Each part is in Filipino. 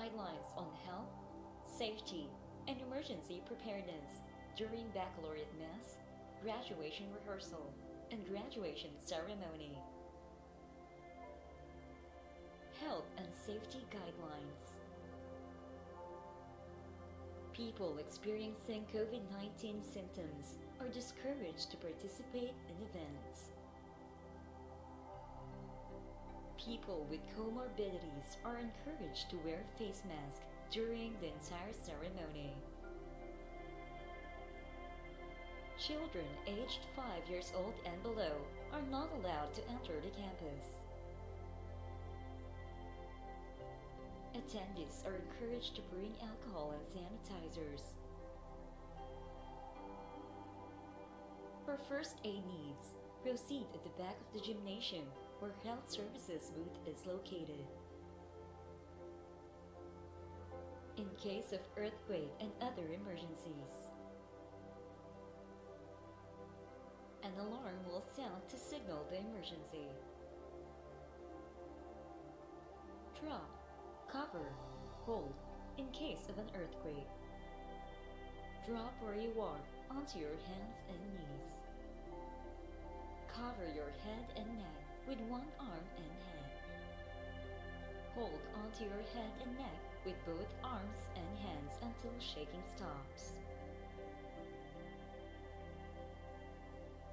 Guidelines on health, safety, and emergency preparedness during baccalaureate mass, graduation rehearsal, and graduation ceremony. Health and safety guidelines. People experiencing COVID-19 symptoms are discouraged to participate in events. People with comorbidities are encouraged to wear face masks during the entire ceremony. Children aged 5 years old and below are not allowed to enter the campus. Attendees are encouraged to bring alcohol and sanitizers. For first aid needs, proceed at the back of the gymnasium where health services booth is located. In case of earthquake and other emergencies, an alarm will sound to signal the emergency. Drop, cover, hold in case of an earthquake. Drop where you are onto your hands and knees. Cover your head and neck with one arm and head. Hold onto your head and neck with both arms and hands until shaking stops.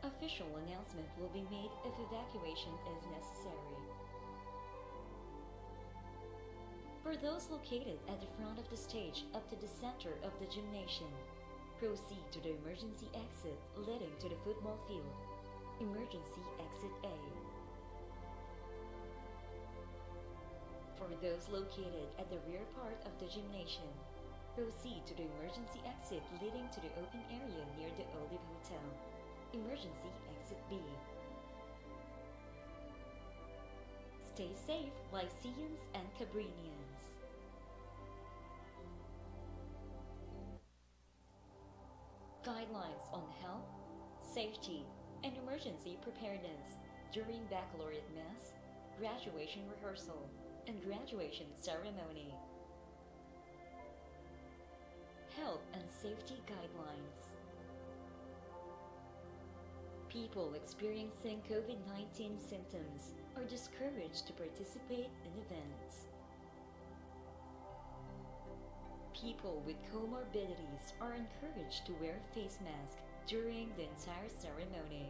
Official announcement will be made if evacuation is necessary. For those located at the front of the stage up to the center of the gymnasium, proceed to the emergency exit leading to the football field. Emergency Exit A. For those located at the rear part of the gymnasium, proceed to the emergency exit leading to the open area near the Olive Hotel. Emergency Exit B. Stay safe, Lyceans and Cabrinians. Guidelines on health, safety, and emergency preparedness during baccalaureate mass, graduation rehearsal, and graduation ceremony. Health and safety guidelines. People experiencing COVID-19 symptoms are discouraged to participate in events. People with comorbidities are encouraged to wear face masks during the entire ceremony.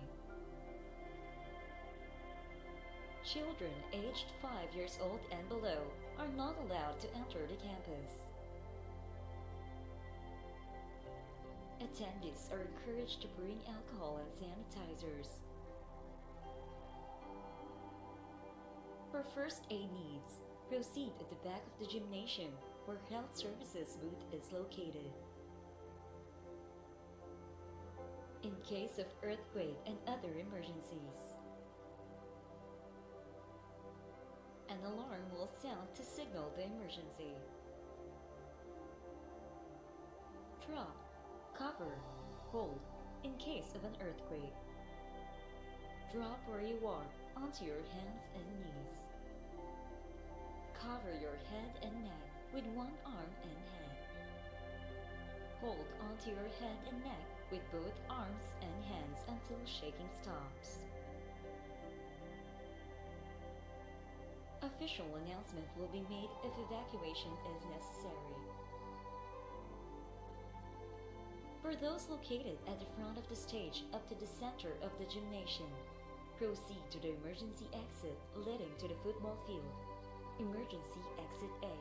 Children aged 5 years old and below are not allowed to enter the campus. Attendees are encouraged to bring alcohol and sanitizers. For first aid needs, proceed at the back of the gymnasium where health services booth is located. In case of earthquake and other emergencies, an alarm will sound to signal the emergency. Drop, cover, hold in case of an earthquake. Drop where you are onto your hands and knees. Cover your head and neck with one arm and head. Hold onto your head and neck with both arms and hands until shaking stops. Official announcement will be made if evacuation is necessary. For those located at the front of the stage up to the center of the gymnasium, proceed to the emergency exit leading to the football field. Emergency Exit A.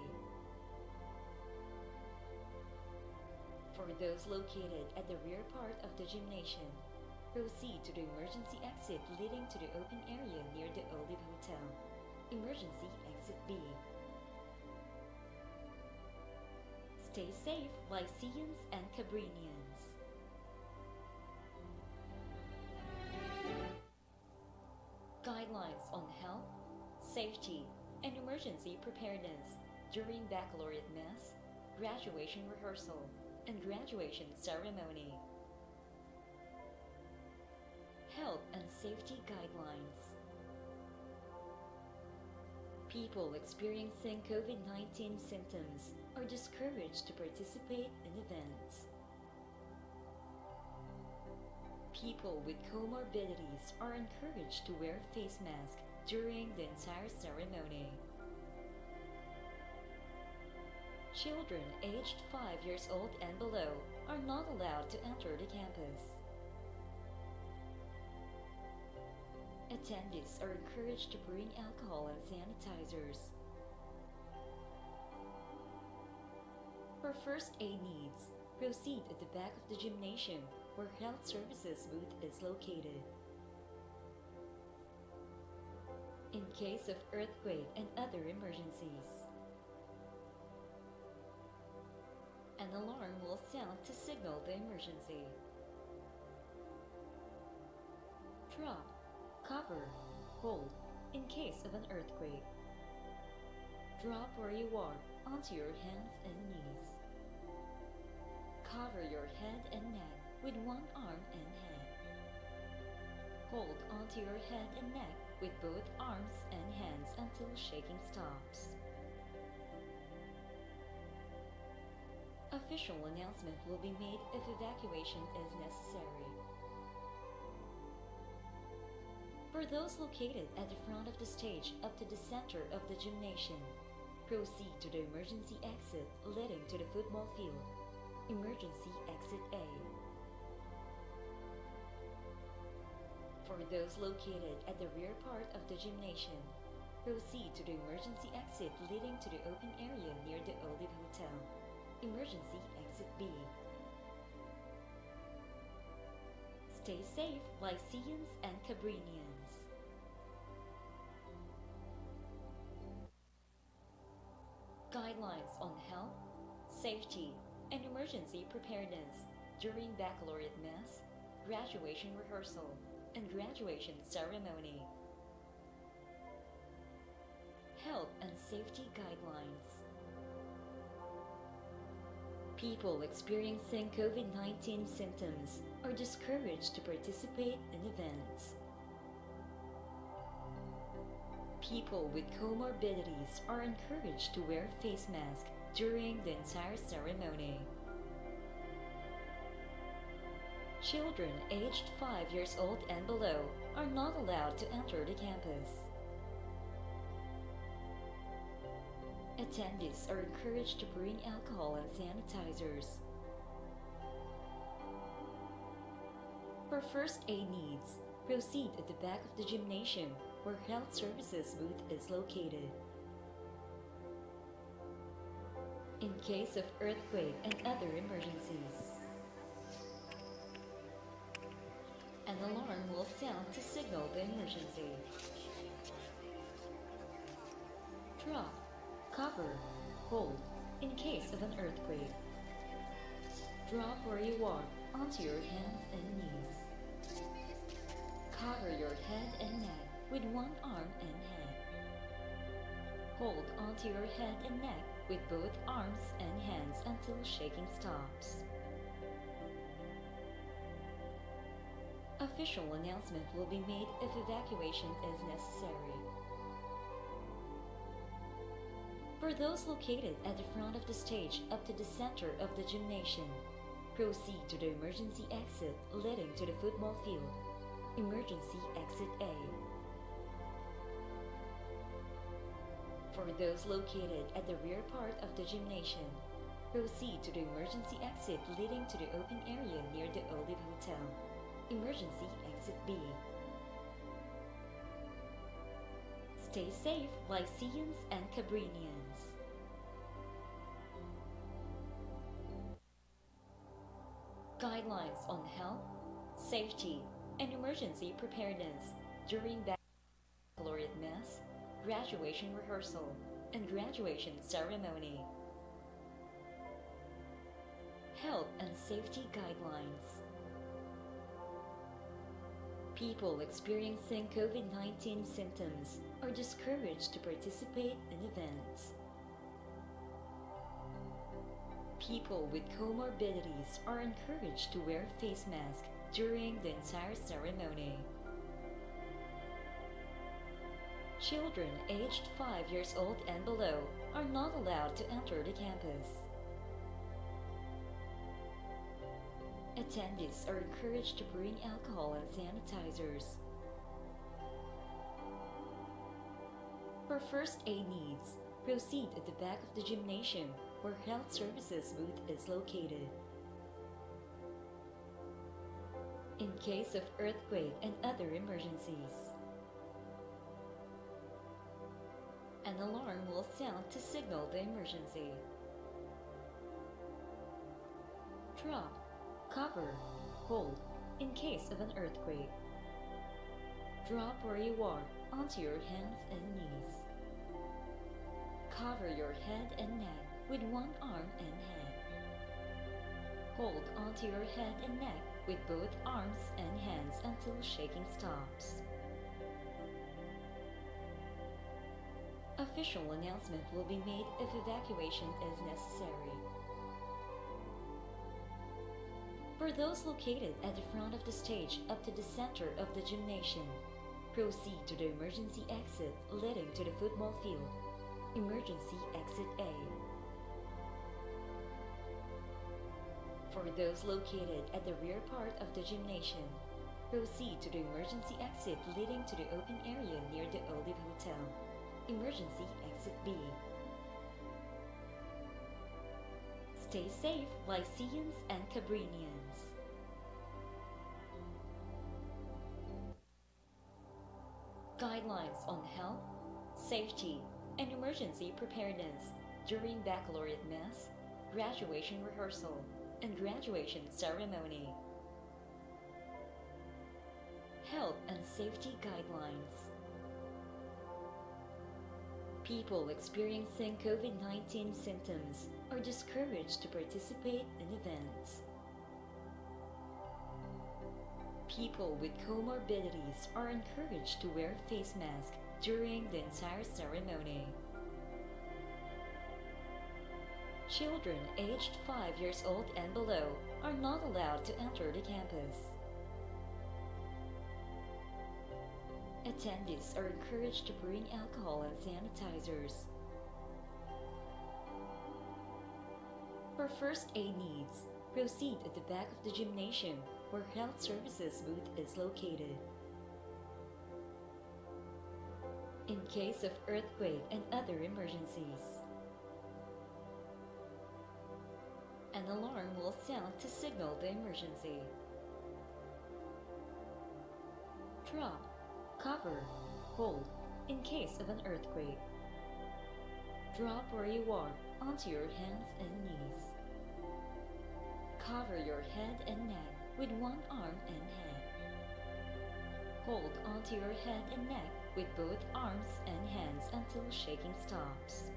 For those located at the rear part of the gymnasium, proceed to the emergency exit leading to the open area near the Olive Hotel. Emergency Exit B. Stay safe, Lyceans and Cabrinians. Guidelines on health, safety, and emergency preparedness during baccalaureate mass, graduation rehearsal, and graduation ceremony. Health and safety guidelines. People experiencing COVID-19 symptoms are discouraged to participate in events. People with comorbidities are encouraged to wear face masks during the entire ceremony. Children aged 5 years old and below are not allowed to enter the campus. Attendees are encouraged to bring alcohol and sanitizers. For first aid needs, proceed at the back of the gymnasium where health services booth is located. In case of earthquake and other emergencies, an alarm will sound to signal the emergency. Drop, cover, hold in case of an earthquake. Drop where you are onto your hands and knees. Cover your head and neck with one arm and head. Hold onto your head and neck with both arms and hands until shaking stops. Official announcement will be made if evacuation is necessary. For those located at the front of the stage up to the center of the gymnasium, proceed to the emergency exit leading to the football field. Emergency exit A. For those located at the rear part of the gymnasium, proceed to the emergency exit leading to the open area near the Olive Hotel. Emergency exit B. Stay safe, Lyceans and Cabrinians. Guidelines on health, safety, and emergency preparedness during baccalaureate mass, graduation rehearsal, and graduation ceremony. Health and safety guidelines. People experiencing COVID-19 symptoms are discouraged to participate in events. People with comorbidities are encouraged to wear face masks during the entire ceremony. Children aged 5 years old and below are not allowed to enter the campus. Attendees are encouraged to bring alcohol and sanitizers. For first aid needs, proceed at the back of the gymnasium where health services booth is located. In case of earthquake and other emergencies, an alarm will sound to signal the emergency. Drop, cover, hold in case of an earthquake. Drop where you are onto your hands and knees. Cover your head and neck with one arm and head. Hold onto your head and neck with both arms and hands until shaking stops. Official announcement will be made if evacuation is necessary. For those located at the front of the stage up to the center of the gymnasium, proceed to the emergency exit leading to the football field. Emergency exit A. For those located at the rear part of the gymnasium, proceed to the emergency exit leading to the open area near the Olive Hotel. Emergency exit B. Stay safe, Lyceans and Cabrinians. Guidelines on health, safety, and emergency preparedness during baccalaureate mass, graduation rehearsal, and graduation ceremony. Health and safety guidelines. People experiencing COVID-19 symptoms are discouraged to participate in events. People with comorbidities are encouraged to wear face masks during the entire ceremony. Children aged 5 years old and below are not allowed to enter the campus. Attendees are encouraged to bring alcohol and sanitizers. For first aid needs, proceed at the back of the gymnasium where health services booth is located. In case of earthquake and other emergencies, an alarm will sound to signal the emergency. Drop, cover, hold in case of an earthquake. Drop where you are onto your hands and knees. Cover your head and neck with one arm and hand. Hold onto your head and neck with both arms and hands until shaking stops. Official announcement will be made if evacuation is necessary. For those located at the front of the stage up to the center of the gymnasium, proceed to the emergency exit leading to the football field. Emergency Exit A. For those located at the rear part of the gymnasium, proceed to the emergency exit leading to the open area near the Olive Hotel. Emergency Exit B. Stay safe, Lyceans and Cabrinians. Guidelines on health, safety, and emergency preparedness during baccalaureate mass, graduation rehearsal, and graduation ceremony. Health and safety guidelines. People experiencing COVID-19 symptoms are discouraged to participate in events. People with comorbidities are encouraged to wear face masks during the entire ceremony. Children aged 5 years old and below are not allowed to enter the campus. Attendees are encouraged to bring alcohol and sanitizers. For first aid needs, proceed at the back of the gymnasium where health services booth is located. In case of earthquake and other emergencies, an alarm will sound to signal the emergency. Drop, cover, hold in case of an earthquake. Drop where you are onto your hands and knees. Cover your head and neck with one arm and hand. Hold onto your head and neck with both arms and hands until shaking stops.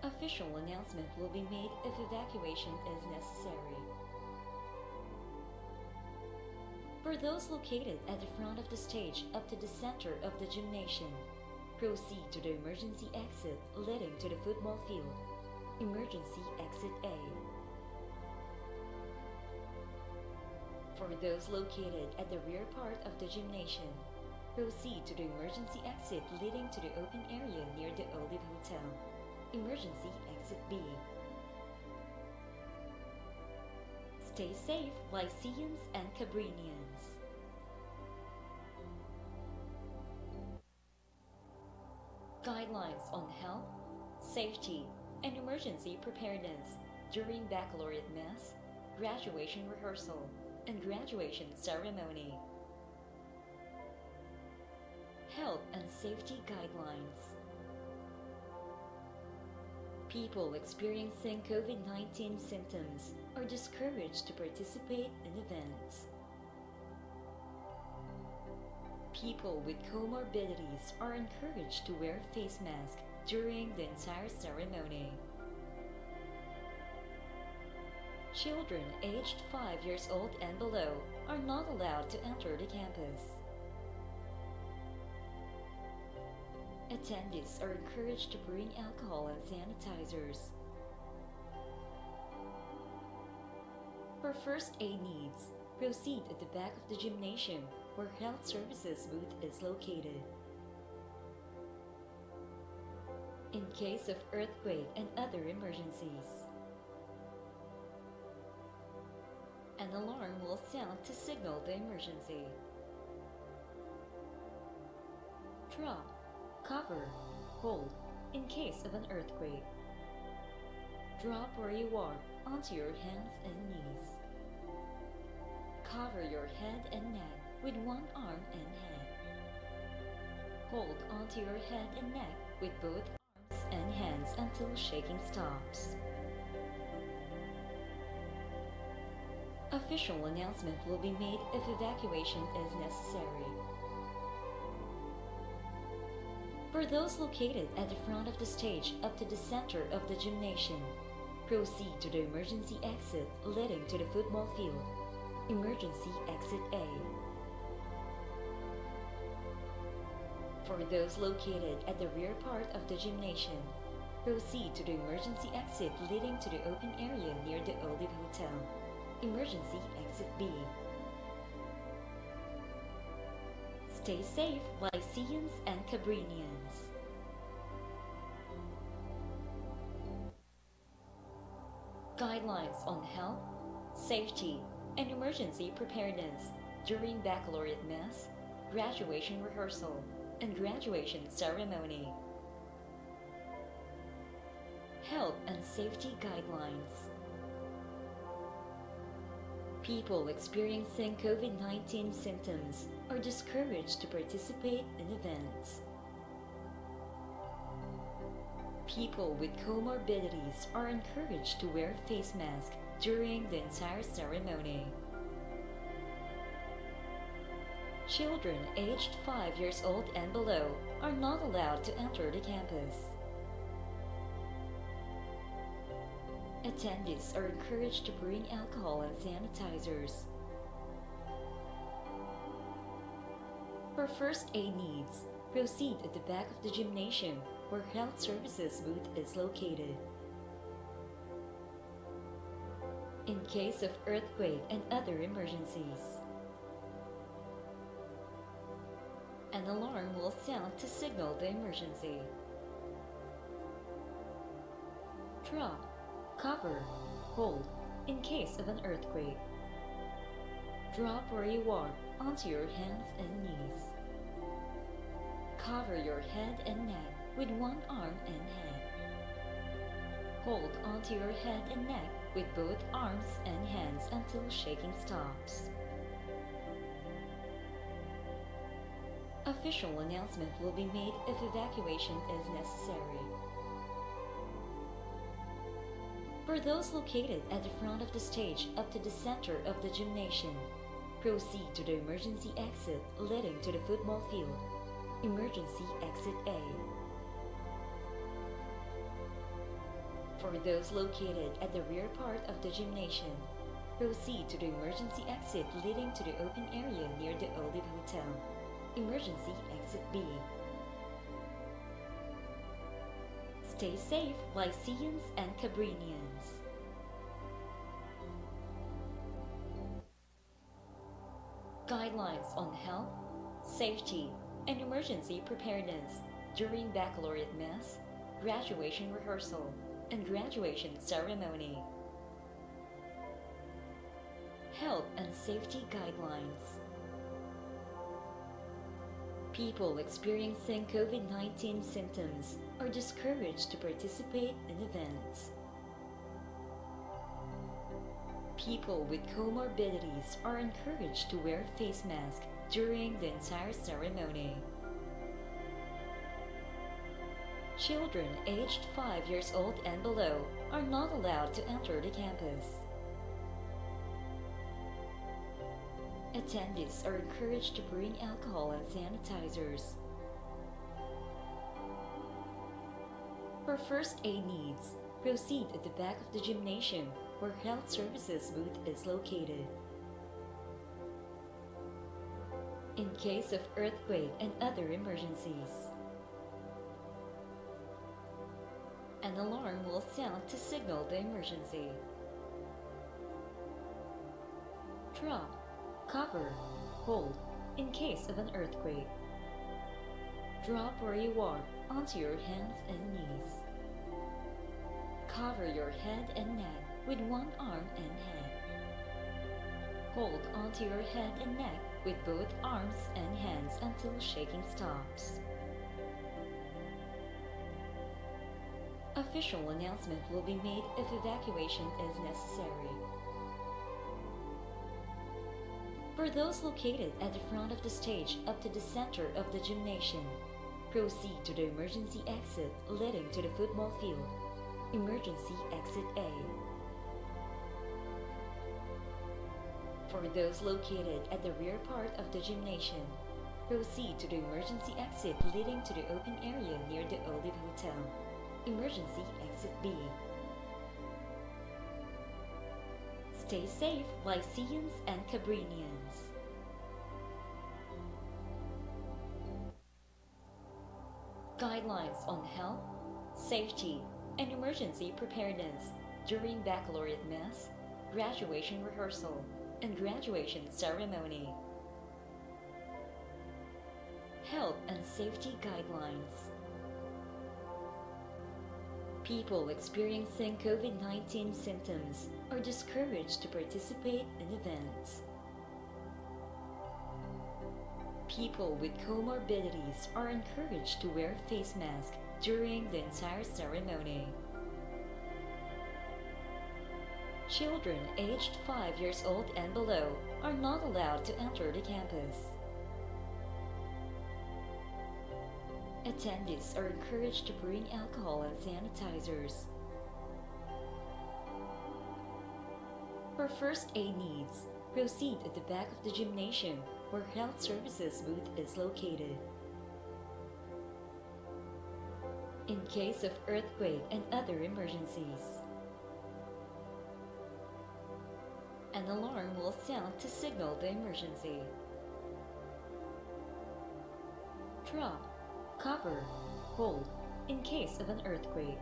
Official announcement will be made if evacuation is necessary. For those located at the front of the stage up to the center of the gymnasium, proceed to the emergency exit leading to the football field. Emergency Exit A. For those located at the rear part of the gymnasium, proceed to the emergency exit leading to the open area near the Olive Hotel. Emergency Exit B. Stay safe, Lyceans and Cabrinians. Guidelines on health, safety, and emergency preparedness during baccalaureate mass, graduation rehearsal, and graduation ceremony. Health and safety guidelines. People experiencing COVID-19 symptoms are discouraged to participate in events. People with comorbidities are encouraged to wear face masks during the entire ceremony. Children aged 5 years old and below are not allowed to enter the campus. Attendees are encouraged to bring alcohol and sanitizers. For first aid needs, proceed at the back of the gymnasium where health services booth is located. In case of earthquake and other emergencies, an alarm will sound to signal the emergency. Drop, cover, hold in case of an earthquake. Drop where you are onto your hands and knees. Cover your head and neck with one arm and hand. Hold onto your head and neck with both arms and hands until shaking stops. Official announcement will be made if evacuation is necessary. For those located at the front of the stage up to the center of the gymnasium, proceed to the emergency exit leading to the football field. Emergency exit A. For those located at the rear part of the gymnasium, proceed to the emergency exit leading to the open area near the Olive Hotel. Emergency exit B. Stay safe, Lyceums and Cabrinians. Guidelines on health, safety, and emergency preparedness during baccalaureate mass, graduation rehearsal, and graduation ceremony. Health and safety guidelines. People experiencing COVID-19 symptoms are discouraged to participate in events. People with comorbidities are encouraged to wear face masks during the entire ceremony. Children aged 5 years old and below are not allowed to enter the campus. Attendees are encouraged to bring alcohol and sanitizers. For first aid needs, proceed at the back of the gymnasium where health services booth is located. In case of earthquake and other emergencies, an alarm will sound to signal the emergency. Drop, cover, hold in case of an earthquake. Drop where you are onto your hands and knees. Cover your head and neck with one arm and hand. Hold onto your head and neck with both arms and hands until shaking stops. Official announcement will be made if evacuation is necessary. For those located at the front of the stage up to the center of the gymnasium, proceed to the emergency exit leading to the football field. Emergency exit A. For those located at the rear part of the gymnasium, proceed to the emergency exit leading to the open area near the Olive Hotel. Emergency exit B. Stay safe, Lyceums and Cabrinians. Guidelines on health, safety, and emergency preparedness during baccalaureate mass, graduation rehearsal, and graduation ceremony. Health and safety guidelines. People experiencing COVID-19 symptoms are discouraged to participate in events. People with comorbidities are encouraged to wear face masks during the entire ceremony. Children aged 5 years old and below are not allowed to enter the campus. Attendees are encouraged to bring alcohol and sanitizers. For first aid needs, proceed at the back of the gymnasium where health services booth is located. In case of earthquake and other emergencies, an alarm will sound to signal the emergency. Drop, cover, hold in case of an earthquake. Drop where you are onto your hands and knees. Cover your head and neck with one arm and hand. Hold onto your head and neck with both arms and hands until shaking stops. Official announcement will be made if evacuation is necessary. For those located at the front of the stage up to the center of the gymnasium, proceed to the emergency exit leading to the football field. Emergency exit A. For those located at the rear part of the gymnasium, proceed to the emergency exit leading to the open area near the Olive Hotel. Emergency exit B. Stay safe, Lyceans and Cabrinians. Guidelines on health, safety, and emergency preparedness during baccalaureate mass, graduation rehearsal, and graduation ceremony. Health and safety guidelines. People experiencing COVID-19 symptoms are discouraged to participate in events. People with comorbidities are encouraged to wear face masks during the entire ceremony. Children aged 5 years old and below are not allowed to enter the campus. Attendees are encouraged to bring alcohol and sanitizers. For first aid needs, proceed at the back of the gymnasium where health services booth is located. In case of earthquake and other emergencies, an alarm will sound to signal the emergency. Drop, cover, hold in case of an earthquake.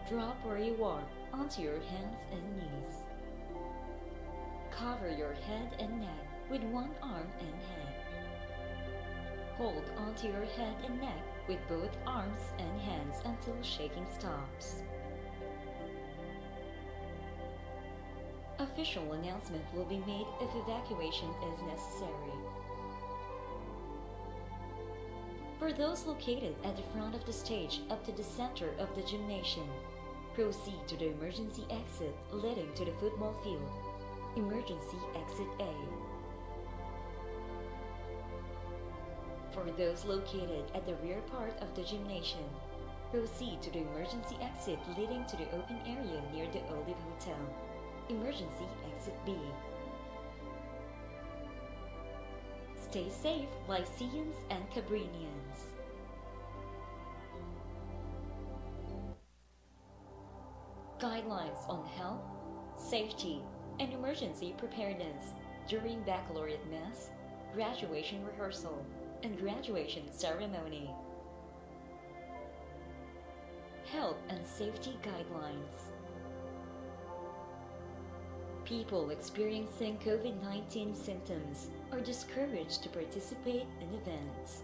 Drop where you are onto your hands and knees. Cover your head and neck with one arm and hand. Hold onto your head and neck with both arms and hands until shaking stops. Official announcement will be made if evacuation is necessary. For those located at the front of the stage up to the center of the gymnasium, proceed to the emergency exit leading to the football field. Emergency exit A. For those located at the rear part of the gymnasium, proceed to the emergency exit leading to the open area near the Olive Hotel. Emergency exit B. Stay safe, Lyceans and Cabrinians. Guidelines on health, safety, and emergency preparedness during baccalaureate mass, graduation rehearsal, and graduation ceremony. Health and safety guidelines. People experiencing COVID-19 symptoms are discouraged to participate in events.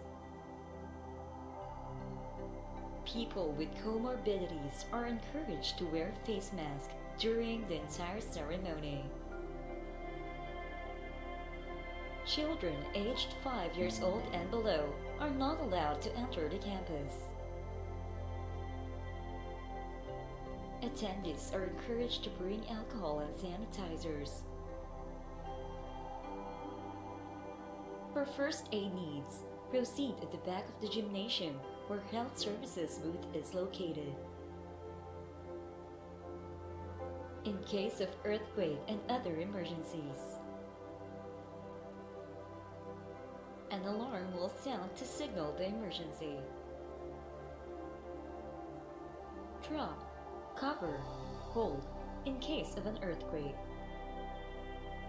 People with comorbidities are encouraged to wear face masks during the entire ceremony. Children aged 5 years old and below are not allowed to enter the campus. Attendees are encouraged to bring alcohol and sanitizers. For first aid needs, proceed at the back of the gymnasium where health services booth is located. In case of earthquake and other emergencies, an alarm will sound to signal the emergency. Drop, cover, hold in case of an earthquake.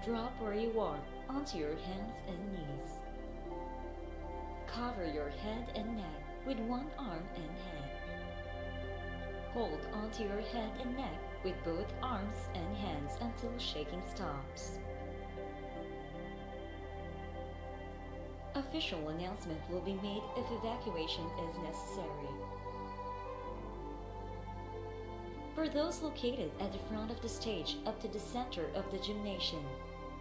Drop where you are onto your hands and knees. Cover your head and neck with one arm and hand. Hold onto your head and neck with both arms and hands until shaking stops. Official announcement will be made if evacuation is necessary. For those located at the front of the stage up to the center of the gymnasium,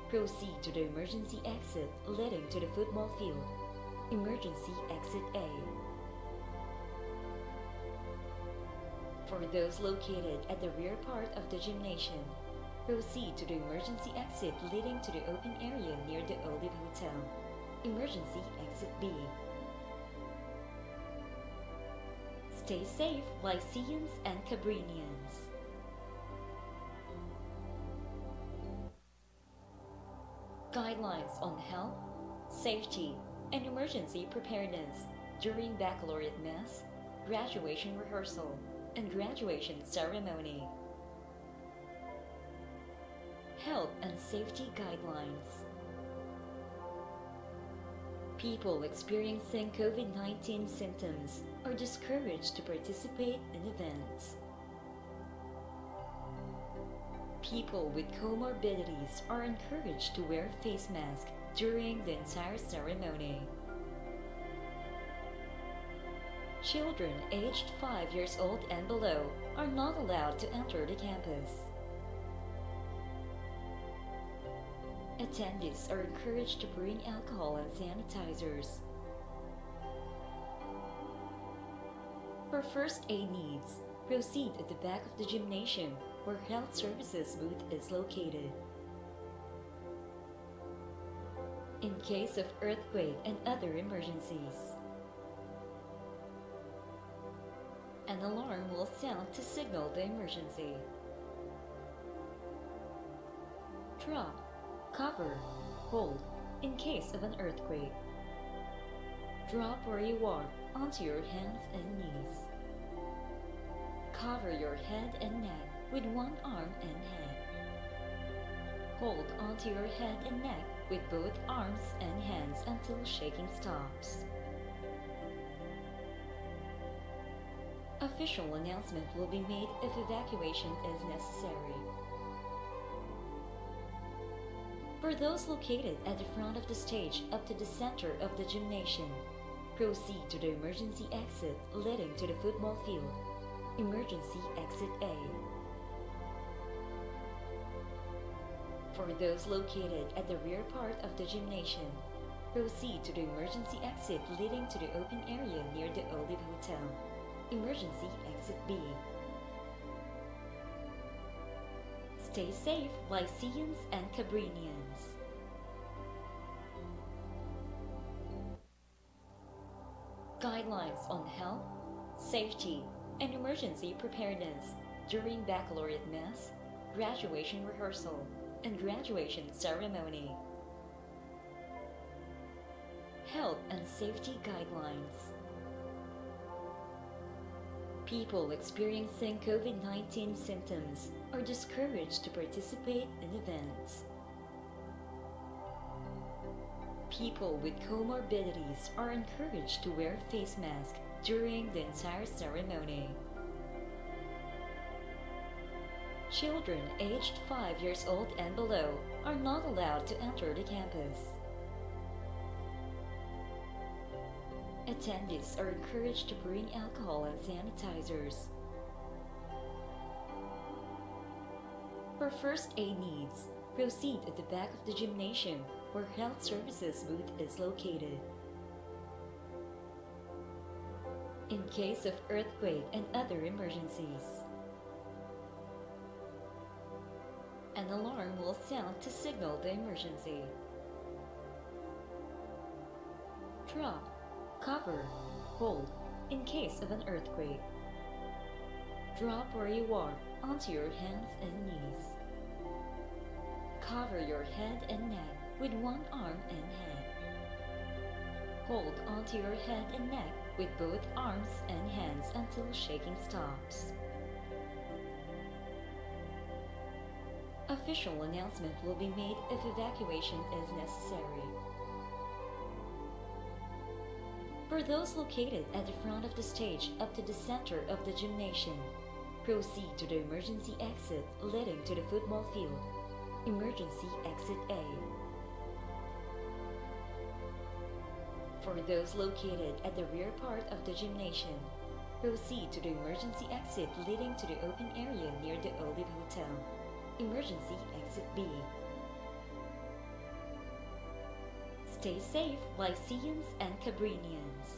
proceed to the emergency exit leading to the football field. Emergency exit A. For those located at the rear part of the gymnasium, proceed to the emergency exit leading to the open area near the Olive Hotel. Emergency exit B. Stay safe, Lyceans and Cabrinians. Guidelines on health, safety, and emergency preparedness during baccalaureate mass, graduation rehearsal, and graduation ceremony. Health and safety guidelines. People experiencing COVID-19 symptoms are discouraged to participate in events. People with comorbidities are encouraged to wear face masks during the entire ceremony. Children aged 5 years old and below are not allowed to enter the campus. Attendees are encouraged to bring alcohol and sanitizers. For first aid needs, proceed at the back of the gymnasium where health services booth is located. In case of earthquake and other emergencies, an alarm will sound to signal the emergency. Drop, cover, hold in case of an earthquake. Drop where you are onto your hands and knees. Cover your head and neck with one arm and head. Hold onto your head and neck with both arms and hands until shaking stops. Official announcement will be made if evacuation is necessary. For those located at the front of the stage up to the center of the gymnasium, proceed to the emergency exit leading to the football field. Emergency exit A. For those located at the rear part of the gymnasium, proceed to the emergency exit leading to the open area near the Olive Hotel. Emergency exit B. Stay safe, Lyceans and Cabrinians. Guidelines on health, safety, and emergency preparedness during baccalaureate mass, graduation rehearsal, and graduation ceremony. Health and safety guidelines. People experiencing COVID-19 symptoms are discouraged to participate in events. People with comorbidities are encouraged to wear face masks during the entire ceremony. Children aged 5 years old and below are not allowed to enter the campus. Attendees are encouraged to bring alcohol and sanitizers. For first aid needs, proceed at the back of the gymnasium where health services booth is located. In case of earthquake and other emergencies, an alarm will sound to signal the emergency. Drop, cover, hold in case of an earthquake. Drop where you are onto your hands and knees. Cover your head and neck with one arm and head. Hold onto your head and neck with both arms and hands until shaking stops. Official announcement will be made if evacuation is necessary. For those located at the front of the stage up to the center of the gymnasium, proceed to the emergency exit leading to the football field. Emergency exit A. For those located at the rear part of the gymnasium, proceed to the emergency exit leading to the open area near the Olive Hotel. Emergency exit B. Stay safe, Lyceans and Cabrinians.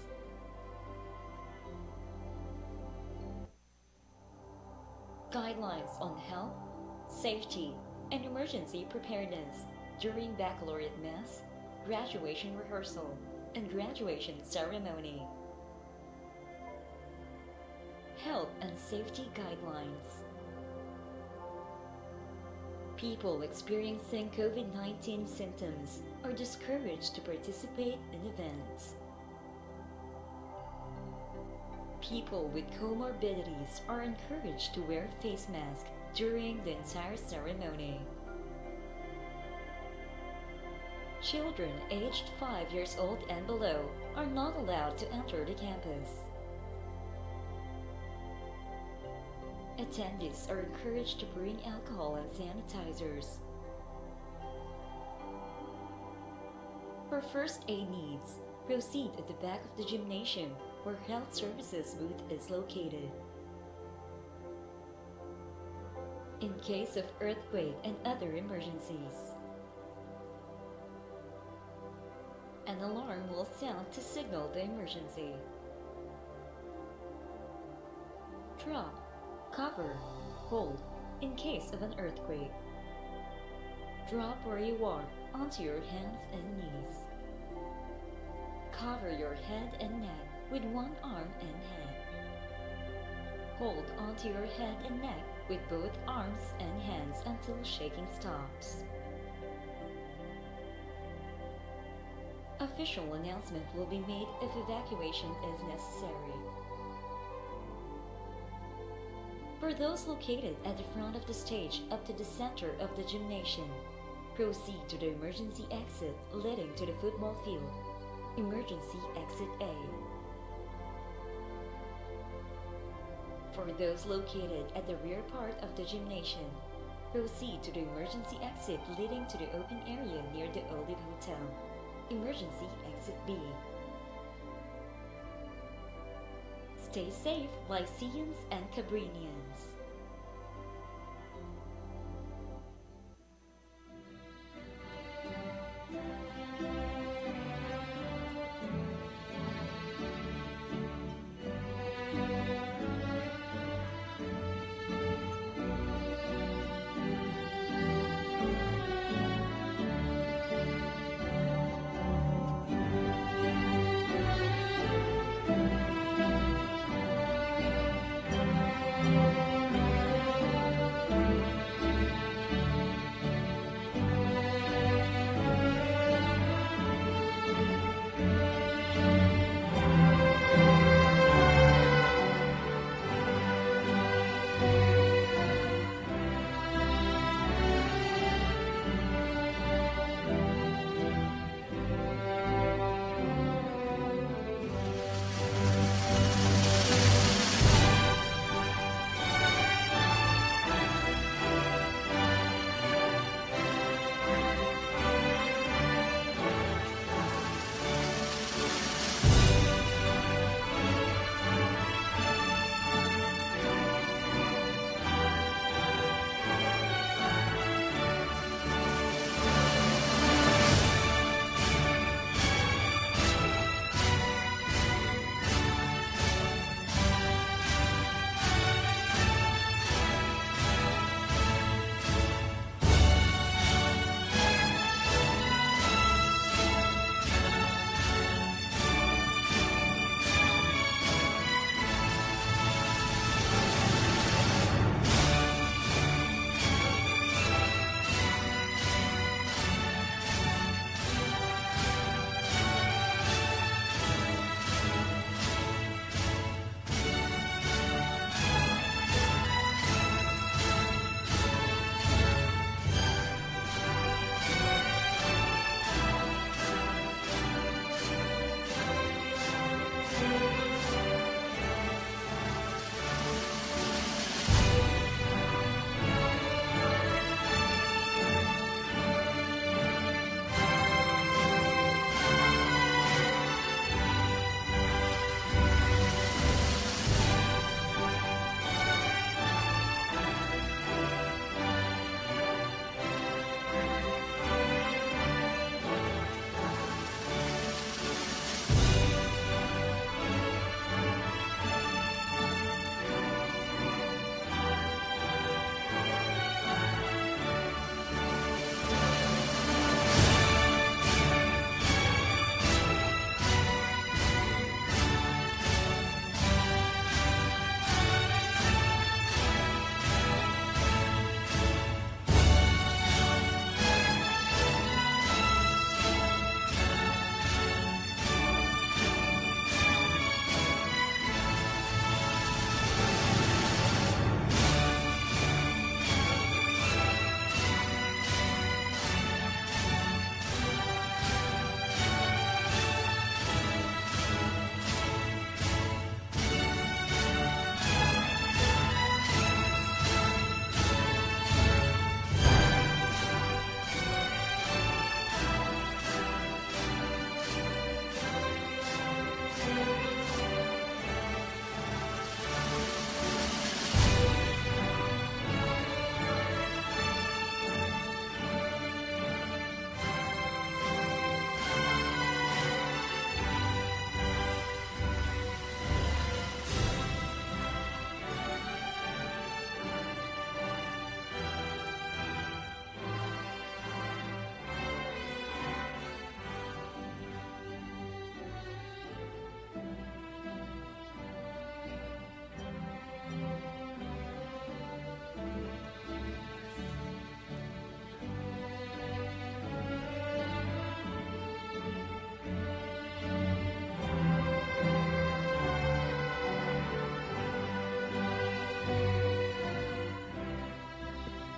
Guidelines on health, safety, and emergency preparedness during baccalaureate mass, graduation rehearsal, and graduation ceremony. Health and safety guidelines. People experiencing COVID-19 symptoms are discouraged to participate in events. People with comorbidities are encouraged to wear face masks during the entire ceremony. Children aged 5 years old and below are not allowed to enter the campus. Attendees are encouraged to bring alcohol and sanitizers. For first aid needs, proceed at the back of the gymnasium where health services booth is located. In case of earthquake and other emergencies, an alarm will sound to signal the emergency. Drop, cover, hold in case of an earthquake. Drop where you are onto your hands and knees. Cover your head and neck with one arm and head. Hold onto your head and neck with both arms and hands until shaking stops. Official announcement will be made if evacuation is necessary. For those located at the front of the stage up to the center of the gymnasium, proceed to the emergency exit leading to the football field. Emergency exit A. For those located at the rear part of the gymnasium, proceed to the emergency exit leading to the open area near the Olive Hotel. Emergency exit B. Stay safe, Lyceans and Cabrinians.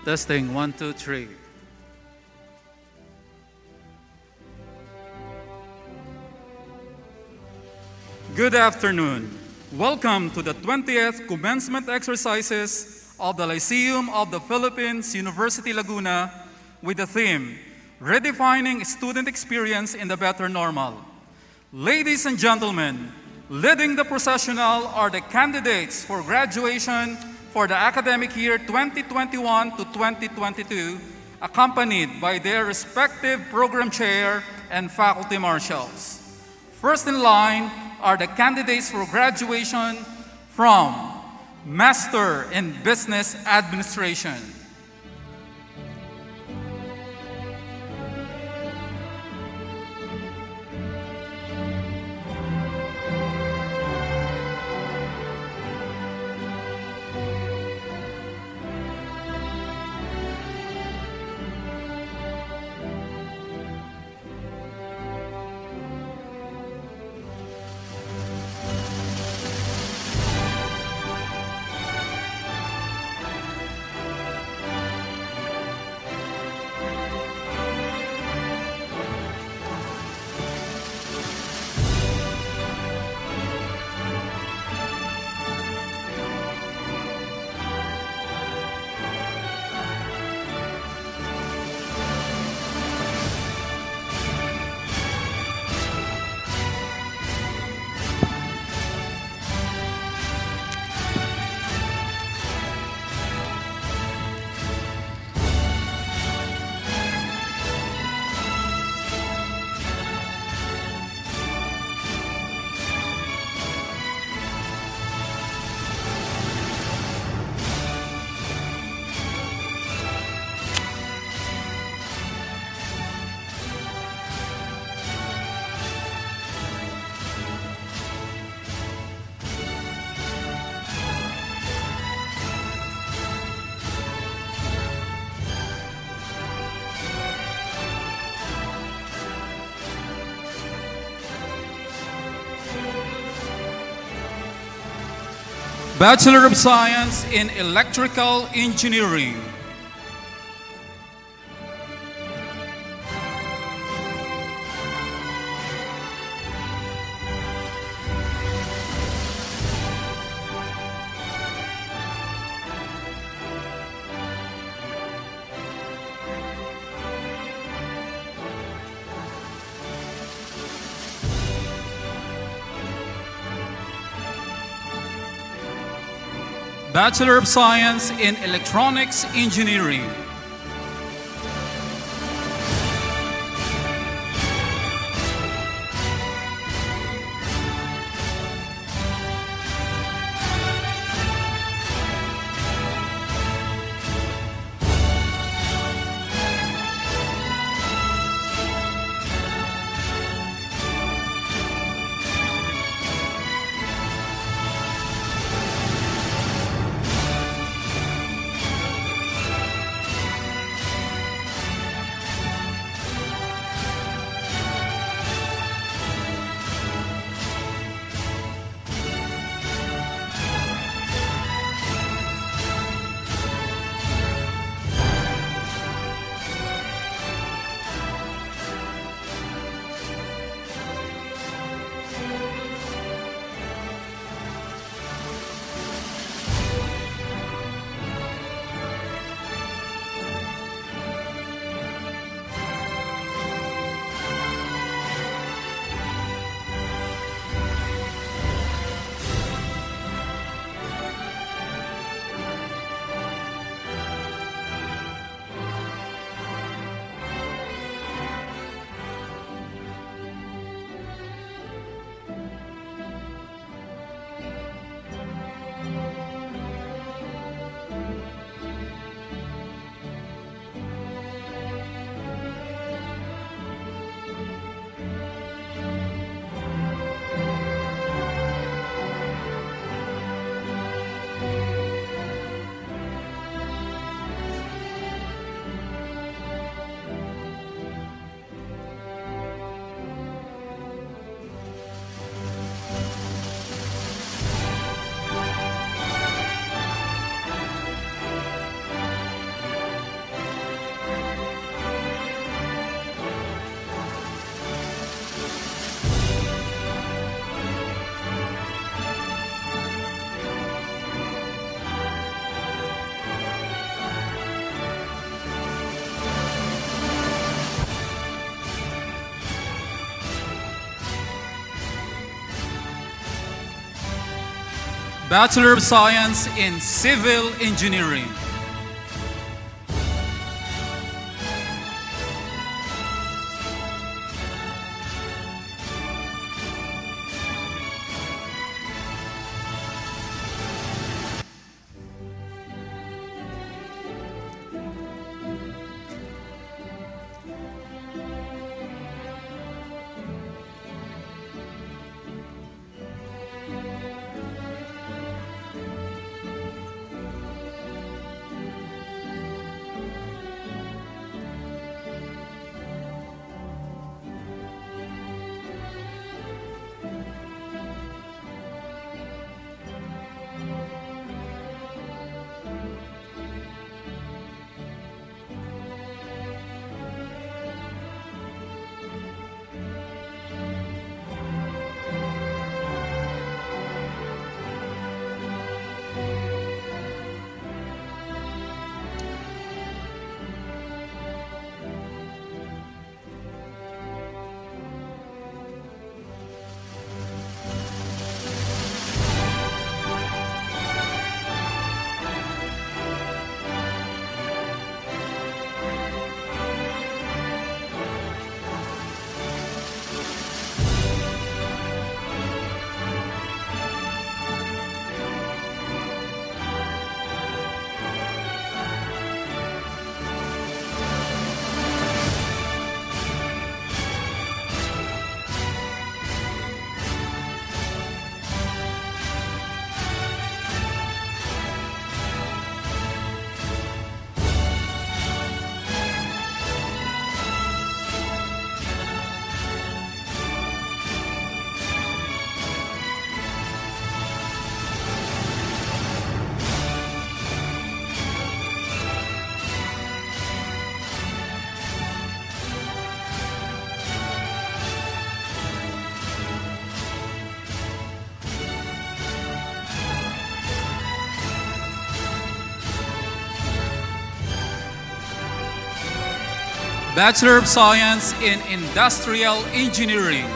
Testing, 1, 2, 3. Good afternoon. Welcome to the 20th Commencement exercises of the Lyceum of the Philippines, University Laguna, with the theme, Redefining Student Experience in the Better Normal. Ladies and gentlemen, leading the processional are the candidates for graduation for the academic year 2021 to 2022, accompanied by their respective program chair and faculty marshals. First in line are the candidates for graduation from Master in Business Administration. Bachelor of Science in Electrical Engineering. Bachelor of Science in Electronics Engineering. Bachelor of Science in Civil Engineering. Bachelor of Science in Industrial Engineering.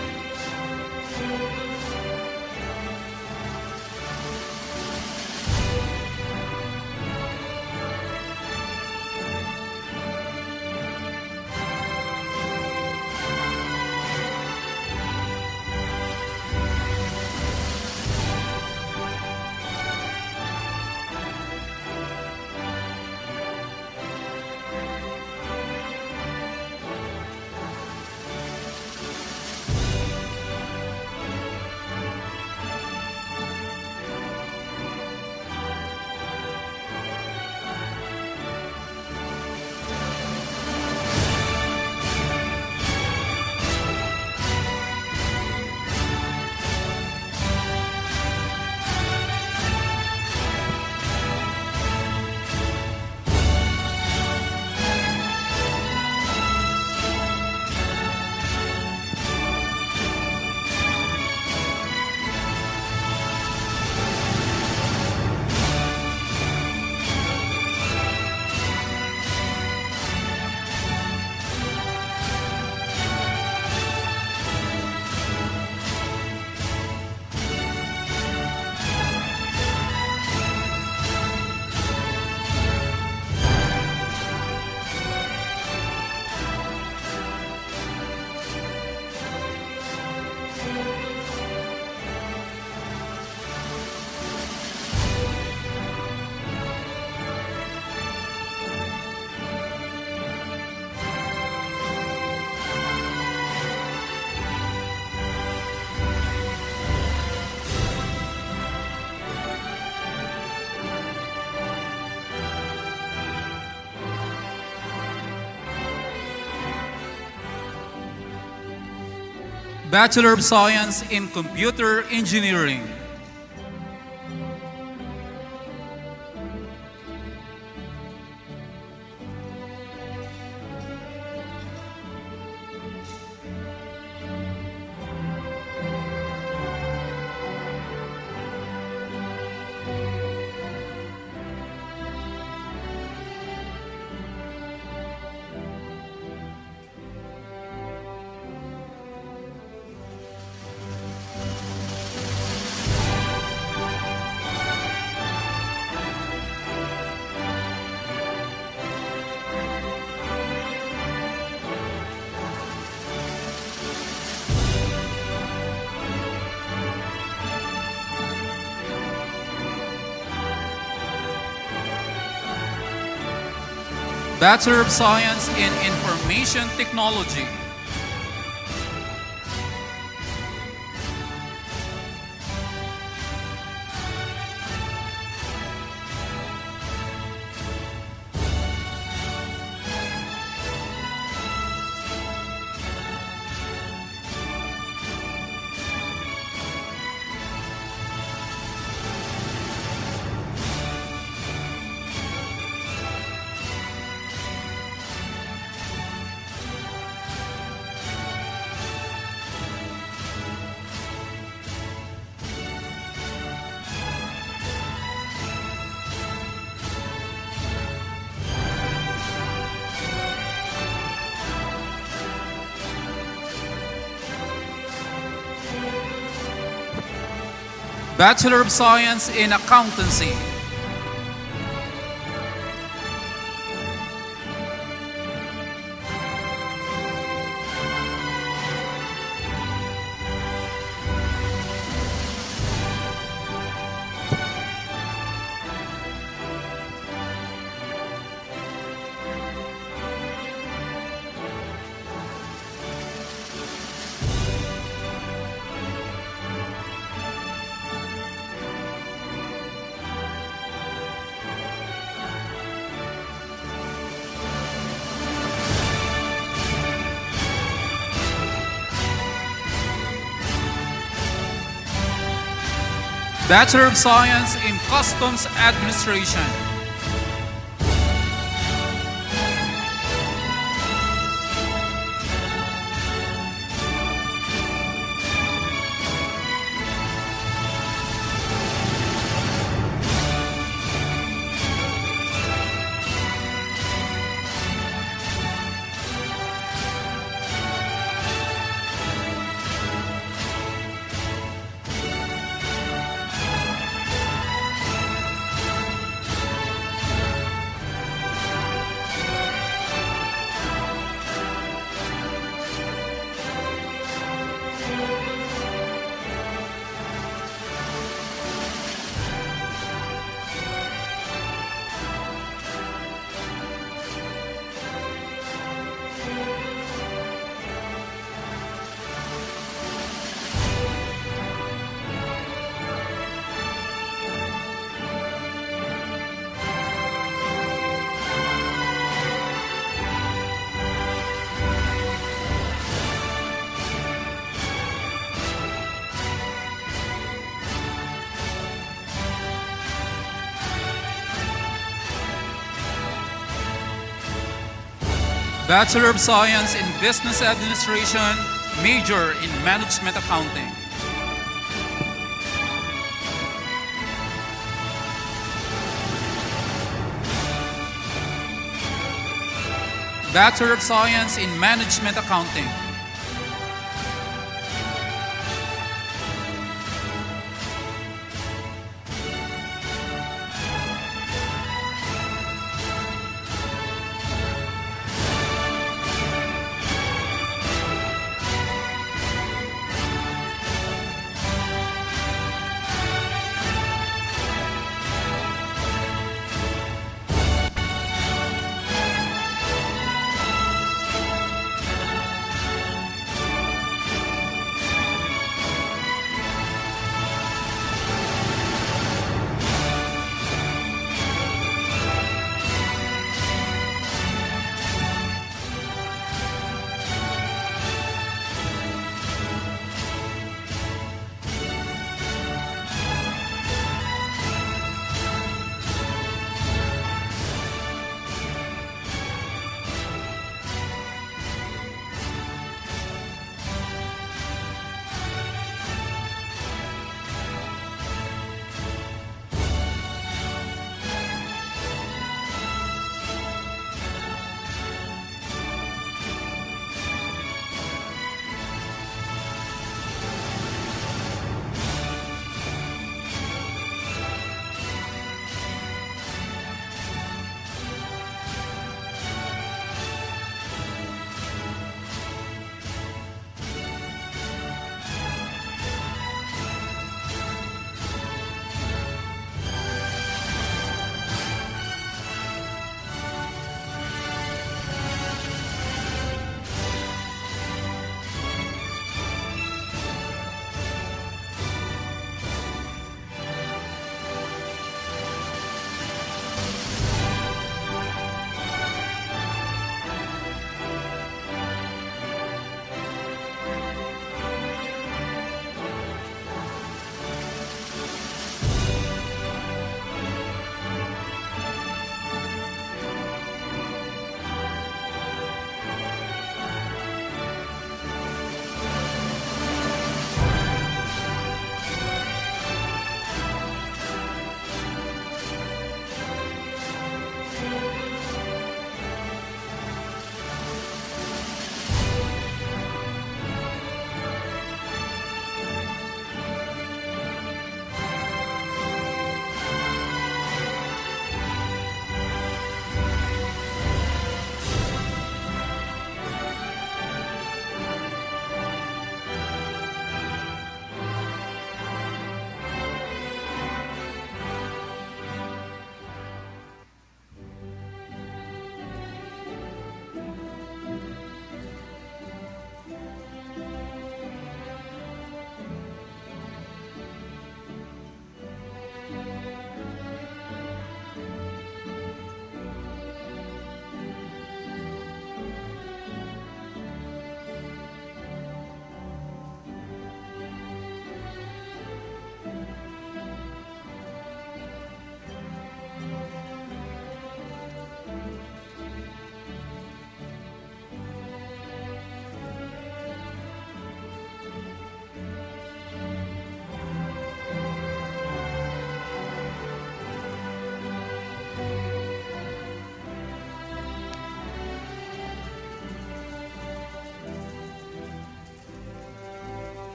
Bachelor of Science in Computer Engineering. Bachelor of Science in Information Technology. Bachelor of Science in Accountancy. Bachelor of Science in Customs Administration. Bachelor of Science in Business Administration, major in Management Accounting. Bachelor of Science in Management Accounting.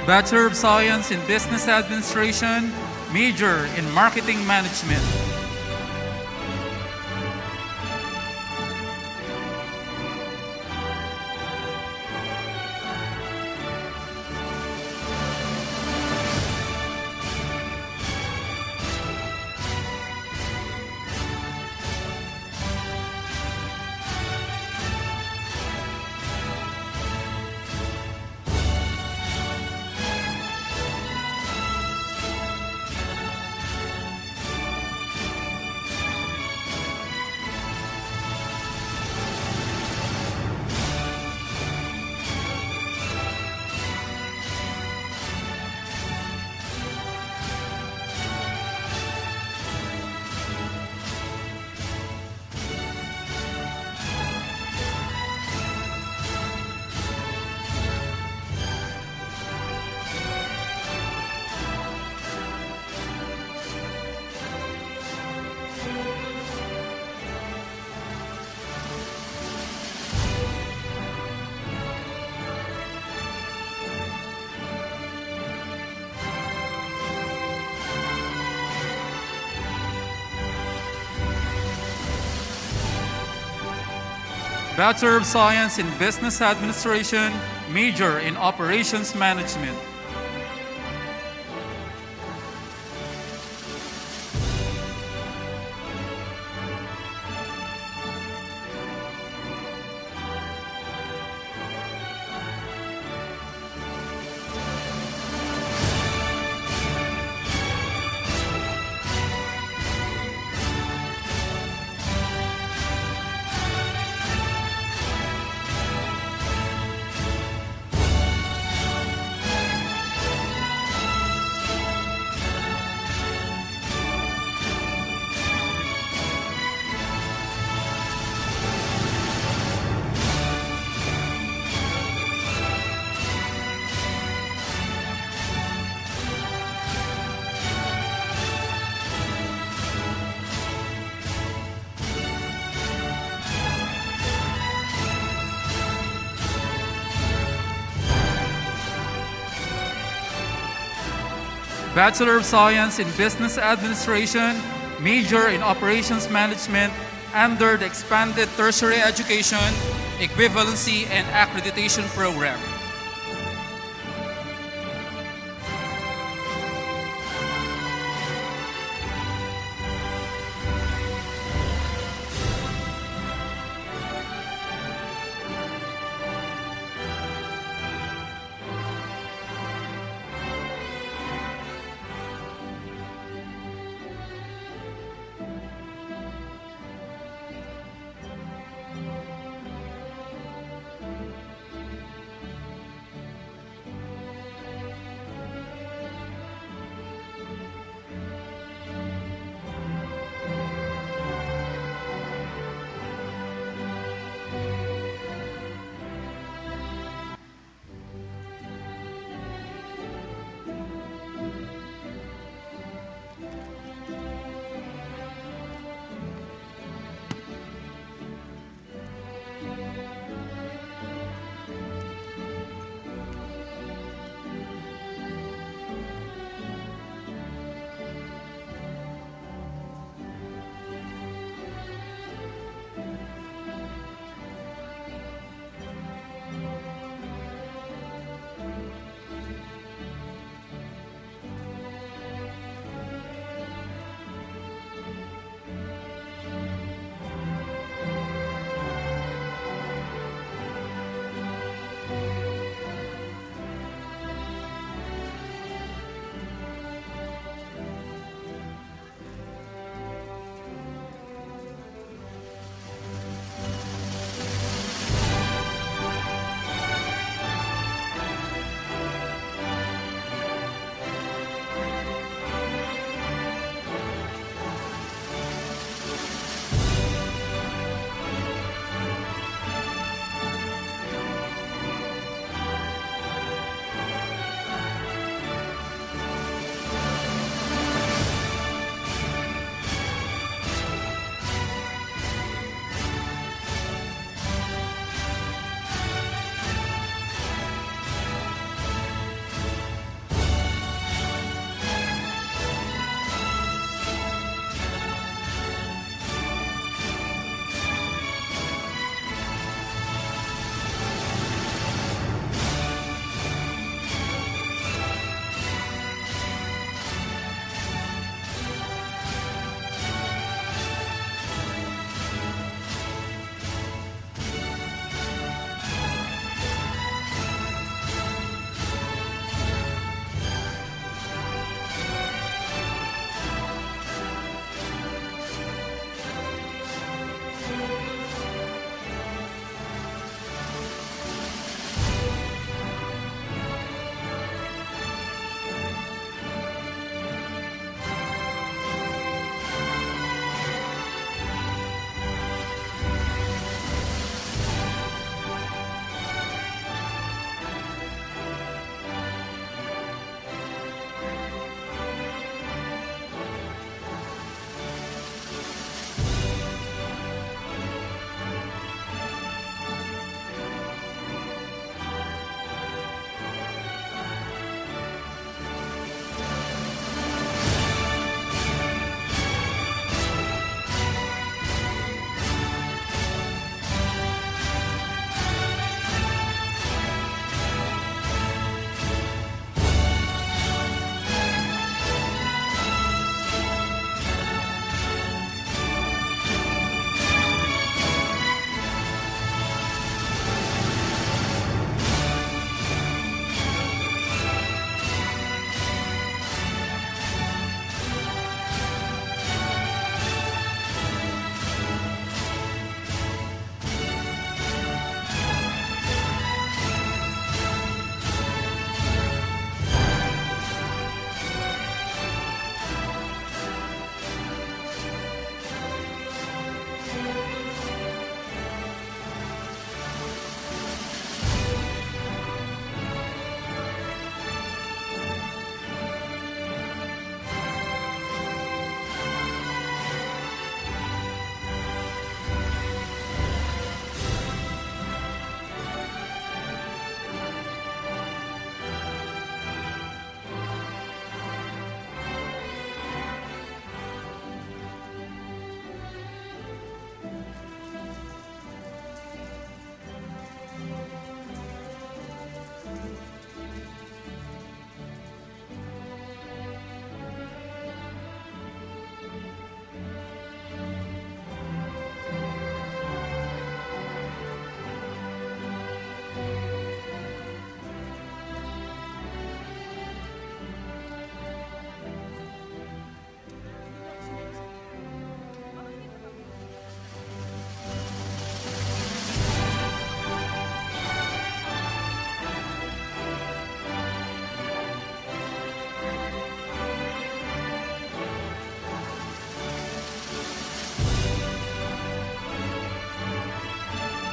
Bachelor of Science in Business Administration, major in Marketing Management. Bachelor of Science in Business Administration, major in Operations Management. Bachelor of Science in Business Administration, major in Operations Management under the Expanded Tertiary Education, Equivalency, and Accreditation Program.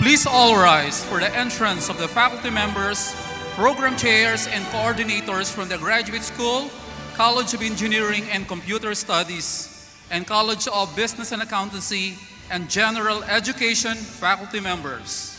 Please all rise for the entrance of the faculty members, program chairs, and coordinators from the Graduate School, College of Engineering and Computer Studies, and College of Business and Accountancy, and General Education faculty members.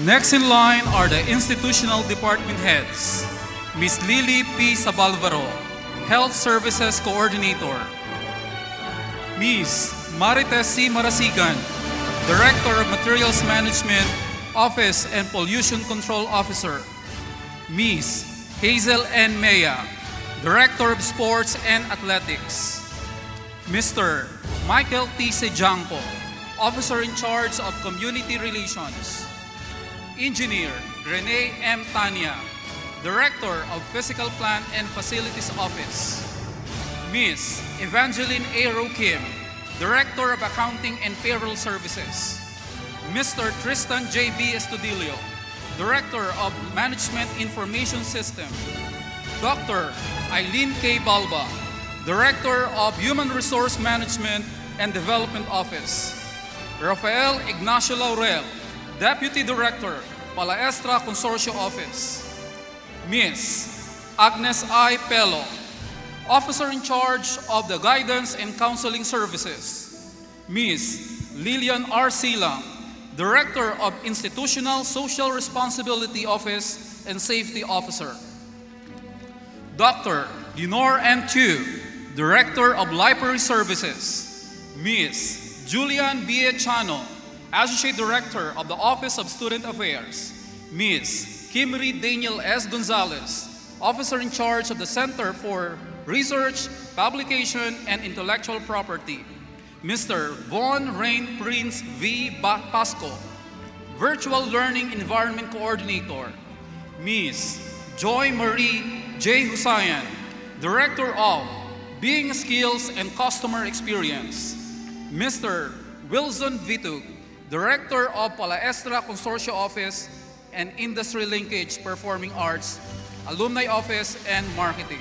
Next in line are the institutional department heads. Ms. Lily P. Sabalvaro, Health Services Coordinator. Ms. Marites C. Marasigan, Director of Materials Management, Office and Pollution Control Officer. Ms. Hazel N. Mea, Director of Sports and Athletics. Mr. Michael T. Sejanco, Officer in charge of Community Relations. Engineer Rene M. Tanya, Director of Physical Plant and Facilities Office. Ms. Evangeline A. Rokim, Director of Accounting and Payroll Services. Mr. Tristan J. B. Estudillo, Director of Management Information System. Dr. Eileen K. Balba, Director of Human Resource Management and Development Office. Rafael Ignacio Laurel, Deputy Director, Palaestra Consorcio Office. Ms. Agnes I. Pelo, Officer in charge of the Guidance and Counseling Services. Ms. Lilian R. Silang, Director of Institutional Social Responsibility Office and Safety Officer. Dr. Lenore M. Tu, Director of Library Services. Ms. Julian B. Chano, Associate Director of the Office of Student Affairs. Ms. Kimri Daniel S. Gonzalez, Officer in charge of the Center for Research, Publication, and Intellectual Property. Mr. Von Rain Prince V. Pasco, Virtual Learning Environment Coordinator. Ms. Joy Marie J. Husayan, Director of Being Skills and Customer Experience. Mr. Wilson Vitug, Director of Palaestra Consorcio Office and Industry Linkage Performing Arts, Alumni Office, and Marketing.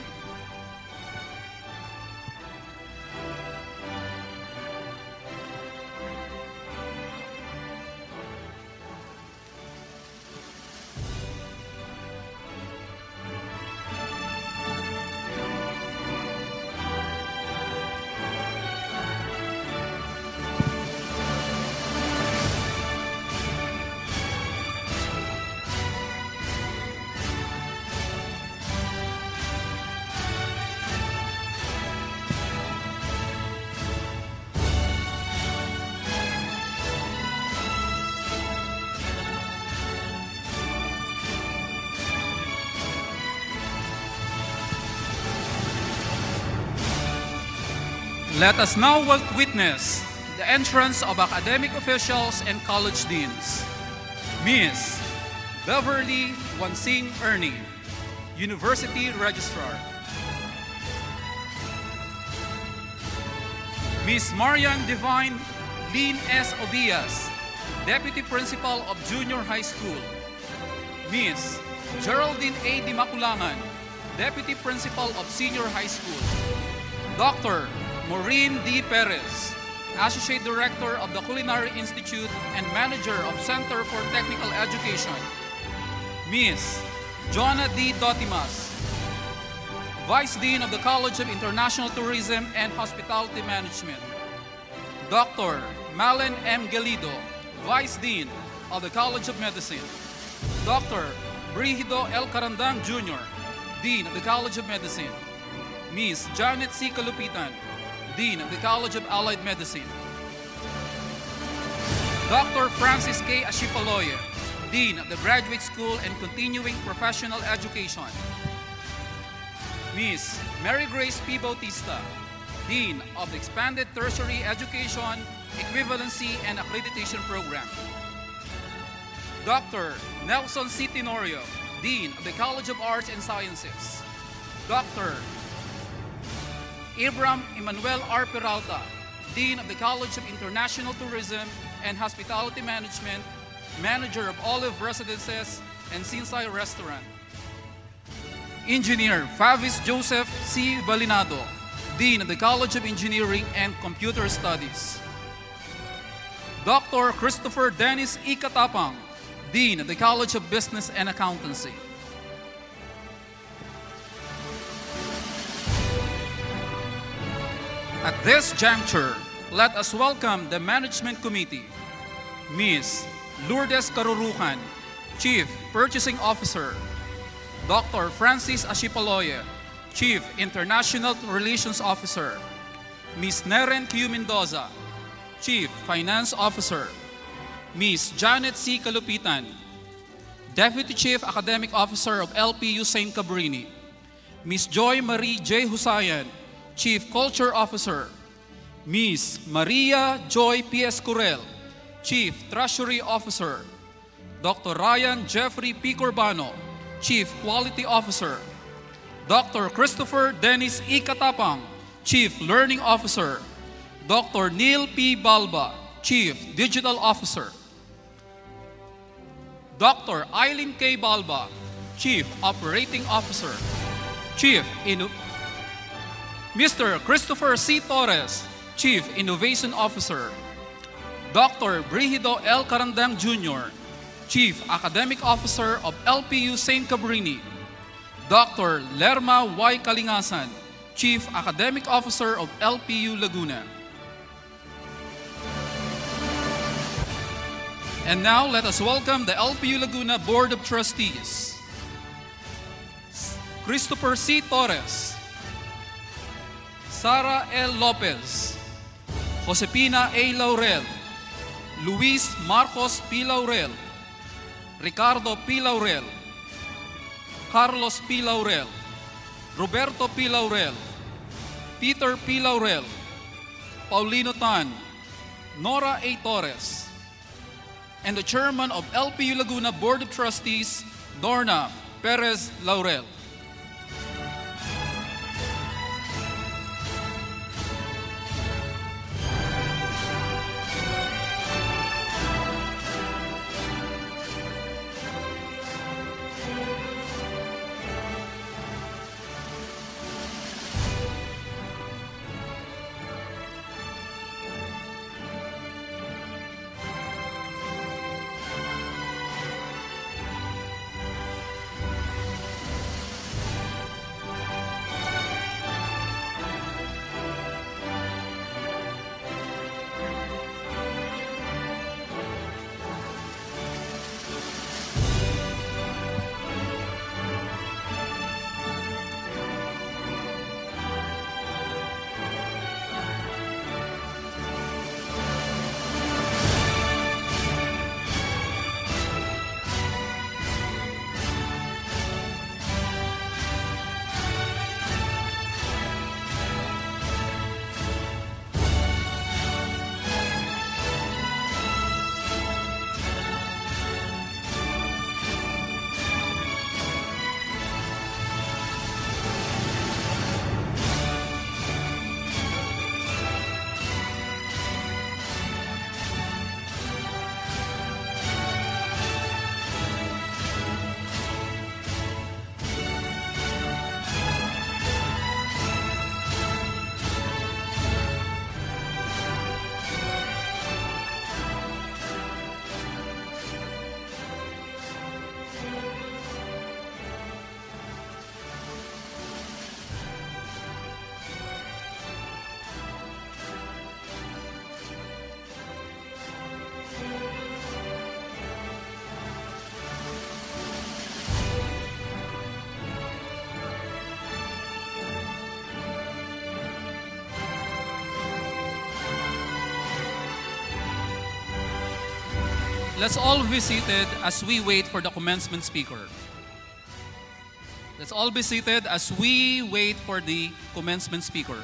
Let us now witness the entrance of academic officials and college deans. Ms. Beverly Wansing Ernie, University Registrar. Ms. Marian Divine Lynn S. Obias, Deputy Principal of Junior High School. Ms. Geraldine A. Dimaculangan, Deputy Principal of Senior High School. Dr. Maureen D. Perez, Associate Director of the Culinary Institute and Manager of Center for Technical Education. Ms. Joanna D. Dotimas, Vice Dean of the College of International Tourism and Hospitality Management. Dr. Malen M. Galido, Vice Dean of the College of Medicine. Dr. Brigido L. Carandang Jr., Dean of the College of Medicine. Ms. Janet C. Kalupitan, Dean of the College of Allied Medicine. Dr. Francis K. Ashipaloye, Dean of the Graduate School and Continuing Professional Education. Ms. Mary Grace P. Bautista, Dean of the Expanded Tertiary Education, Equivalency and Accreditation Program. Dr. Nelson C. Tenorio, Dean of the College of Arts and Sciences. Dr. Ibram Emmanuel R. Peralta, Dean of the College of International Tourism and Hospitality Management, Manager of Olive Residences and Sinsay Restaurant. Engineer Favis Joseph C. Valinado, Dean of the College of Engineering and Computer Studies. Dr. Christopher Dennis E. Katapang, Dean of the College of Business and Accountancy. At this juncture, let us welcome the Management Committee. Ms. Lourdes Karurukan, Chief Purchasing Officer. Dr. Francis Ashipaloye, Chief International Relations Officer. Ms. Neren Q. Mendoza, Chief Finance Officer. Ms. Janet C. Kalupitan, Deputy Chief Academic Officer of LPU St. Cabrini. Ms. Joy Marie J. Husayan, Chief Culture Officer. Ms. Maria Joy P. Escurel, Chief Treasury Officer. Dr. Ryan Jeffrey P. Corbano, Chief Quality Officer. Dr. Christopher Dennis E. Katapang, Chief Learning Officer. Dr. Neil P. Balba, Chief Digital Officer. Dr. Eileen K. Balba, Chief Operating Officer. Mr. Christopher C. Torres, Chief Innovation Officer. Dr. Brigido L. Carandang Jr., Chief Academic Officer of LPU St. Cabrini. Dr. Lerma Y. Kalingasan, Chief Academic Officer of LPU Laguna. And now, let us welcome the LPU Laguna Board of Trustees. Christopher C. Torres, Sara L. Lopez, Josepina A. Laurel, Luis Marcos P. Laurel, Ricardo P. Laurel, Carlos P. Laurel, Roberto P. Laurel, Peter P. Laurel, Paulino Tan, Nora A. Torres, and the Chairman of LPU Laguna Board of Trustees, Dorna Perez Laurel. Let's all be seated as we wait for the commencement speaker. Let's all be seated as we wait for the commencement speaker.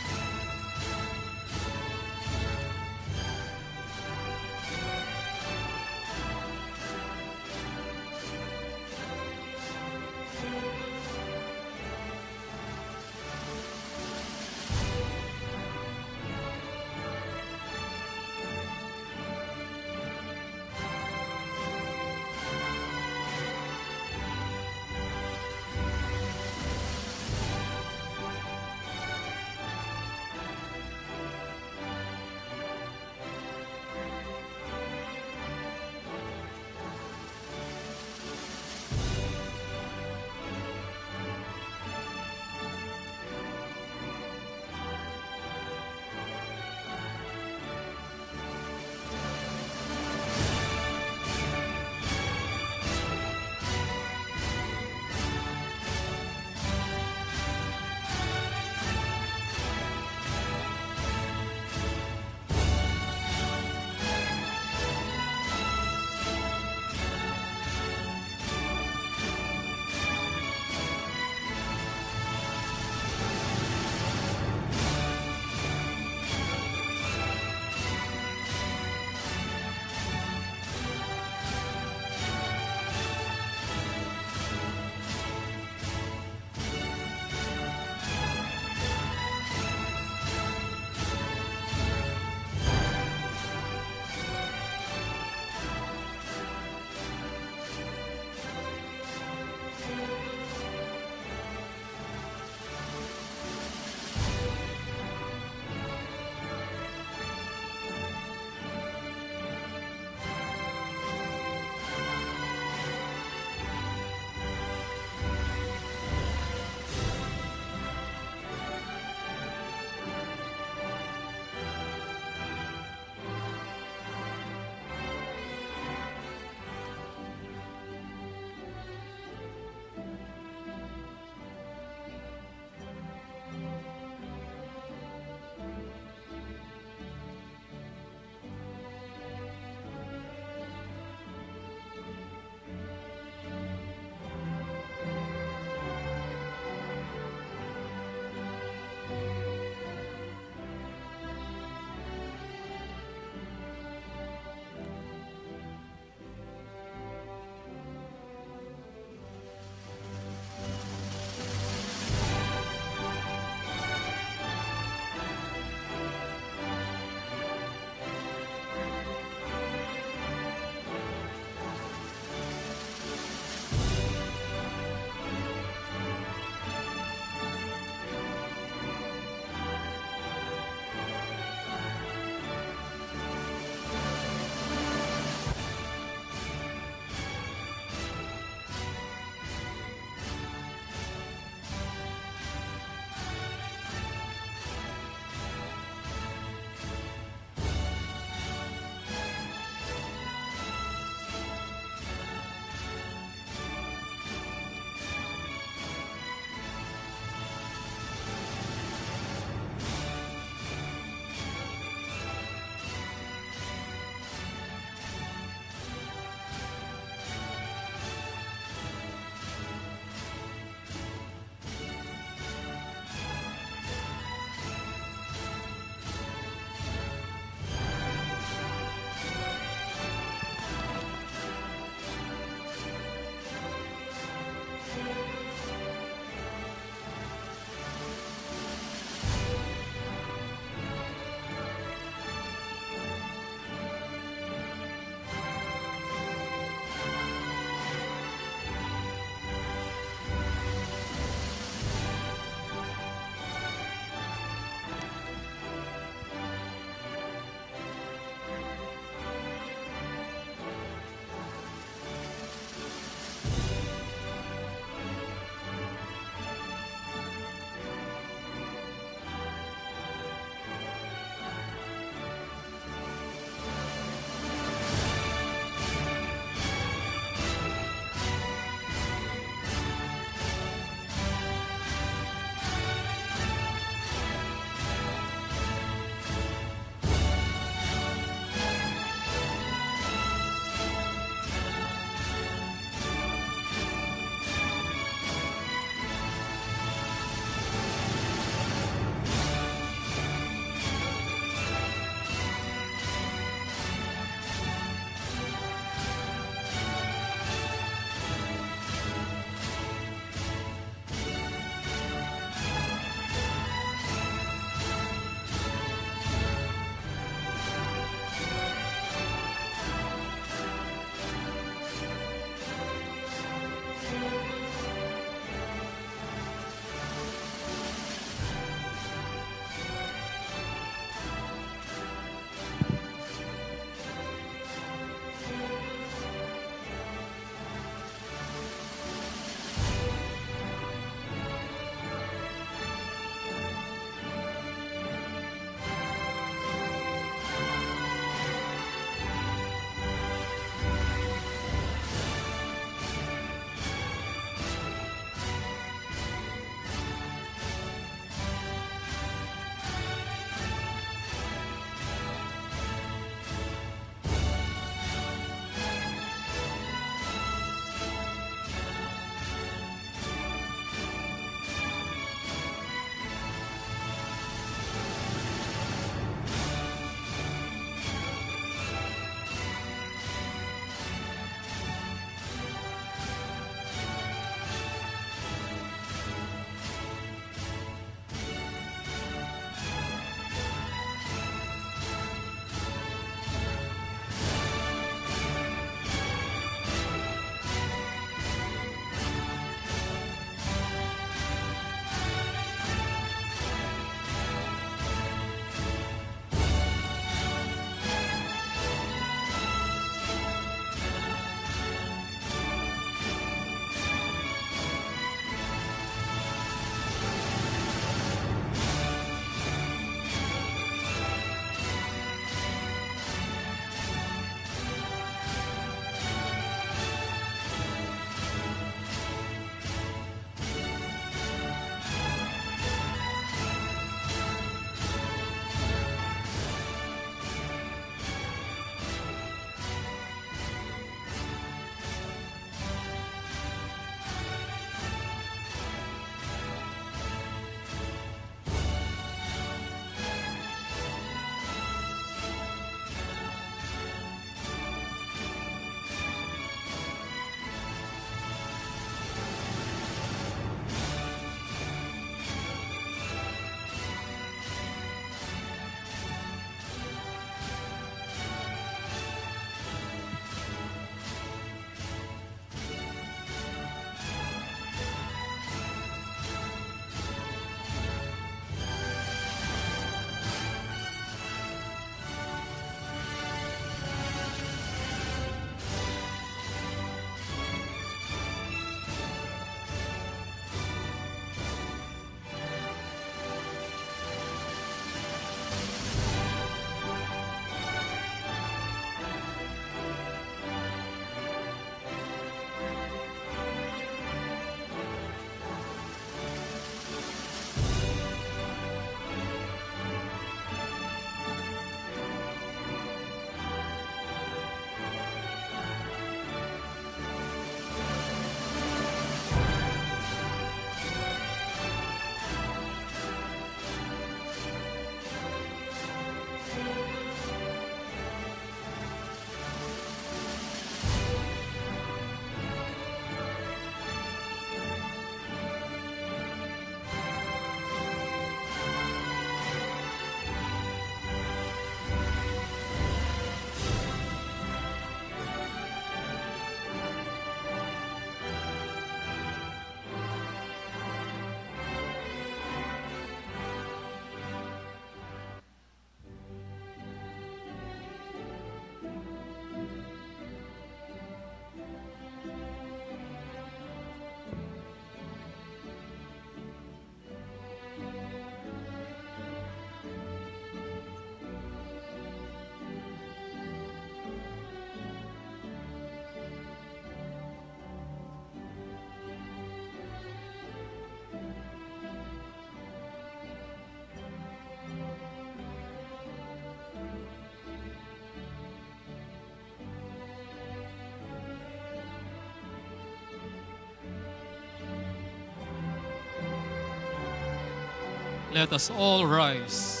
Let us all rise.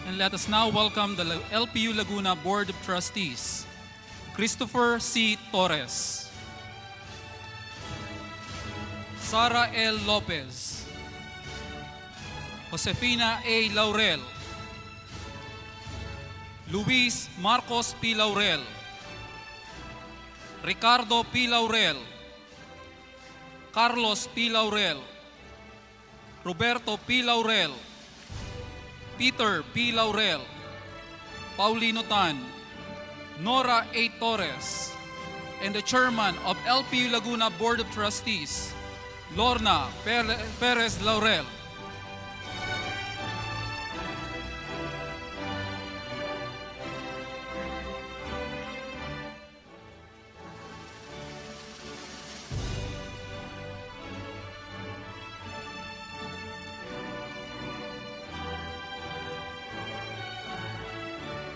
And let us now welcome the LPU Laguna Board of Trustees. Christopher C. Torres, Sara L. Lopez, Josefina A. Laurel, Luis Marcos P. Laurel, Ricardo P. Laurel, Carlos P. Laurel, Roberto P. Laurel, Peter P. Laurel, Paulino Tan, Nora A. Torres, and the Chairman of LPU Laguna Board of Trustees, Lorna Perez Laurel.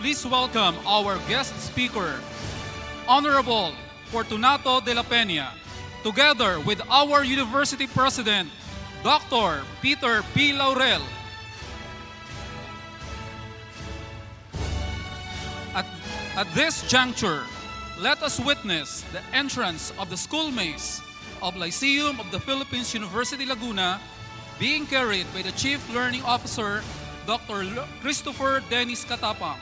Please welcome our guest speaker, Honorable Fortunato de la Peña, together with our University President, Dr. Peter P. Laurel. At this juncture, let us witness the entrance of the schoolmates of Lyceum of the Philippines University Laguna being carried by the Chief Learning Officer, Dr. Christopher Dennis Katapang.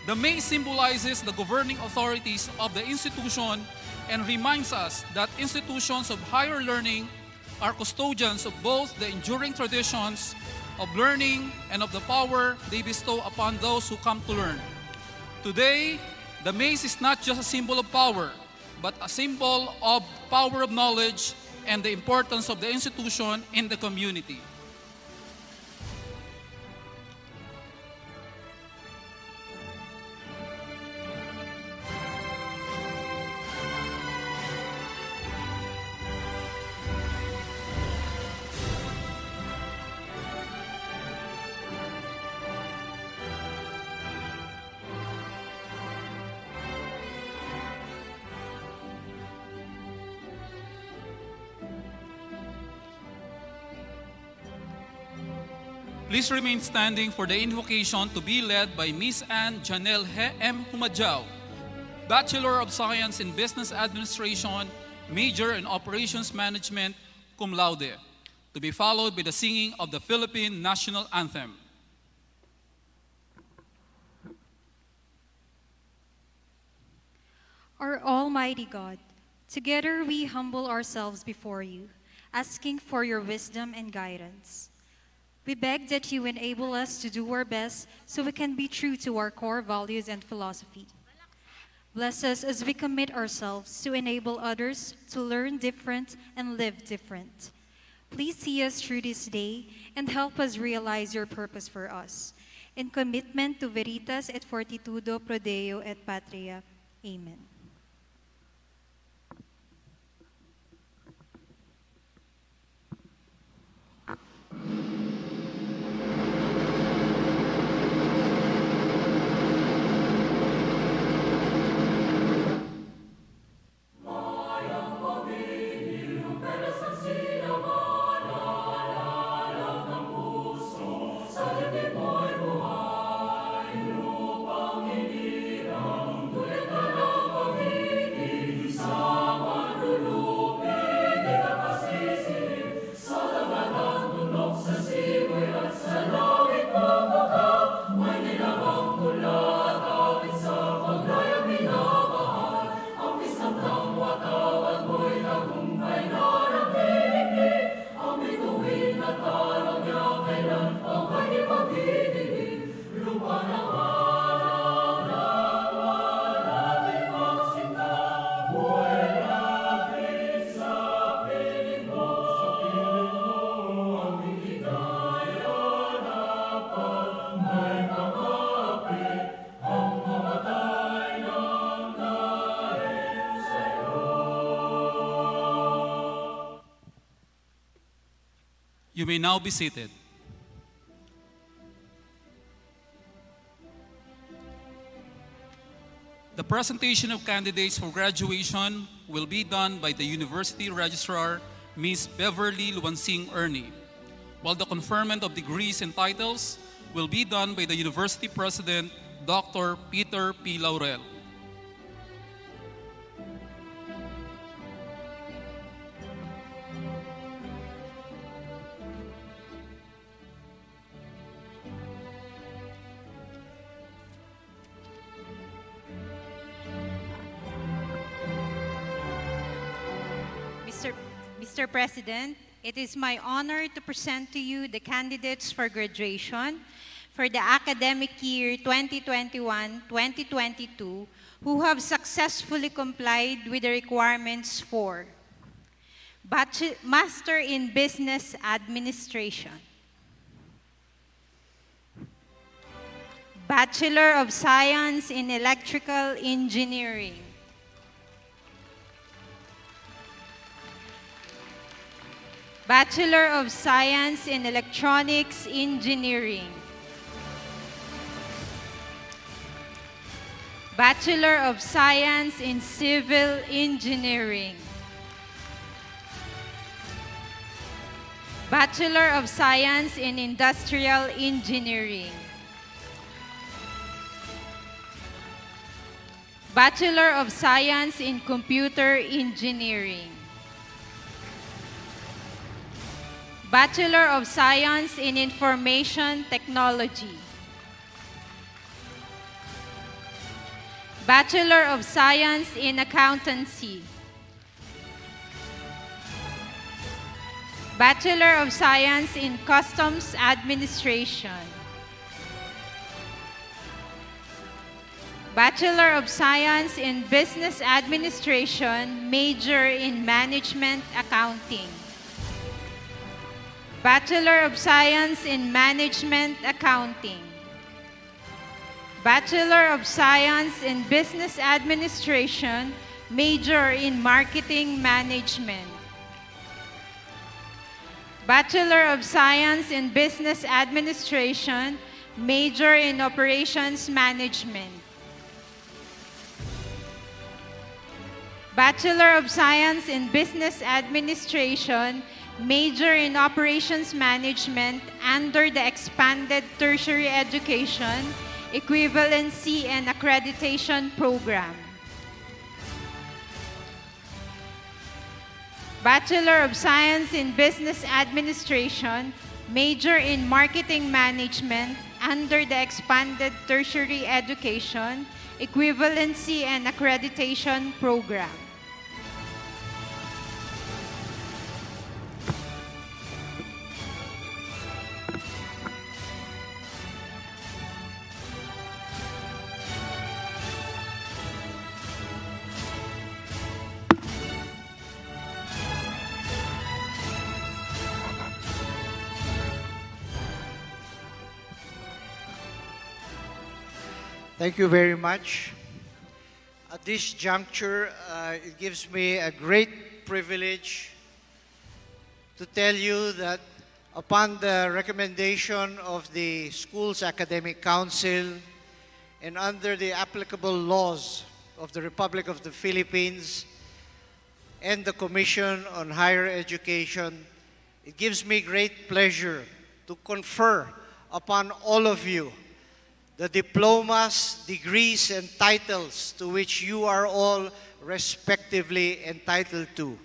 The maze symbolizes the governing authorities of the institution and reminds us that institutions of higher learning are custodians of both the enduring traditions of learning and of the power they bestow upon those who come to learn. Today, the maze is not just a symbol of power, but a symbol of power of knowledge and the importance of the institution in the community. Please remain standing for the invocation to be led by Ms. Anne Janelle M. Humajao, Bachelor of Science in Business Administration, Major in Operations Management, cum laude, to be followed by the singing of the Philippine National Anthem. Our Almighty God, together we humble ourselves before you, asking for your wisdom and guidance. We beg that you enable us to do our best so we can be true to our core values and philosophy. Bless us as we commit ourselves to enable others to learn different and live different. Please see us through this day and help us realize your purpose for us. In commitment to Veritas et Fortitudo Pro Deo et Patria. Amen. Lupa You may now be seated. The presentation of candidates for graduation will be done by the University Registrar, Ms. Beverly Luansing Ernie, while the conferment of degrees and titles will be done by the University President, Dr. Peter P. Laurel. Mr. President, it is my honor to present to you the candidates for graduation for the academic year 2021-2022 who have successfully complied with the requirements for Master in Business Administration, Bachelor of Science in Electrical Engineering, Bachelor of Science in Electronics Engineering, Bachelor of Science in Civil Engineering, Bachelor of Science in Industrial Engineering, Bachelor of Science in Computer Engineering, Bachelor of Science in Information Technology, Bachelor of Science in Accountancy, Bachelor of Science in Customs Administration, Bachelor of Science in Business Administration, major in Management Accounting, Bachelor of Science in Management Accounting, Bachelor of Science in Business Administration, major in Marketing Management, Bachelor of Science in Business Administration, major in Operations Management, Bachelor of Science in Business Administration, major in Operations Management under the Expanded Tertiary Education, Equivalency and Accreditation Program, Bachelor of Science in Business Administration, major in Marketing Management under the Expanded Tertiary Education, Equivalency and Accreditation Program. Thank you very much. At this juncture, it gives me a great privilege to tell you that upon the recommendation of the school's academic council and under the applicable laws of the Republic of the Philippines and the Commission on Higher Education, it gives me great pleasure to confer upon all of you the diplomas, degrees, and titles to which you are all respectively entitled to,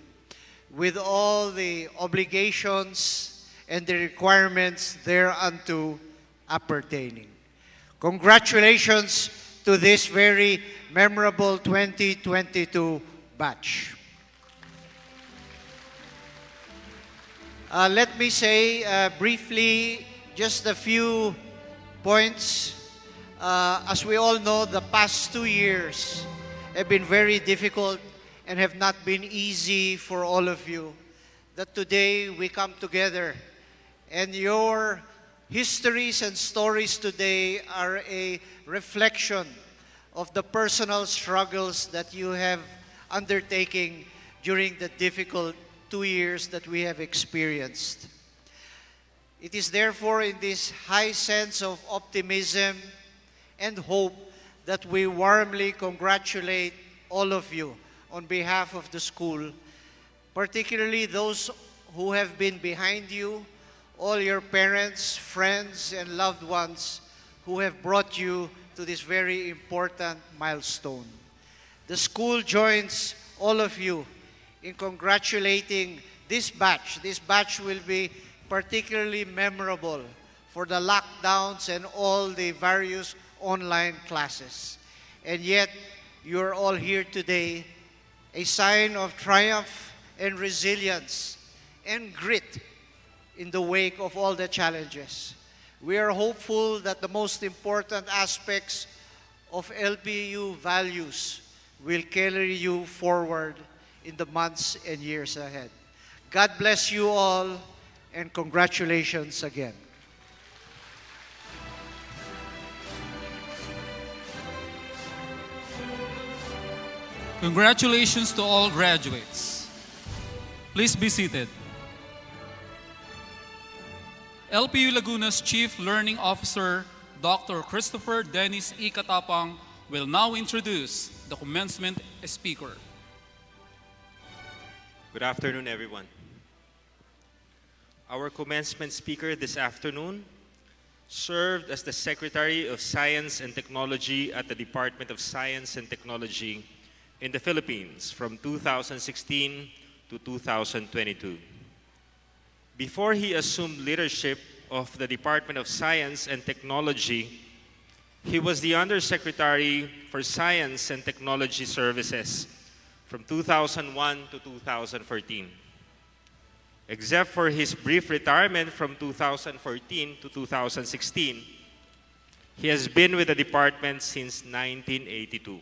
with all the obligations and the requirements thereunto appertaining. Congratulations to this very memorable 2022 batch. Let me say briefly just a few points. As we all know, the past 2 years have been very difficult and have not been easy for all of you. That today we come together and your histories and stories today are a reflection of the personal struggles that you have undertaken during the difficult 2 years that we have experienced. It is therefore in this high sense of optimism and hope that we warmly congratulate all of you on behalf of the school, particularly those who have been behind you, all your parents, friends, and loved ones who have brought you to this very important milestone. The school joins all of you in congratulating this batch. This batch will be particularly memorable for the lockdowns and all the various online classes. And yet, you're all here today, a sign of triumph and resilience and grit in the wake of all the challenges. We are hopeful that the most important aspects of LPU values will carry you forward in the months and years ahead. God bless you all, and congratulations again. Congratulations to all graduates. Please be seated. LPU Laguna's Chief Learning Officer, Dr. Christopher Dennis E. Katapang, will now introduce the commencement speaker. Good afternoon, everyone. Our commencement speaker this afternoon served as the Secretary of Science and Technology at the Department of Science and Technology in the Philippines from 2016 to 2022. Before he assumed leadership of the Department of Science and Technology, he was the Undersecretary for Science and Technology Services from 2001 to 2014. Except for his brief retirement from 2014 to 2016, he has been with the department since 1982.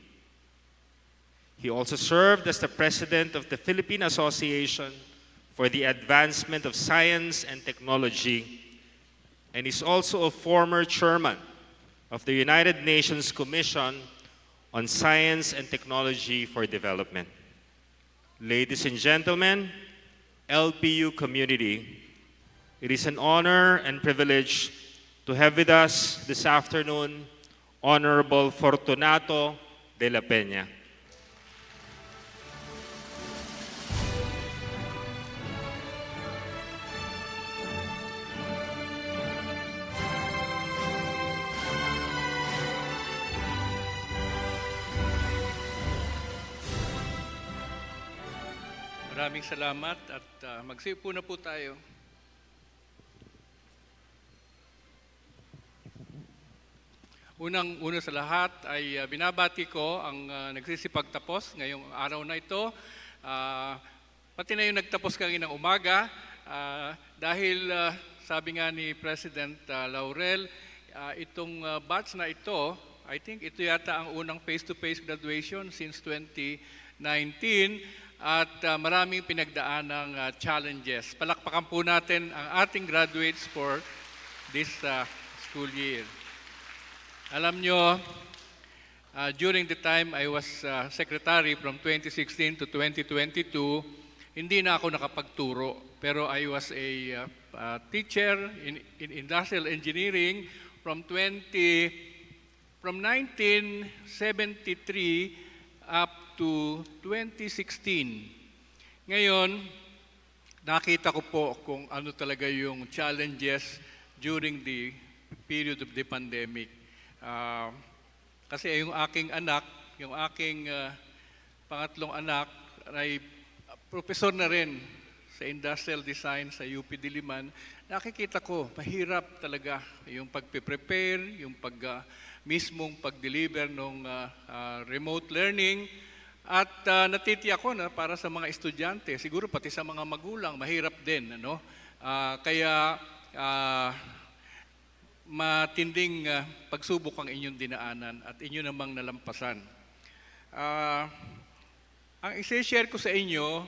He also served as the president of the Philippine Association for the Advancement of Science and Technology, and is also a former chairman of the United Nations Commission on Science and Technology for Development. Ladies and gentlemen, LPU community, it is an honor and privilege to have with us this afternoon Honorable Fortunato de la Peña. Maraming salamat at magsiupo na po tayo. Una sa lahat ay binabati ko ang nagsisipagtapos ngayong araw na ito. Pati na yung nagtapos kaninang umaga dahil sabi nga ni President Laurel, itong batch na ito, I think ito yata ang unang face-to-face graduation since 2019. At maraming pinagdaan ng challenges. Palakpakan po natin ang ating graduates for this school year. Alam nyo, during the time I was secretary from 2016 to 2022, hindi na ako nakapagturo. Pero I was a teacher in industrial engineering from 1973 up to 2016. Ngayon, nakita ko po kung ano talaga yung challenges during the period of the pandemic. Kasi yung aking anak, yung aking pangatlong anak, ay professor na rin sa industrial design sa UP Diliman. Nakikita ko, mahirap talaga yung pagpe-prepare, yung mismong pag-deliver ng remote learning. At natitiyak ko na para sa mga estudyante, siguro pati sa mga magulang, mahirap din. Ano? Kaya matinding pagsubok ang inyong dinaanan at inyo namang nalampasan. Ang isi-share ko sa inyo,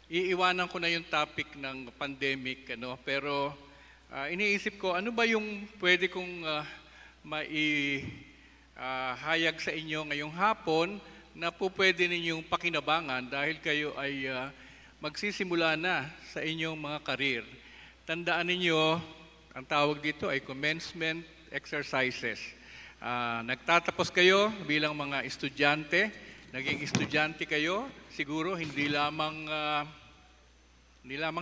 iiwanan ko na yung topic ng pandemic. Ano? Pero iniisip ko, ano ba yung pwede kong maihayag sa inyo ngayong hapon na po pwede ninyong pakinabangan dahil kayo ay magsisimula na sa inyong mga karir. Tandaan ninyo, Ang tawag dito ay commencement exercises. Nagtatapos kayo bilang mga estudyante, naging estudyante kayo, siguro hindi lamang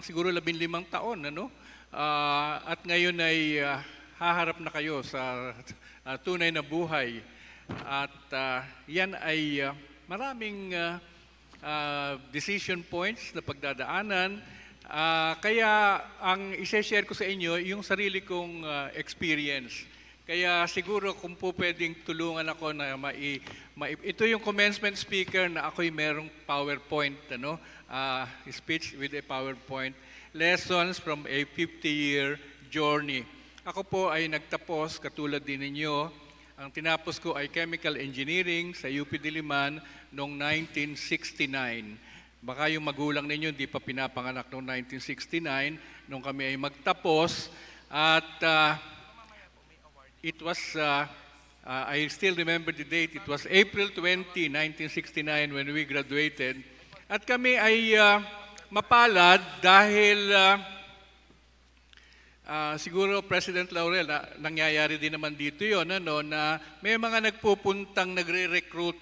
siguro 15 taon, ano? At ngayon ay haharap na kayo sa tunay na buhay. At yan ay maraming decision points na pagdadaanan. Kaya ang i-share ko sa inyo yung sarili kong experience. Kaya siguro kung po pwedeng tulungan ako na ito yung commencement speaker na ako'y merong PowerPoint, ano? Speech with a PowerPoint. Lessons from a 50-year journey. Ako po ay nagtapos, katulad din ninyo. Ang tinapos ko ay Chemical Engineering sa UP Diliman noong 1969. Baka yung magulang ninyo hindi pa pinapanganak noong 1969 nung kami ay magtapos. At it was, I still remember the date, it was April 20, 1969 when we graduated. At kami ay mapalad dahil siguro President Laurel, nangyayari din naman dito yun, ano, na may mga nagpupuntang nagre-recruit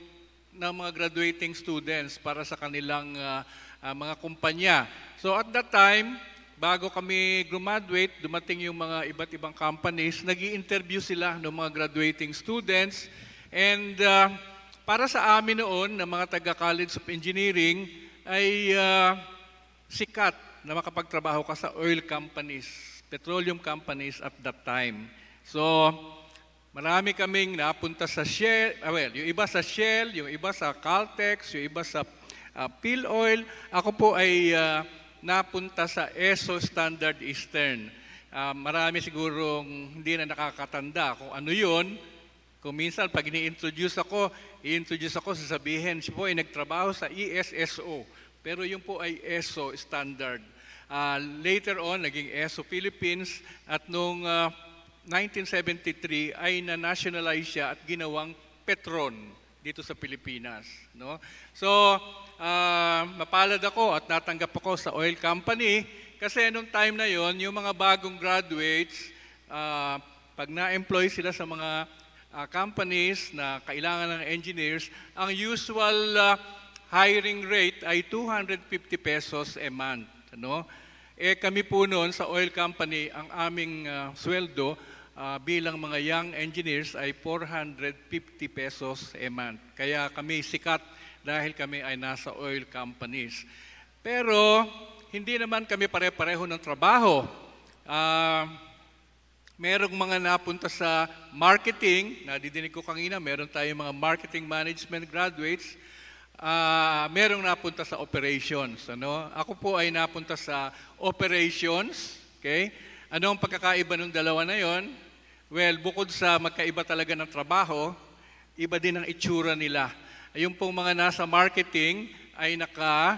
ng mga graduating students para sa kanilang mga kumpanya. So at that time, bago kami graduate, dumating yung mga iba't ibang companies, nag-i-interview sila ng mga graduating students. And para sa amin noon, na mga taga-College of Engineering, ay sikat na makapagtrabaho ka sa oil companies, petroleum companies at that time. So, marami kaming napunta sa Shell, yung iba sa Shell, yung iba sa Caltex, yung iba sa Phil Oil. Ako po ay napunta sa ESO Standard Eastern. Marami sigurong hindi na nakakatanda kung ano yun. Kung minsan pag i-introduce ako, sasabihin, siya po ay nagtrabaho sa ESSO. Pero yun po ay ESO Standard. Later on, naging ESO Philippines at noong 1973 ay na-nationalize siya at ginawang Petron dito sa Pilipinas. No? So, mapalad ako at natanggap ako sa oil company kasi nung time na yon, yung mga bagong graduates, pag na-employ sila sa mga companies na kailangan ng engineers, ang usual hiring rate ay 250 pesos a month. No? Kami po noon sa oil company, ang aming sweldo bilang mga young engineers ay 450 pesos a month. Kaya kami sikat dahil kami ay nasa oil companies. Pero hindi naman kami pare-pareho ng trabaho. Merong mga napunta sa marketing, nadidinig ko kanina, meron tayong mga marketing management graduates. Merong napunta sa operations. Ano? Ako po ay napunta sa operations. Okay? Ano ang pagkakaiba ng dalawa na yon? Well, bukod sa magkaiba talaga ng trabaho, iba din ang itsura nila. Yung pong mga nasa marketing ay naka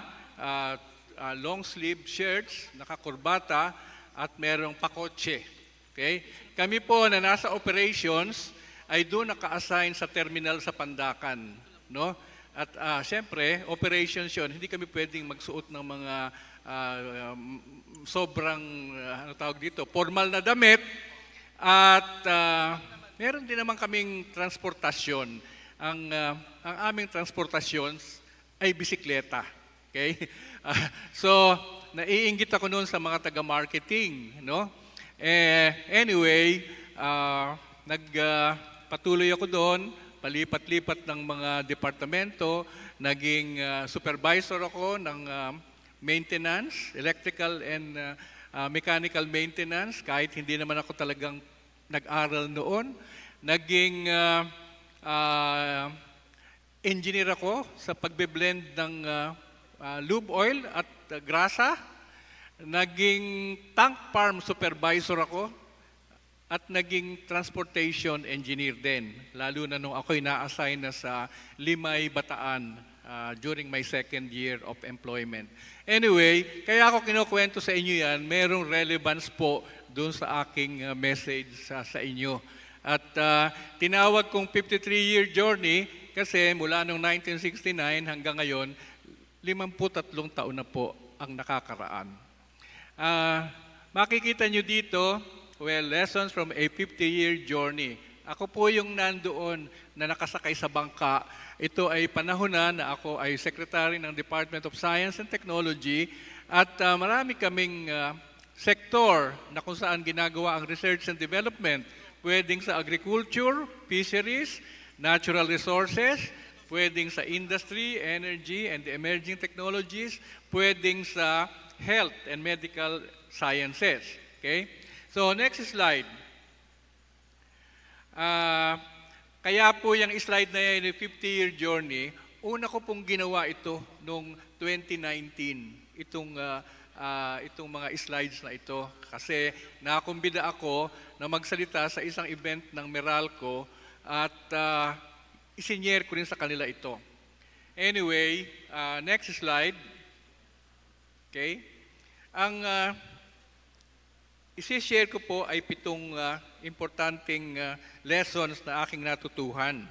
long sleeve shirts, naka kurbata, at merong pakotse. Okay? Kami po na nasa operations ay doon naka-assign sa terminal sa Pandakan. No? At siyempre, operations yun, hindi kami pwedeng magsuot ng mga sobrang, formal na damit. At meron din naman kaming transportasyon. Ang aming transportasyon ay bisikleta. Okay? So, naiinggit ako noon sa mga taga-marketing. No? Anyway, nagpatuloy ako doon, palipat-lipat ng mga departamento, naging supervisor ako ng maintenance, electrical and mechanical maintenance, kahit hindi naman ako talagang nag-aral noon. Naging engineer ako sa pagbe-blend ng lube oil at grasa. Naging tank farm supervisor ako at naging transportation engineer din. Lalo na nung ako'y na-assign na sa Limay, Bataan during my second year of employment. Anyway, kaya ako kinukwento sa inyo yan, merong relevance po doon sa aking message sa inyo. At tinawag kong 53-year journey kasi mula noong 1969 hanggang ngayon, 53 taon na po ang nakakaraan. Makikita nyo dito, lessons from a 50-year journey. Ako po yung nandoon na nakasakay sa bangka. Ito ay panahon na ako ay Secretary ng Department of Science and Technology at marami kaming sektor na kung saan ginagawa ang research and development. Pwedeng sa agriculture, fisheries, natural resources, pwedeng sa industry, energy, and emerging technologies, pwedeng sa health and medical sciences. Okay? So, next slide. Kaya po yung slide na yan, yung 50-year journey, una ko pong ginawa ito noong 2019, itong mga slides na ito. Kasi nakakumbida ako na magsalita sa isang event ng Meralco at isinyer ko rin sa kanila ito. Anyway, next slide. Okay? Ang isi-share ko po ay 7 importanteng lessons na aking natutuhan.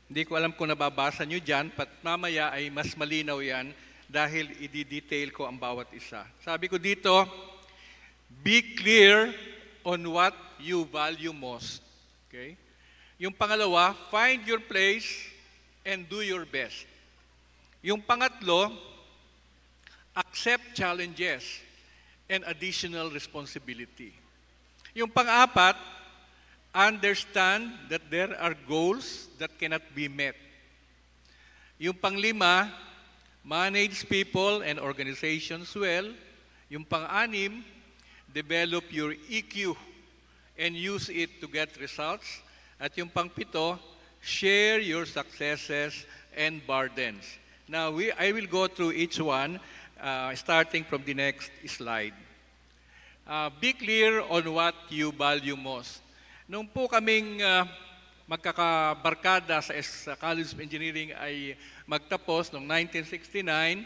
Hindi ko alam kung nababasa nyo dyan, but mamaya ay mas malinaw yan dahil i-detail ko ang bawat isa. Sabi ko dito, be clear on what you value most. Okay? Yung pangalawa, find your place and do your best. Yung pangatlo, accept challenges and additional responsibility. Yung pang-apat, understand that there are goals that cannot be met. Yung pang-lima, manage people and organizations well. Yung pang-anim, develop your EQ and use it to get results. At yung pang-pito, share your successes and burdens. Now, I will go through each one, starting from the next slide. Be clear on what you value most. Nung po kaming magkakabarkada sa College of Engineering ay magtapos noong 1969,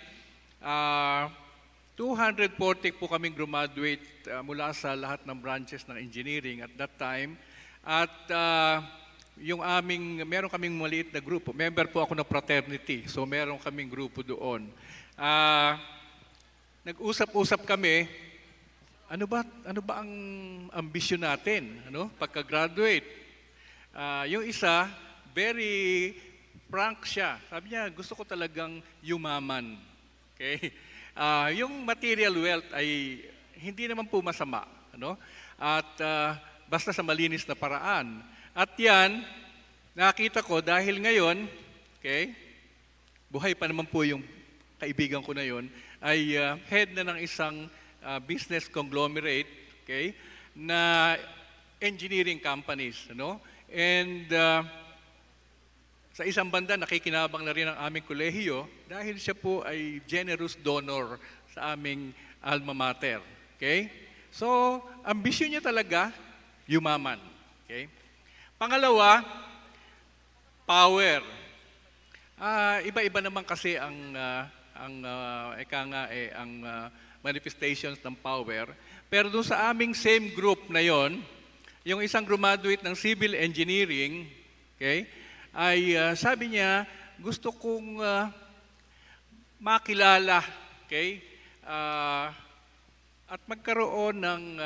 240 po kaming graduate mula sa lahat ng branches ng engineering at that time. At meron kaming maliit na grupo. Member po ako ng fraternity, so meron kaming grupo doon. Nag-usap-usap kami, ano ba ang ambisyon natin, pagka-graduate? Yung isa, very frank siya. Sabi niya, gusto ko talagang yumaman. Okay? Yung material wealth ay hindi naman po masama. At basta sa malinis na paraan. At yan, nakita ko dahil ngayon, okay, buhay pa naman po yung kaibigan ko na yon, ay head na ng isang business conglomerate, okay, na engineering companies. And sa isang banda, nakikinabang na rin ang aming kolehiyo dahil siya po ay generous donor sa aming alma mater. Okay? So, ambisyon niya talaga, yumaman. Okay? Pangalawa, power. Iba-iba naman kasi ang manifestations ng power. Pero doon sa aming same group na yon, yung isang graduate ng civil engineering, okay, ay sabi niya, gusto kong makilala, okay, at magkaroon ng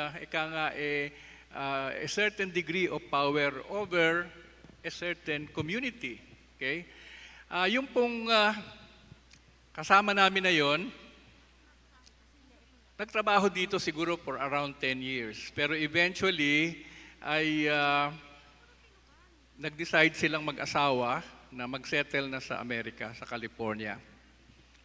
a certain degree of power over a certain community. Okay? Yung pong kasama namin na yon, nagtrabaho dito siguro for around 10 years. Pero eventually, ay nag-decide silang mag-asawa na mag-settle na sa Amerika, sa California.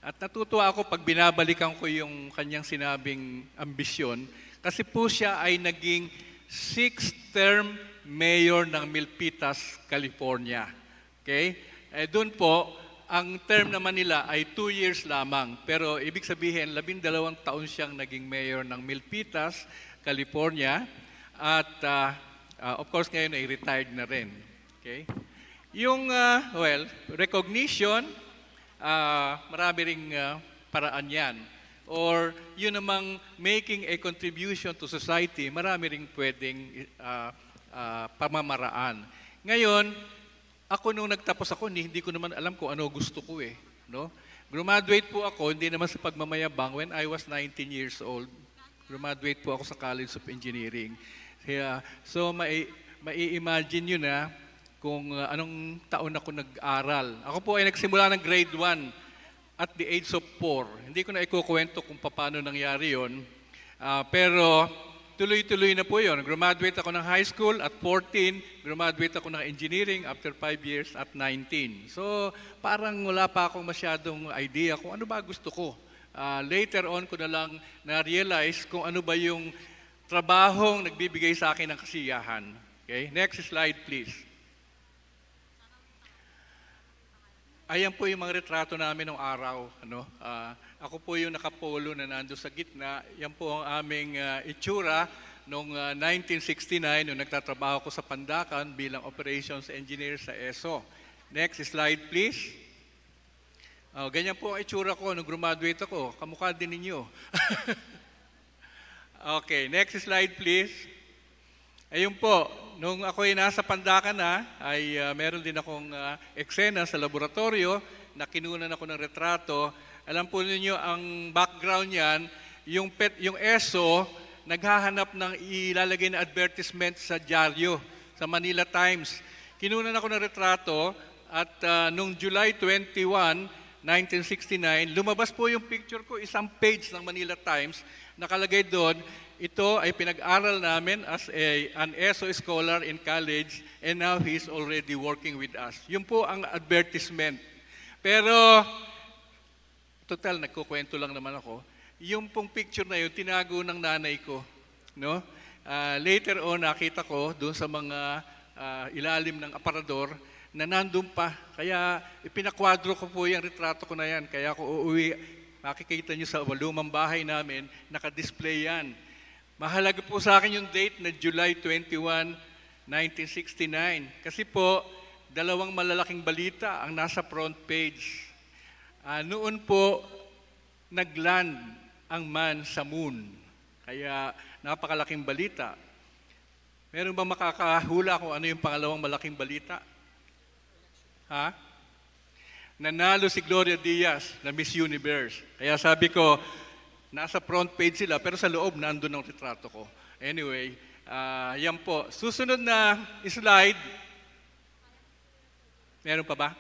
At natutuwa ako pag binabalikan ko yung kanyang sinabing ambisyon kasi po siya ay naging 6th term mayor ng Milpitas, California. Okay? Doon po, ang term naman nila ay 2 years lamang. Pero ibig sabihin, 12 taon siyang naging mayor ng Milpitas, California. At of course ngayon ay retired na rin. Okay? Yung, recognition, marami ring paraan yan. Or yun namang making a contribution to society, marami ring pwedeng pamamaraan. Ngayon, ako nung nagtapos ako, hindi ko naman alam kung ano gusto ko eh. No? Graduate po ako, hindi naman sa pagmamayabang when I was 19 years old. Graduate po ako sa College of Engineering. Kaya, so, mai-imagine nyo na kung anong taon ako nag-aral. Ako po ay nagsimula ng grade 1 at the age of 4. Hindi ko na ikukwento kung paano nangyari yon. Pero tuloy-tuloy na po yun. Graduate ako ng high school at 14. Graduate ako ng engineering after 5 years at 19. So parang wala pa akong masyadong idea kung ano ba gusto ko. Later on ko na lang na-realize kung ano ba yung trabahong nagbibigay sa akin ng kasiyahan. Okay? Next slide, please. Ayan po yung mga retrato namin nung araw. Ako po yung nakapolo na nando sa gitna. Yan po ang aming itsura noong 1969 nung nagtatrabaho ko sa Pandacan bilang operations engineer sa ESO. Next slide, please. Ganyan po ang itsura ko nung graduate ako. Kamukha din ninyo. Okay, next slide, please. Ayun po, nung ako'y nasa Pandacan na, ay meron din akong eksena sa laboratorio na kinunan ako ng retrato. Alam po ninyo, ang background niyan, yung ESO, naghahanap ng ilalagay na advertisement sa dyaryo, sa Manila Times. Kinunan ako ng retrato at nung July 21, 1969, lumabas po yung picture ko, isang page ng Manila Times, nakalagay doon, ito ay pinag-aral namin as an ESO scholar in college and now he's already working with us. Yun po ang advertisement. Pero, total, nagkukwento lang naman ako. Yung pong picture na yun, tinago ng nanay ko. No? Later on, nakita ko doon sa mga ilalim ng aparador na nandun pa. Kaya ipinakwadro ko po yung retrato ko na yan. Kaya ako uuwi, makikita nyo sa lumang bahay namin, naka-display yan. Mahalaga po sa akin yung date na July 21, 1969. Kasi po, dalawang malalaking balita ang nasa front page. Noon po, nagland ang man sa moon. Kaya napakalaking balita. Meron ba makakahula kung ano yung pangalawang malaking balita? Ha? Nanalo si Gloria Diaz na Miss Universe. Kaya sabi ko, nasa front page sila, pero sa loob, nandun ang retrato ko. Anyway, yan po. Susunod na slide. Meron pa ba?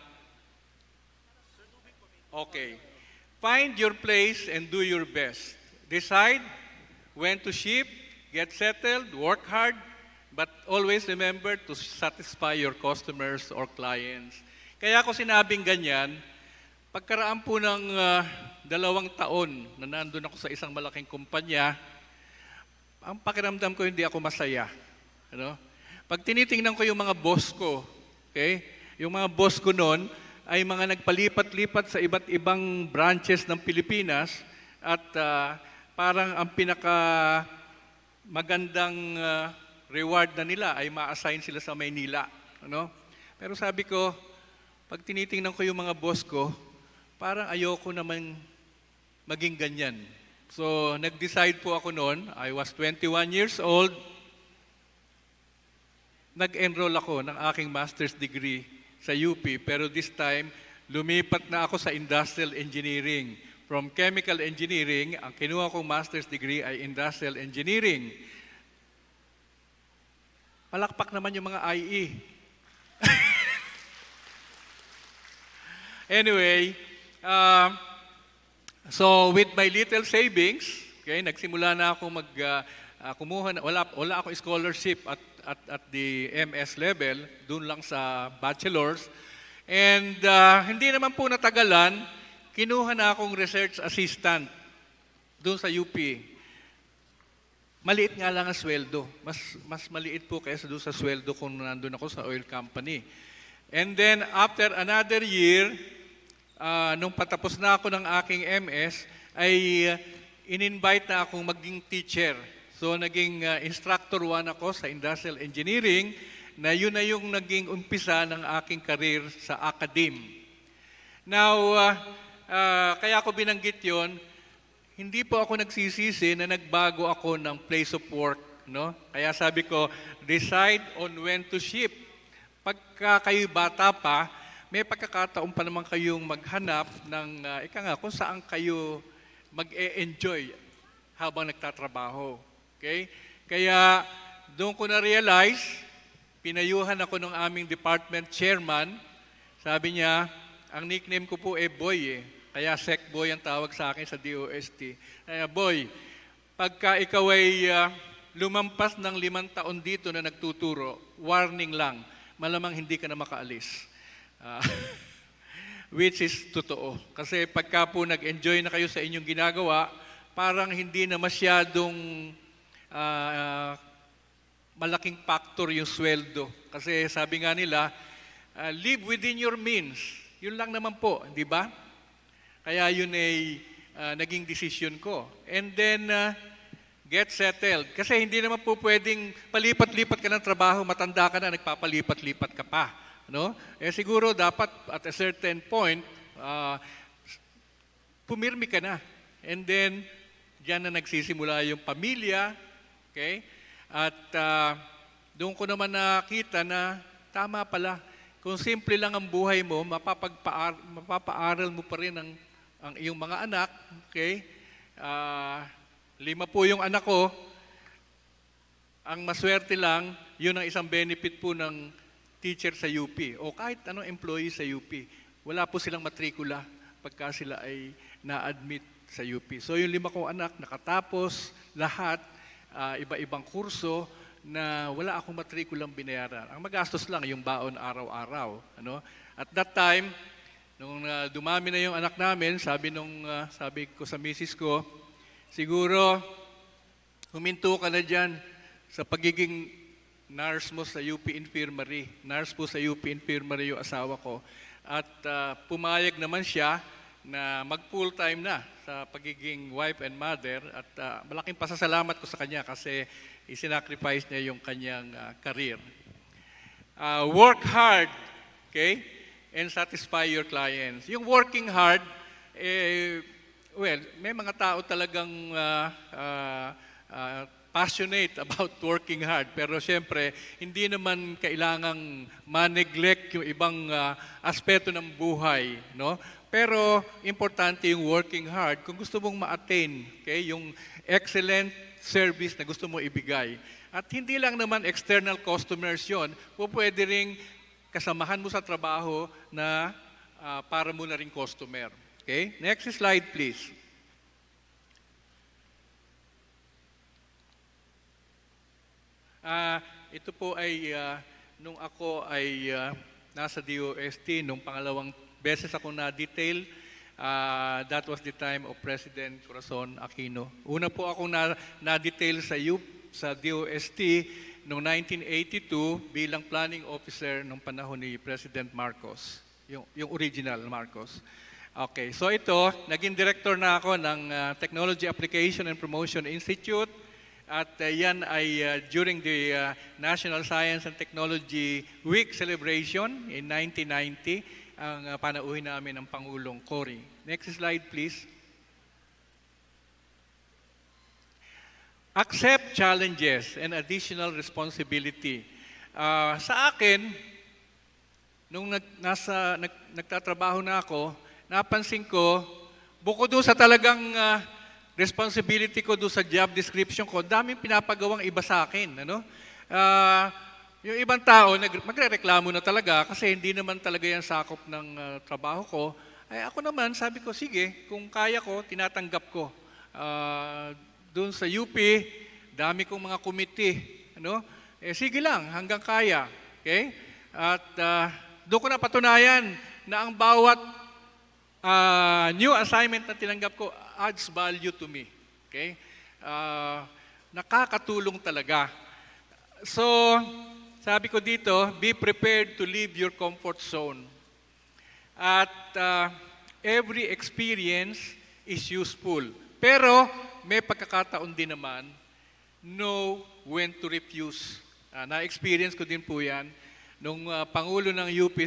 Okay. Find your place and do your best. Decide when to ship, get settled, work hard, but always remember to satisfy your customers or clients. Kaya ako sinabing ganyan, pagkaraan po ng 2 taon na nandun ako sa isang malaking kumpanya, ang pakiramdam ko hindi ako masaya. Pag tinitingnan ko yung mga boss ko, okay? Yung mga boss ko noon ay mga nagpalipat-lipat sa iba't ibang branches ng Pilipinas at parang ang pinaka magandang reward na nila ay ma-assign sila sa Maynila. Pero sabi ko, pag tinitingnan ko yung mga boss ko, parang ayoko naman maging ganyan. So, nag-decide po ako noon. I was 21 years old. Nag-enroll ako ng aking master's degree sa UP. Pero this time, lumipat na ako sa industrial engineering. From chemical engineering, ang kinuha kong master's degree ay industrial engineering. Palakpak naman yung mga IE. Anyway, so with my little savings, okay, nagsimula na ako kumuha na, wala ako scholarship at the MS level, dun lang sa bachelor's. And hindi naman po natagalan, kinuha na akong research assistant dun sa UP. Maliit nga lang ang sweldo. Mas maliit po kaysa doon sa sweldo kung nandun ako sa oil company. And then after another year, nung patapos na ako ng aking MS, ay in-invite na akong maging teacher. So naging instructor 1 ako sa industrial engineering, na yun na yung naging umpisa ng aking career sa academe. Now, kaya ako binanggit yon, hindi po ako nagsisisi na nagbago ako ng place of work. Kaya sabi ko, decide on when to shift. Pagka kayo bata pa, may pagkakataon pa naman kayong maghanap ng, kung saan kayo mag-e-enjoy. habang nagtatrabaho. Okay? Kaya doon ko na-realize, pinayuhan ako ng aming department chairman. Sabi niya, ang nickname ko po Boy eh. Kaya Sec Boy ang tawag sa akin sa DOST. Kaya Boy, pagka ikaw ay lumampas ng 5 taon dito na nagtuturo, warning lang, malamang hindi ka na makaalis. Which is totoo. Kasi pagka po nag-enjoy na kayo sa inyong ginagawa, parang hindi na masyadong malaking factor yung sweldo. Kasi sabi nga nila, live within your means. Yun lang naman po, di ba? Kaya yun ay naging decision ko. And then, get settled. Kasi hindi naman po pwedeng palipat-lipat ka ng trabaho, matanda ka na, nagpapalipat-lipat ka pa. No? Siguro dapat at a certain point, pumirmi ka na. And then, diyan na nagsisimula yung pamilya. Okay? At doon ko naman nakita na tama pala. Kung simple lang ang buhay mo, mapapaaral mo pa rin ang iyong mga anak. Okay? 5 po yung anak ko. Ang maswerte lang, yun ang isang benefit po ng teacher sa UP o kahit anong employee sa UP. Wala po silang matrikula pagka sila ay na-admit sa UP. So yung 5 kong anak, nakatapos lahat, iba-ibang kurso na wala akong matrikulang binayaran. Ang magastos lang yung baon araw-araw. Ano? At that time, nung dumami na yung anak namin, sabi ko sa misis ko, siguro huminto ka na dyan sa pagiging nurse mo sa UP Infirmary. Nurse po sa UP Infirmary yung asawa ko. At pumayag naman siya na mag-full-time na sa pagiging wife and mother. At malaking pasasalamat ko sa kanya kasi isinacrifice niya yung kanyang career. Work hard, okay? And satisfy your clients. Yung working hard, may mga tao talagang passionate about working hard. Pero siyempre, hindi naman kailangang ma-neglect yung ibang aspeto ng buhay. No? Pero importante yung working hard kung gusto mong ma-attain, okay? Yung excellent service na gusto mo ibigay. At hindi lang naman external customers yon, pwede ring kasamahan mo sa trabaho na para mo na ring customer. Okay? Next slide, please. Ito po ay nung ako ay nasa DOST, nung pangalawang beses ako na-detail, that was the time of President Corazon Aquino. Una po akong na-detail sa DOST noong 1982 bilang planning officer nung panahon ni President Marcos, yung original Marcos. Okay, so ito, naging director na ako ng Technology Application and Promotion Institute. At yan ay during the National Science and Technology Week celebration in 1990, ang panauhin namin ng Pangulong Cory. Next slide, please. Accept challenges and additional responsibility. Sa akin, nung nagtatrabaho na ako, napansin ko, bukod doon sa talagang responsibility ko doon sa job description ko, daming pinapagawang iba sa akin. Ano? Yung ibang tao, magre-reklamo na talaga kasi hindi naman talaga yan sakop ng trabaho ko. Ay ako naman, sabi ko, sige, kung kaya ko, tinatanggap ko. Doon sa UP, dami kong mga committee. Ano? Sige lang, hanggang kaya. Okay? At doon ko napatunayan na ang bawat new assignment na tinanggap ko adds value to me. Okay? Nakakatulong talaga. So, sabi ko dito, be prepared to leave your comfort zone. At every experience is useful. Pero, may pagkakataon din naman, know when to refuse. Na-experience ko din po yan. Nung Pangulo ng UP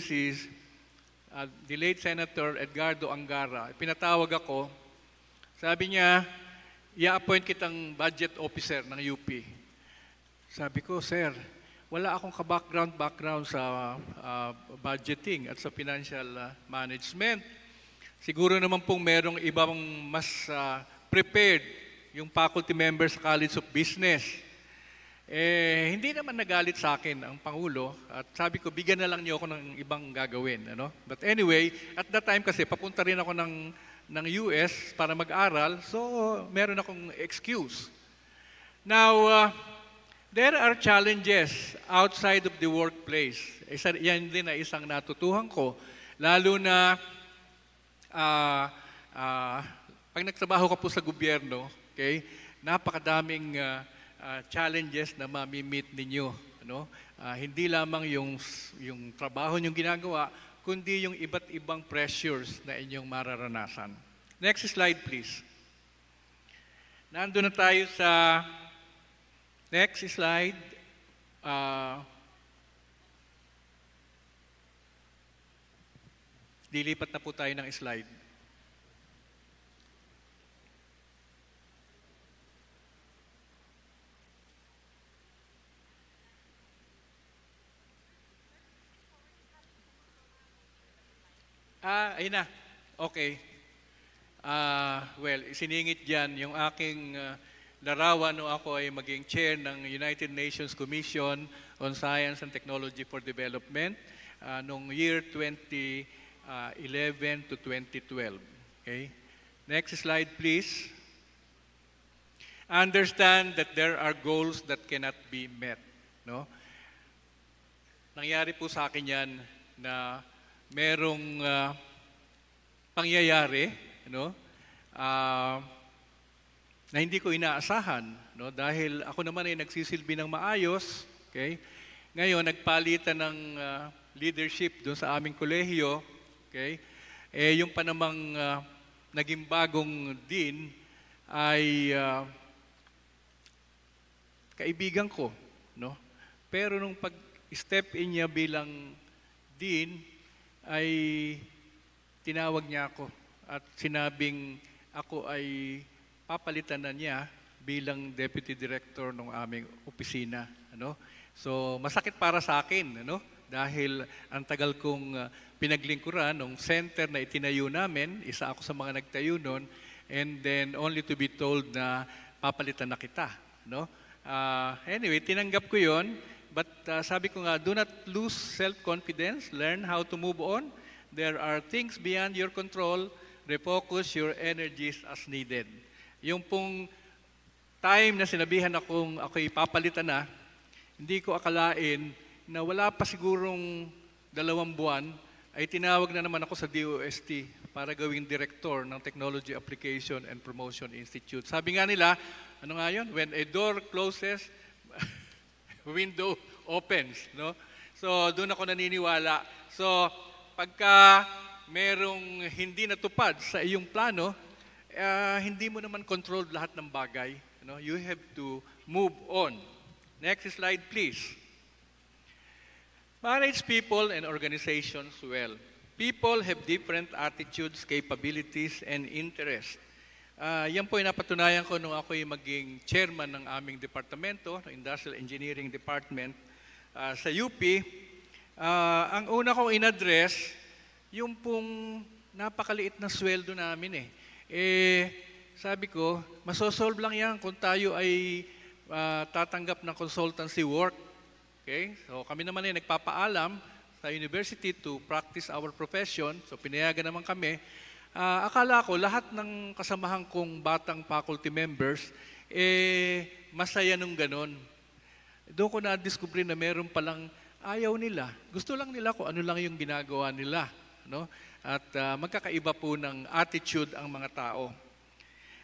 the late Senator Edgardo Angara, pinatawag ako, sabi niya, i-appoint kitang budget officer ng UP. Sabi ko, sir, wala akong background sa budgeting at sa financial management. Siguro naman pong merong ibang mas prepared yung faculty member sa College of Business. Hindi naman nagalit sa akin ang Pangulo at sabi ko, bigyan na lang niyo ako ng ibang gagawin. Ano? But anyway, at that time kasi papunta rin ako ng US para mag-aral, so meron akong excuse. Now, there are challenges outside of the workplace. Yan din ay isang natutuhan ko, lalo na pag nagtrabaho ka po sa gobyerno, okay, napakadaming challenges na mami-meet ninyo. Ano? Hindi lamang yung trabaho niyong ginagawa, kundi yung iba't ibang pressures na inyong mararanasan. Next slide, please. Nandun na tayo sa next slide. Dilipat na po tayo ng slide. Ayun na. Okay. Well, isiningit dyan yung aking larawan nung ako ay maging chair ng United Nations Commission on Science and Technology for Development nung year 2011 to 2012. Okay? Next slide, please. Understand that there are goals that cannot be met. No? Nangyari po sa akin yan na merong pangyayari, no? Na hindi ko inaasahan, no? Dahil ako naman ay nagsisilbi ng maayos, okay? Ngayon, nagpalitan ng leadership doon sa aming kolehiyo, okay? Yung pa namang naging bagong dean ay kaibigan ko, no? Pero nung pag-step in niya bilang dean, ay tinawag niya ako at sinabing ako ay papalitan na niya bilang deputy director ng aming opisina. Ano? So masakit para sa akin, ano? Dahil ang tagal kong pinaglingkuran ng center na itinayo namin, isa ako sa mga nagtayo noon, and then only to be told na papalitan na kita. No? Anyway, tinanggap ko yon. But sabi ko nga, do not lose self-confidence. Learn how to move on. There are things beyond your control. Refocus your energies as needed. Yung pong time na sinabihan akong ako'y papalitan na, hindi ko akalain na wala pa sigurong 2 buwan, ay tinawag na naman ako sa DOST para gawing director ng Technology Application and Promotion Institute. Sabi nga nila, ano nga yun? When a door closes, window opens, no? So, doon ako naniniwala. So, pagka merong hindi natupad sa iyong plano, hindi mo naman control lahat ng bagay. No? You have to move on. Next slide, please. Manage people and organizations well. People have different attitudes, capabilities, and interests. Yan po ay napatunayan ko nung ako'y maging chairman ng aming departamento, ng Industrial Engineering Department sa UP. Ang una kong in-address, yung pong napakaliit na sweldo namin sabi ko, masosolve lang yan kung tayo ay tatanggap ng consultancy work. Okay? So kami naman ay nagpapaalam sa university to practice our profession. So pinayagan naman kami. Akala ko lahat ng kasamahan kong batang faculty members, masaya nung ganon. Doon ko na-discover na meron palang ayaw nila. Gusto lang nila kung ano lang yung ginagawa nila. No? At magkakaiba po ng attitude ang mga tao.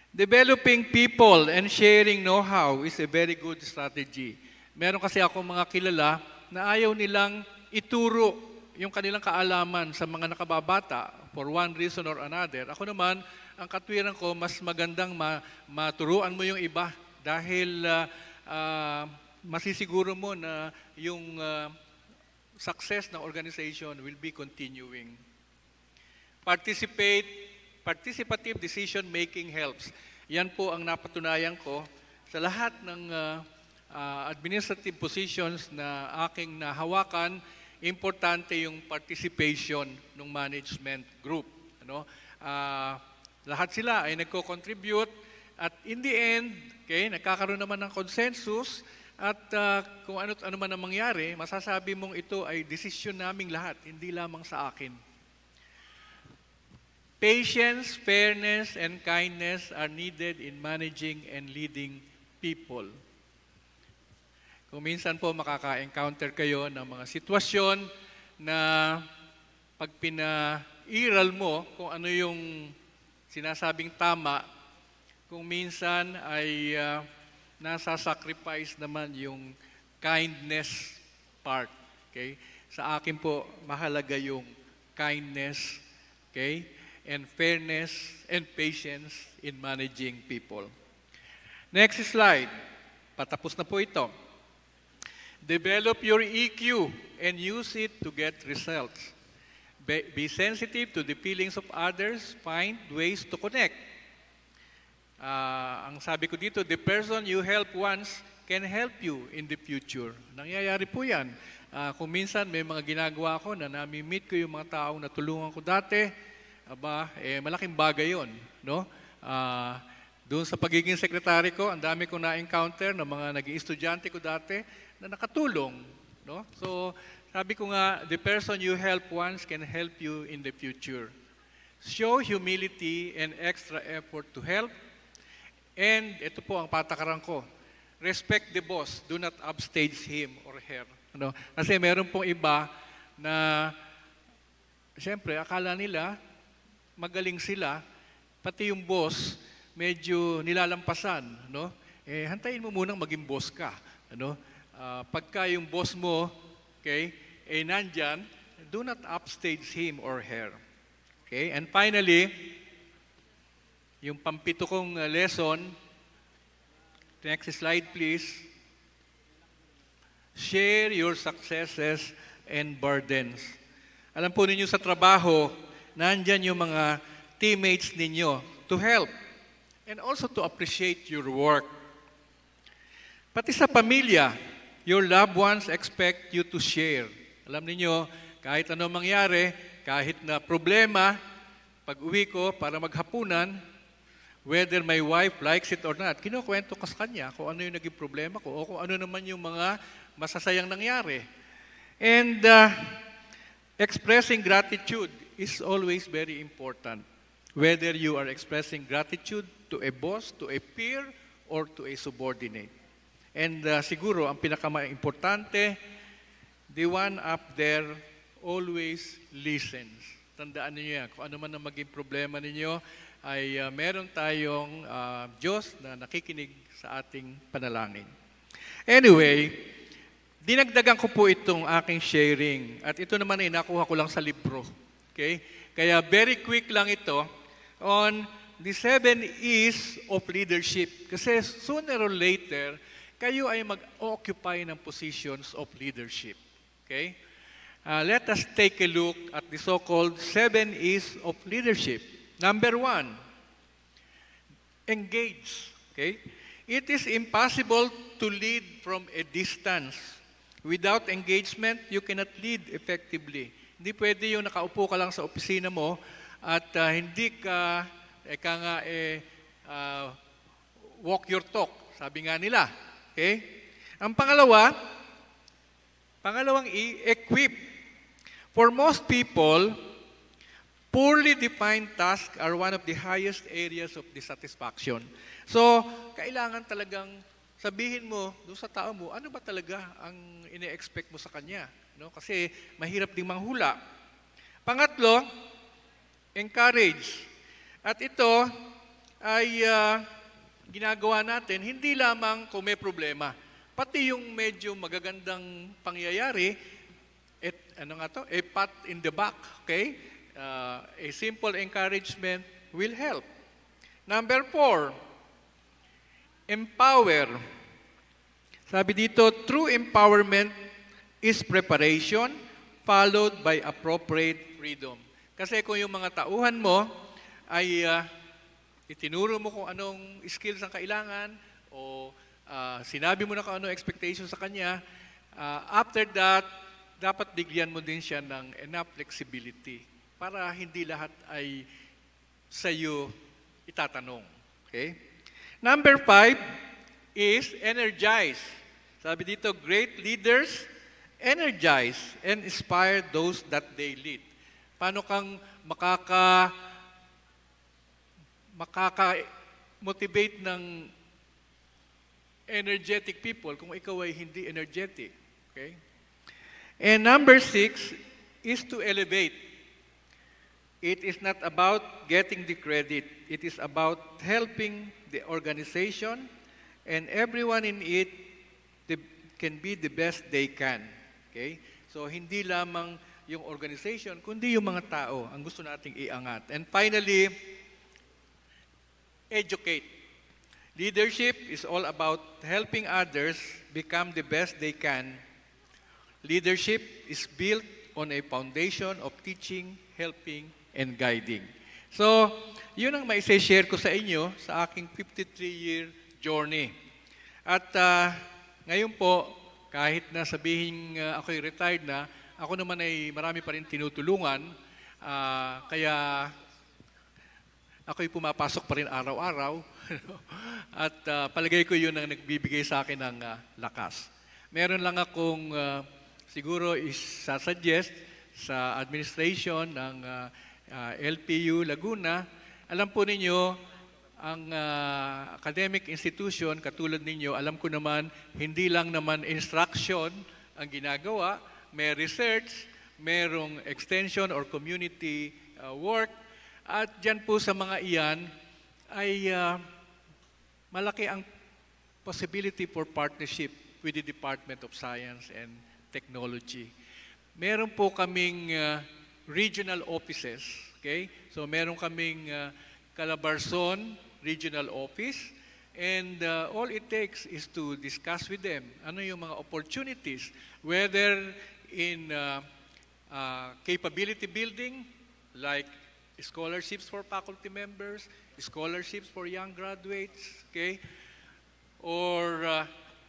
Developing people and sharing know-how is a very good strategy. Meron kasi ako mga kilala na ayaw nilang ituro yung kanilang kaalaman sa mga nakababata for one reason or another. Ako naman, ang katwiran ko, mas magandang maturuan mo yung iba dahil masisiguro mo na yung success ng organization will be continuing. Participative decision-making helps. Yan po ang napatunayan ko sa lahat ng administrative positions na aking nahawakan. Importante yung participation ng management group. Ano? Lahat sila ay nagko-contribute At in the end, okay, nagkakaroon naman ng consensus at kung ano man ang mangyari, masasabi mong ito ay desisyon naming lahat, hindi lamang sa akin. Patience, fairness, and kindness are needed in managing and leading people. Kung minsan po makaka-encounter kayo ng mga sitwasyon na pag pinairal mo kung ano yung sinasabing tama, kung minsan ay nasa-sacrifice naman yung kindness part. Okay? Sa akin po, mahalaga yung kindness, okay? And fairness and patience in managing people. Next slide. Patapos na po ito. Develop your EQ and use it to get results. Be sensitive to the feelings of others. Find ways to connect. Ang sabi ko dito, the person you help once can help you in the future. Nangyayari po yan. Kung minsan may mga ginagawa ko na nami-meet ko yung mga taong natulungan ko dati, malaking bagay yun. No? Doon sa pagiging sekretary ko, ang dami kong na-encounter ng mga naging estudyante ko dati na nakatulong. No? So, sabi ko nga, the person you help once can help you in the future. Show humility and extra effort to help. And ito po ang patakaran ko. Respect the boss. Do not upstage him or her. Ano? Kasi meron pong iba na, siyempre, akala nila, magaling sila, pati yung boss, medyo nilalampasan. No? Hantayin mo munang maging boss ka. Ano? Pagka yung boss mo, okay, nandyan, do not upstage him or her. Okay? And finally, yung pampito kong lesson, next slide please. Share your successes and burdens. Alam po ninyo sa trabaho, nandyan yung mga teammates ninyo to help and also to appreciate your work. Pati sa pamilya, your loved ones expect you to share. Alam niyo, kahit ano mangyari, kahit na problema, pag uwi ko para maghapunan, whether my wife likes it or not, kinukwento ko sa kanya kung ano yung naging problema ko o kung ano naman yung mga masasayang nangyari. And expressing gratitude is always very important. Whether you are expressing gratitude to a boss, to a peer, or to a subordinate. And siguro, ang pinaka-importante, the one up there always listens. Tandaan niyo yan. Kung ano man ang maging problema ninyo, ay meron tayong Diyos na nakikinig sa ating panalangin. Anyway, dinagdagan ko po itong aking sharing. At ito naman ay nakuha ko lang sa libro. Okay? Kaya very quick lang ito on the 7 E's of leadership. Kasi sooner or later, kayo ay mag-occupy ng positions of leadership. Okay? Let us take a look at the so-called 7 E's of leadership. Number 1, engage. Okay? It is impossible to lead from a distance. Without engagement, you cannot lead effectively. Hindi pwede yung nakaupo ka lang sa opisina mo at hindi ka, walk your talk. Sabi nga nila. Okay? Ang pangalawang E, equip. For most people, poorly defined tasks are one of the highest areas of dissatisfaction. So, kailangan talagang sabihin mo doon sa tao mo, ano ba talaga ang ine-expect mo sa kanya? No? Kasi mahirap ding manghula. Pangatlo, encourage. At ito ay ginagawa natin hindi lamang kung may problema, pati yung medyo magagandang pangyayari, a pat in the back, okay? A simple encouragement will help. Number 4, empower. Sabi dito, true empowerment is preparation followed by appropriate freedom. Kasi kung yung mga tauhan mo ay itinuro mo kung anong skills ang kailangan o sinabi mo na kung anong expectation sa kanya, after that, dapat bigyan mo din siya ng enough flexibility para hindi lahat ay sa iyo itatanong. Okay? Number 5 is energize. Sabi dito, great leaders energize and inspire those that they lead. Paano kang makaka-motivate ng energetic people kung ikaw ay hindi energetic? Okay? And number 6 is to elevate. It is not about getting the credit. It is about helping the organization and everyone in it can be the best they can. Okay? So, hindi lamang yung organization, kundi yung mga tao ang gusto nating iangat. And finally, educate. Leadership is all about helping others become the best they can. Leadership is built on a foundation of teaching, helping, and guiding. So, yun ang maisa-share ko sa inyo sa aking 53-year journey. At ngayon po, kahit na sabihin ako'y retired na, ako naman ay marami pa rin tinutulungan, kaya ako'y pumapasok pa rin araw-araw. At palagay ko yun ang nagbibigay sa akin ng lakas. Meron lang akong siguro isasuggest sa administration ng LPU Laguna. Alam po ninyo, ang academic institution, katulad ninyo, alam ko naman, hindi lang naman instruction ang ginagawa, may research, merong extension or community work, at dyan po sa mga iyan ay malaki ang possibility for partnership with the Department of Science and Technology. Meron po kaming regional offices, okay? So meron kaming Calabarzon Regional Office, and all it takes is to discuss with them ano yung mga opportunities, whether in capability building, like scholarships for faculty members, scholarships for young graduates, okay? Or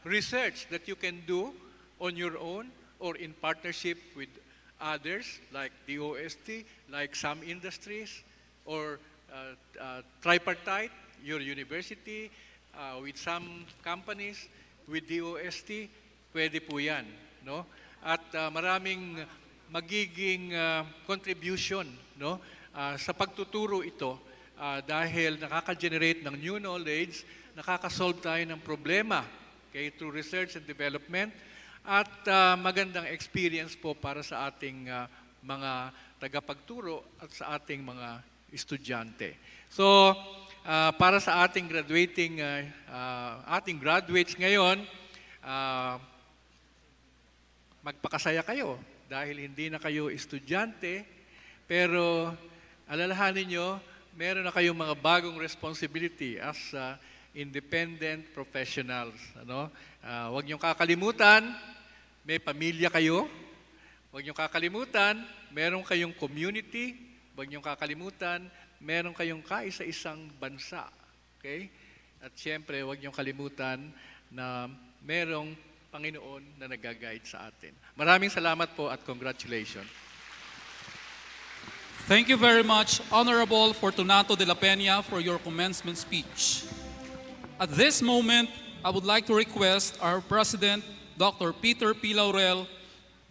research that you can do on your own or in partnership with others like the OST, like some industries, or tripartite, your university, with some companies, with the OST, pwede po yan. No? At maraming magiging contribution, no? Sa pagtuturo ito, dahil nakaka-generate ng new knowledge, nakaka-solve tayo ng problema, okay, through research and development, at magandang experience po para sa ating mga tagapagturo at sa ating mga estudyante. So, para sa ating graduates ngayon, magpakasaya kayo dahil hindi na kayo estudyante, pero alalahanin nyo, meron na kayong mga bagong responsibility as independent professionals. Ano? Huwag niyong kakalimutan, may pamilya kayo. Huwag niyong kakalimutan, meron kayong community. Huwag niyong kakalimutan, meron kayong kaisa-isang bansa. Okay? At siyempre, huwag niyong kalimutan na merong Panginoon na nag-guide sa atin. Maraming salamat po at congratulations. Thank you very much, Honorable Fortunato de la Peña, for your commencement speech. At this moment, I would like to request our President, Dr. Peter P. Laurel,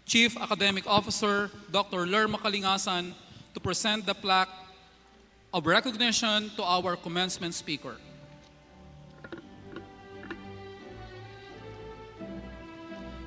Chief Academic Officer, Dr. Lerma Kalingasan, to present the plaque of recognition to our commencement speaker.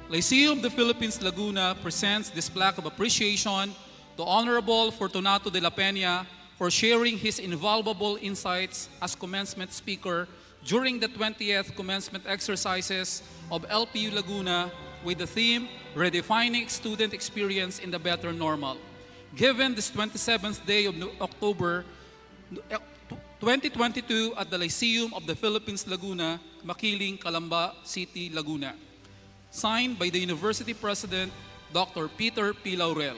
Lyceum of the Philippines Laguna presents this plaque of appreciation to Honorable Fortunato de la Peña for sharing his invaluable insights as commencement speaker during the 20th Commencement Exercises of LPU Laguna with the theme, Redefining Student Experience in the Better Normal, given this 27th day of October 2022 at the Lyceum of the Philippines Laguna, Makiling, Calamba City, Laguna. Signed by the University President, Dr. Peter P. Laurel.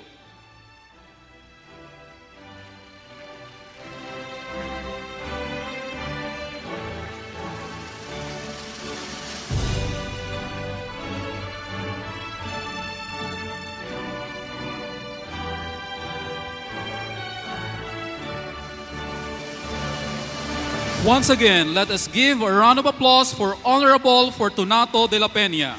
Once again, let us give a round of applause for Honorable Fortunato de la Peña.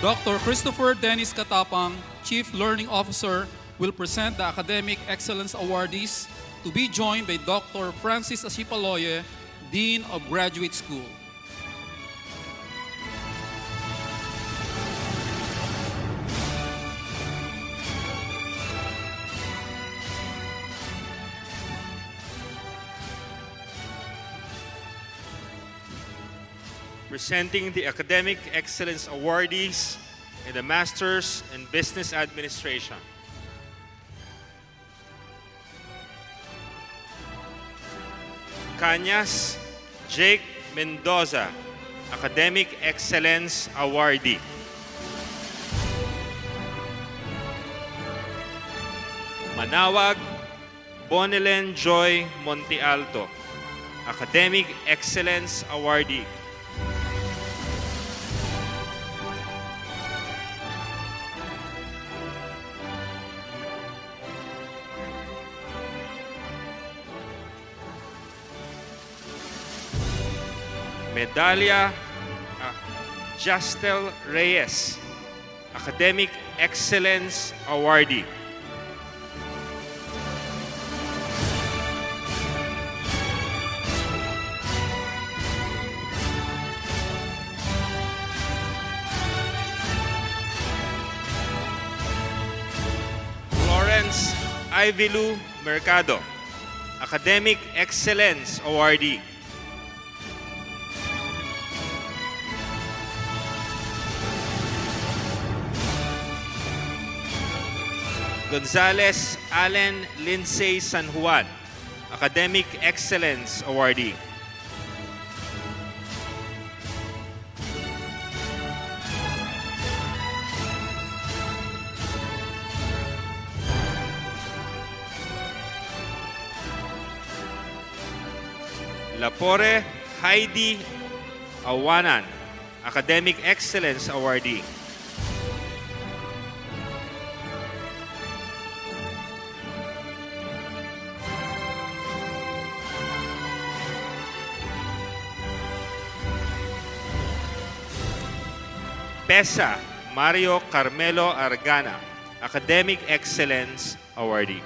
Dr. Christopher Dennis Katapang, Chief Learning Officer, will present the Academic Excellence Awardees to be joined by Dr. Francis Asipaloye, Dean of Graduate School. Presenting the Academic Excellence Awardees in the Masters in Business Administration. Cañas Jake Mendoza, Academic Excellence Awardee. Manawag Bonelen Joy Montealto, Academic Excellence Awardee. Medalya Justel Reyes, Academic Excellence Awardee. Florence Ivilu Mercado, Academic Excellence Awardee. Gonzales Allen Lindsay San Juan, Academic Excellence Awardee. Lapore Heidi Awanan, Academic Excellence Awardee. Pesa Mario Carmelo Argana, Academic Excellence Awardee.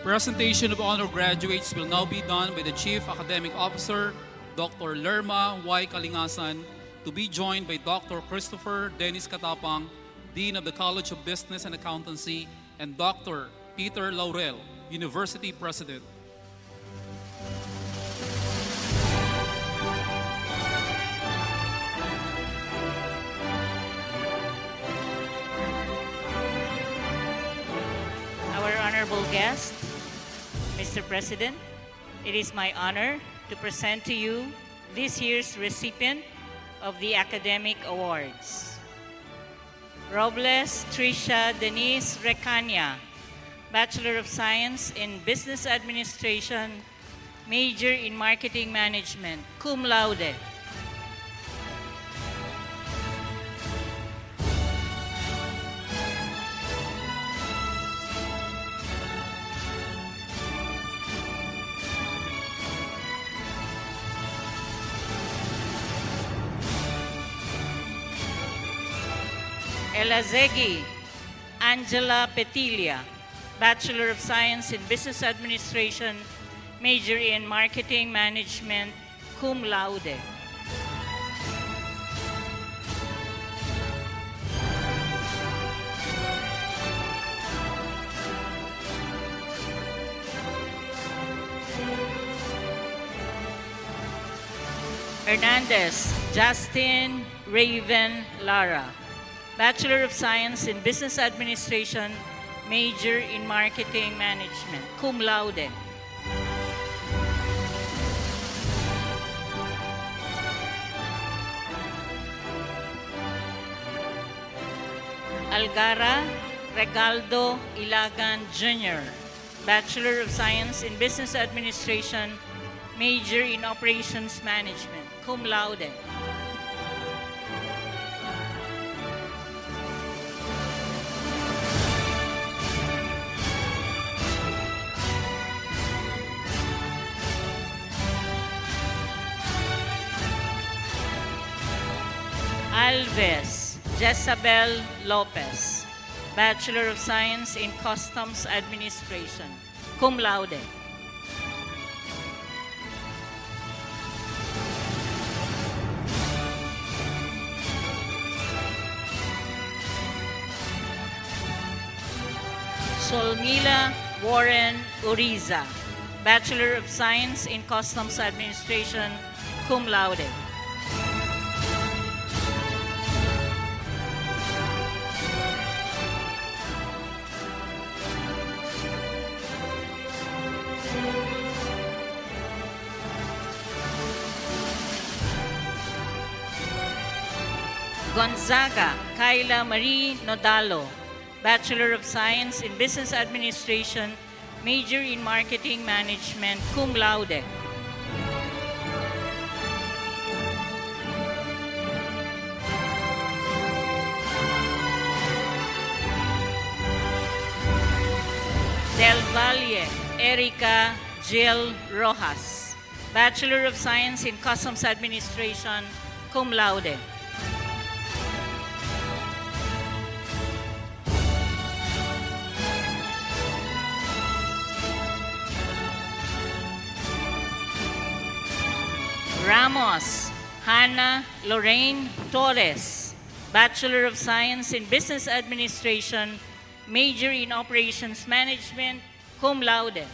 Presentation of honor graduates will now be done by the Chief Academic Officer, Dr. Lerma Y. Kalingasan, to be joined by Dr. Christopher Dennis Katapang, Dean of the College of Business and Accountancy, and Dr. Peter Laurel, University President. Our honorable guest, Mr. President, it is my honor to present to you this year's recipient of the academic awards. Robles Tricia Denise Recania, Bachelor of Science in Business Administration, major in Marketing Management, cum laude. Elazegi Angela Petilia, Bachelor of Science in Business Administration, major in Marketing Management, cum laude. Hernandez Justin Raven Lara, Bachelor of Science in Business Administration, major in Marketing Management, cum laude. Algara Regaldo Ilagan Jr., Bachelor of Science in Business Administration, major in Operations Management, cum laude. Alves Jezabel Lopez, Bachelor of Science in Customs Administration, cum laude. Solmila Warren Uriza, Bachelor of Science in Customs Administration, cum laude. Gonzaga Kyla Marie Nodalo, Bachelor of Science in Business Administration, major in Marketing Management, cum laude. Del Valle Erica Jill Rojas, Bachelor of Science in Customs Administration, cum laude. Ramos Hannah Lorraine Torres, Bachelor of Science in Business Administration, major in Operations Management, cum laude.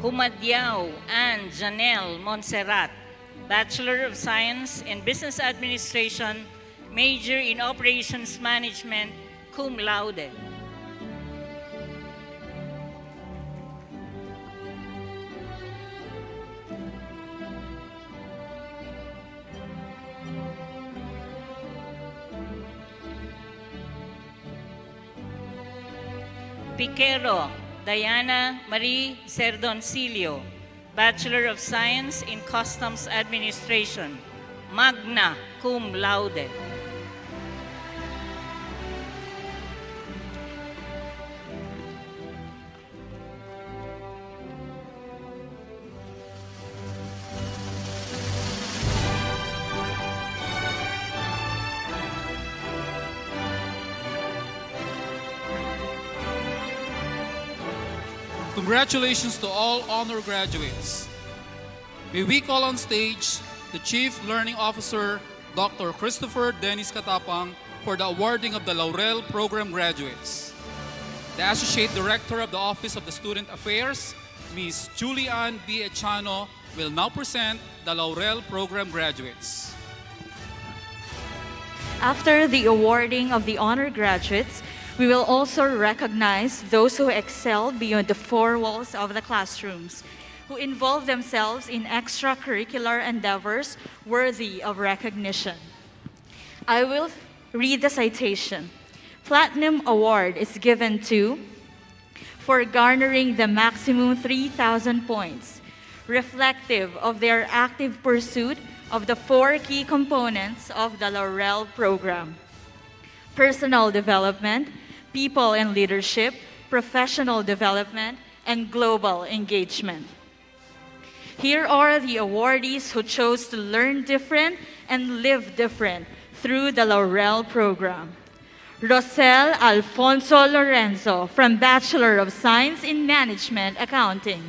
Humadiao Ann Janelle Montserrat, Bachelor of Science in Business Administration, major in Operations Management, cum laude. Piquero Diana Marie Serdoncillo, Bachelor of Science in Customs Administration, magna cum laude. Congratulations to all honor graduates. May we call on stage the Chief Learning Officer, Dr. Christopher Dennis Katapang, for the awarding of the Laurel Program graduates. The Associate Director of the Office of the Student Affairs, Ms. Julianne B. Echano, will now present the Laurel Program graduates. After the awarding of the honor graduates, we will also recognize those who excelled beyond the four walls of the classrooms, who involve themselves in extracurricular endeavors worthy of recognition. I will read the citation. Platinum Award is given to, for garnering the maximum 3,000 points, reflective of their active pursuit of the four key components of the Laurel program: personal development, people and leadership, professional development, and global engagement. Here are the awardees who chose to learn different and live different through the Laurel program. Rosel Alfonso Lorenzo from Bachelor of Science in Management Accounting.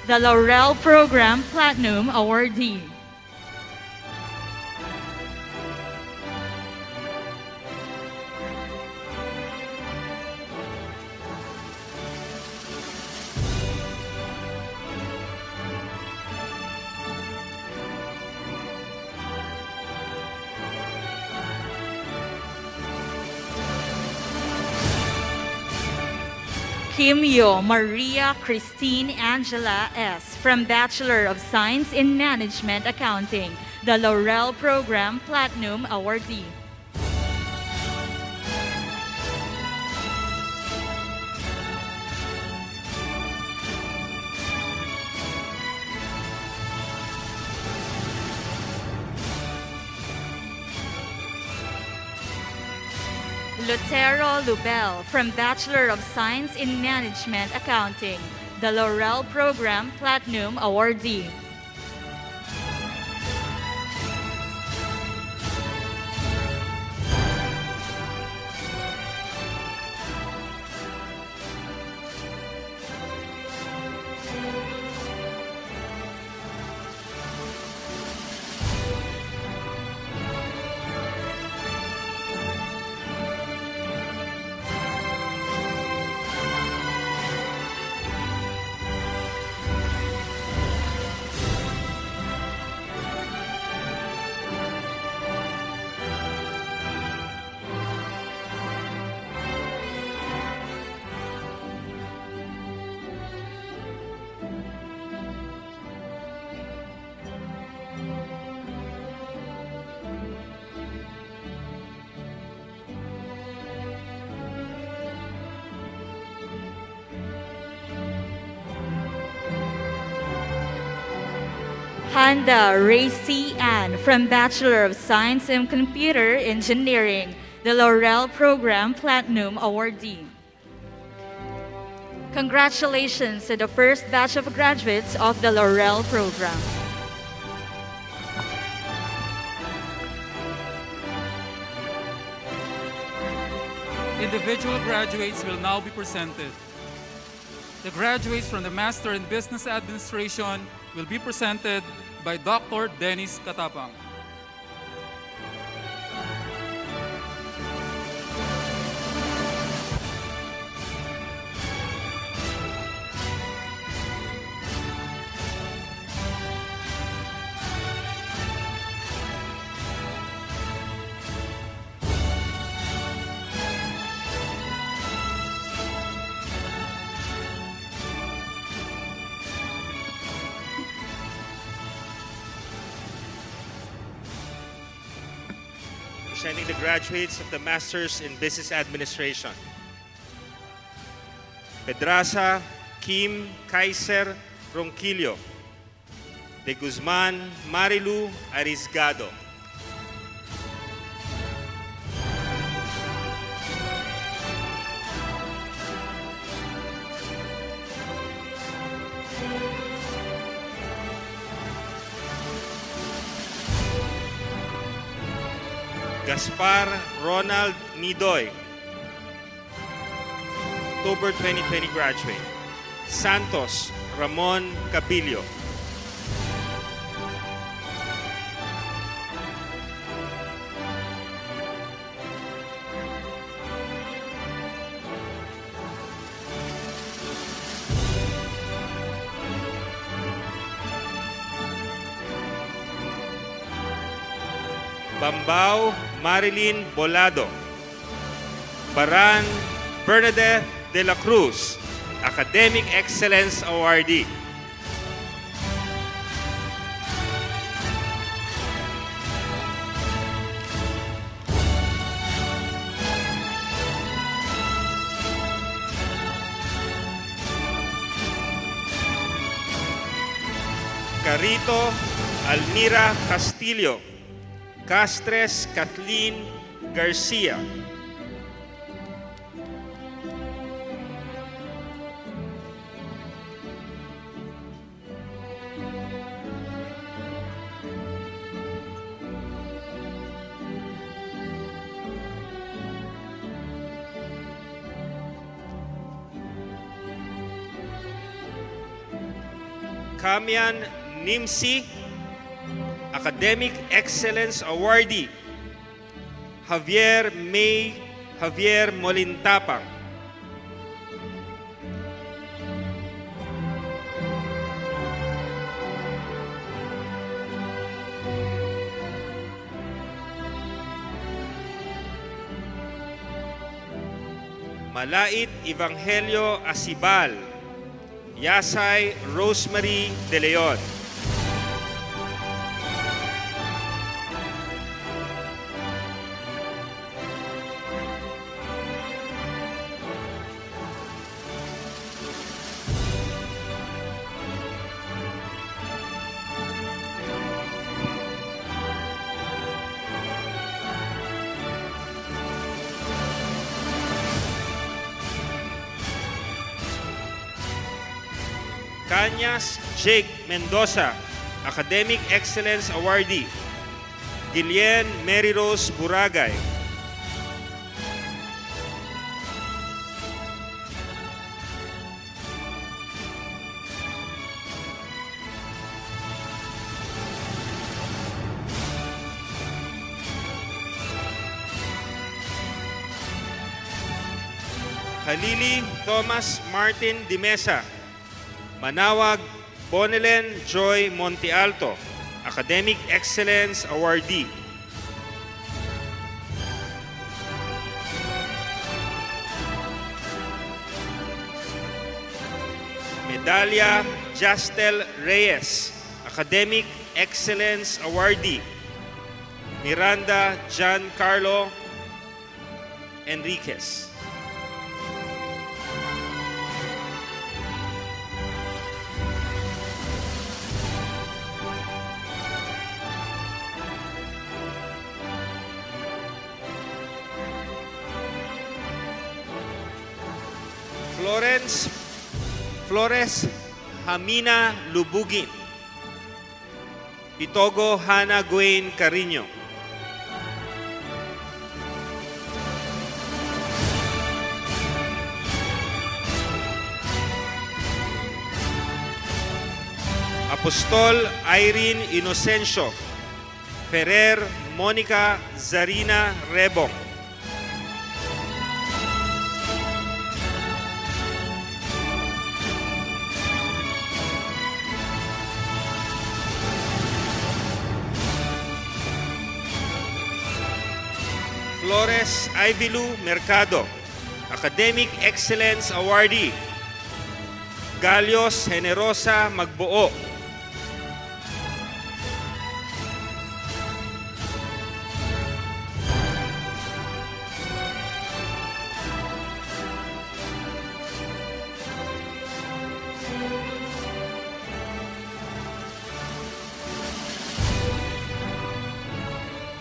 The Laurel Program Platinum Awardee. Kimyo Maria Christine Angela S. from Bachelor of Science in Management Accounting, the Laurel Program Platinum Awardee. Lutero Lubel from Bachelor of Science in Management Accounting, the Laurel Program Platinum Awardee. Handa Racy Ann from Bachelor of Science in Computer Engineering, the Laurel Program Platinum Awardee. Congratulations to the first batch of graduates of the Laurel Program. Individual graduates will now be presented. The graduates from the Master in Business Administration will be presented by Dr. Dennis Katapang. Presenting the graduates of the Masters in Business Administration. Pedraza Kim Kaiser Ronquillo. De Guzman Marilu Arisgado. Gaspar Ronald Nidoy, October 2020 graduate. Santos Ramon Capillo. Bambao Marilyn Bolado. Baran Bernadette de la Cruz, Academic Excellence Awardee. Carito Almira Castillo. Castres Kathleen Garcia. Kamian Nimsi, Academic Excellence Awardee. Javier Molintapang. Malait Evangelio Asibal, Yasay Rosemary De Leon. Cañas Jake Mendoza, Academic Excellence Awardee. Gillian Mary Rose Buragay. Halili Thomas Martin Dimesa, Manawag Bonelen Joy Montealto, Academic Excellence Awardee. Medalya Justel Reyes, Academic Excellence Awardee. Miranda Giancarlo Enriquez. Flores Hamina Lubugin. Pitogo Hana Gwain Carino. Apostol Irene Inocencio. Ferrer Monica Zarina Rebong. Flores Ivilu Mercado, Academic Excellence Awardee. Galios Generosa Magbuo.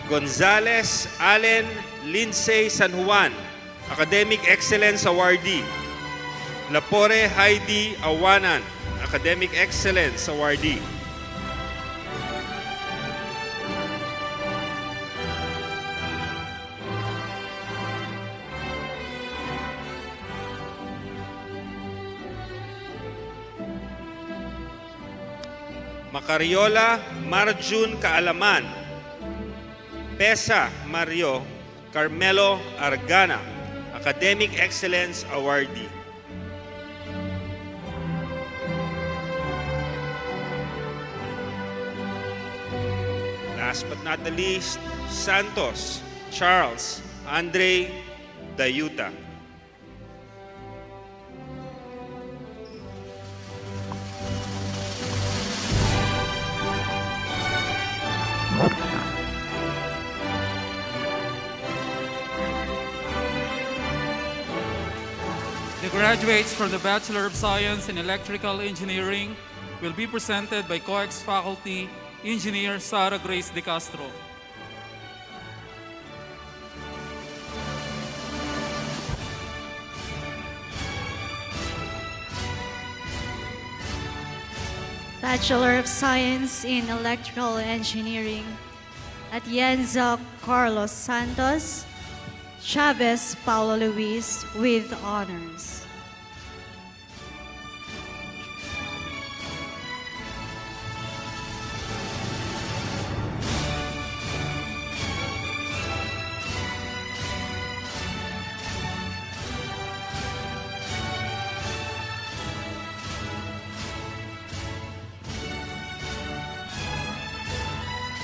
Gonzales Allen Lindsay San Juan, Academic Excellence Awardee. Lapore Heidi Awanan, Academic Excellence Awardee. Macariola Marjun Kaalaman, Pesa Mario Carmelo Argana, Academic Excellence Awardee. Last but not the least, Santos Charles Andre Dayuta. The graduates from the Bachelor of Science in Electrical Engineering will be presented by COEX faculty Engineer Sara Grace De Castro. Bachelor of Science in Electrical Engineering, Atienza Carlos Santos, Chavez Paulo Luis with honors.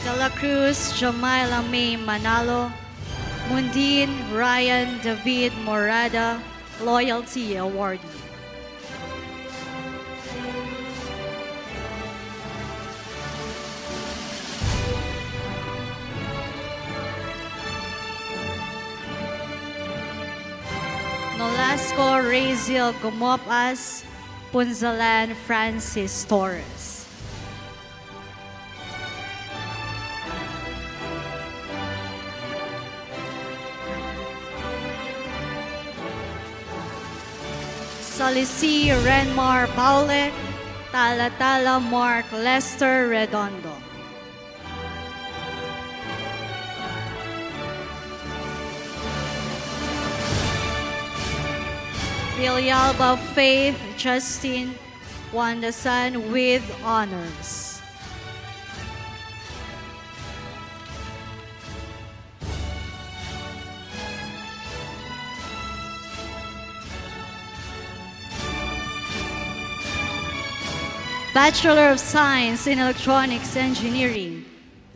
De La Cruz Jamila May Manalo, Mundin Ryan David Morada, Loyalty Awardee. Nolasco Raziel Gumopas, Punzalan Francis Torres. Salisi Renmar Paule, Talatala Mark Lester Redondo. Villalba Faith Justin Wandasan with honors. Bachelor of Science in Electronics Engineering,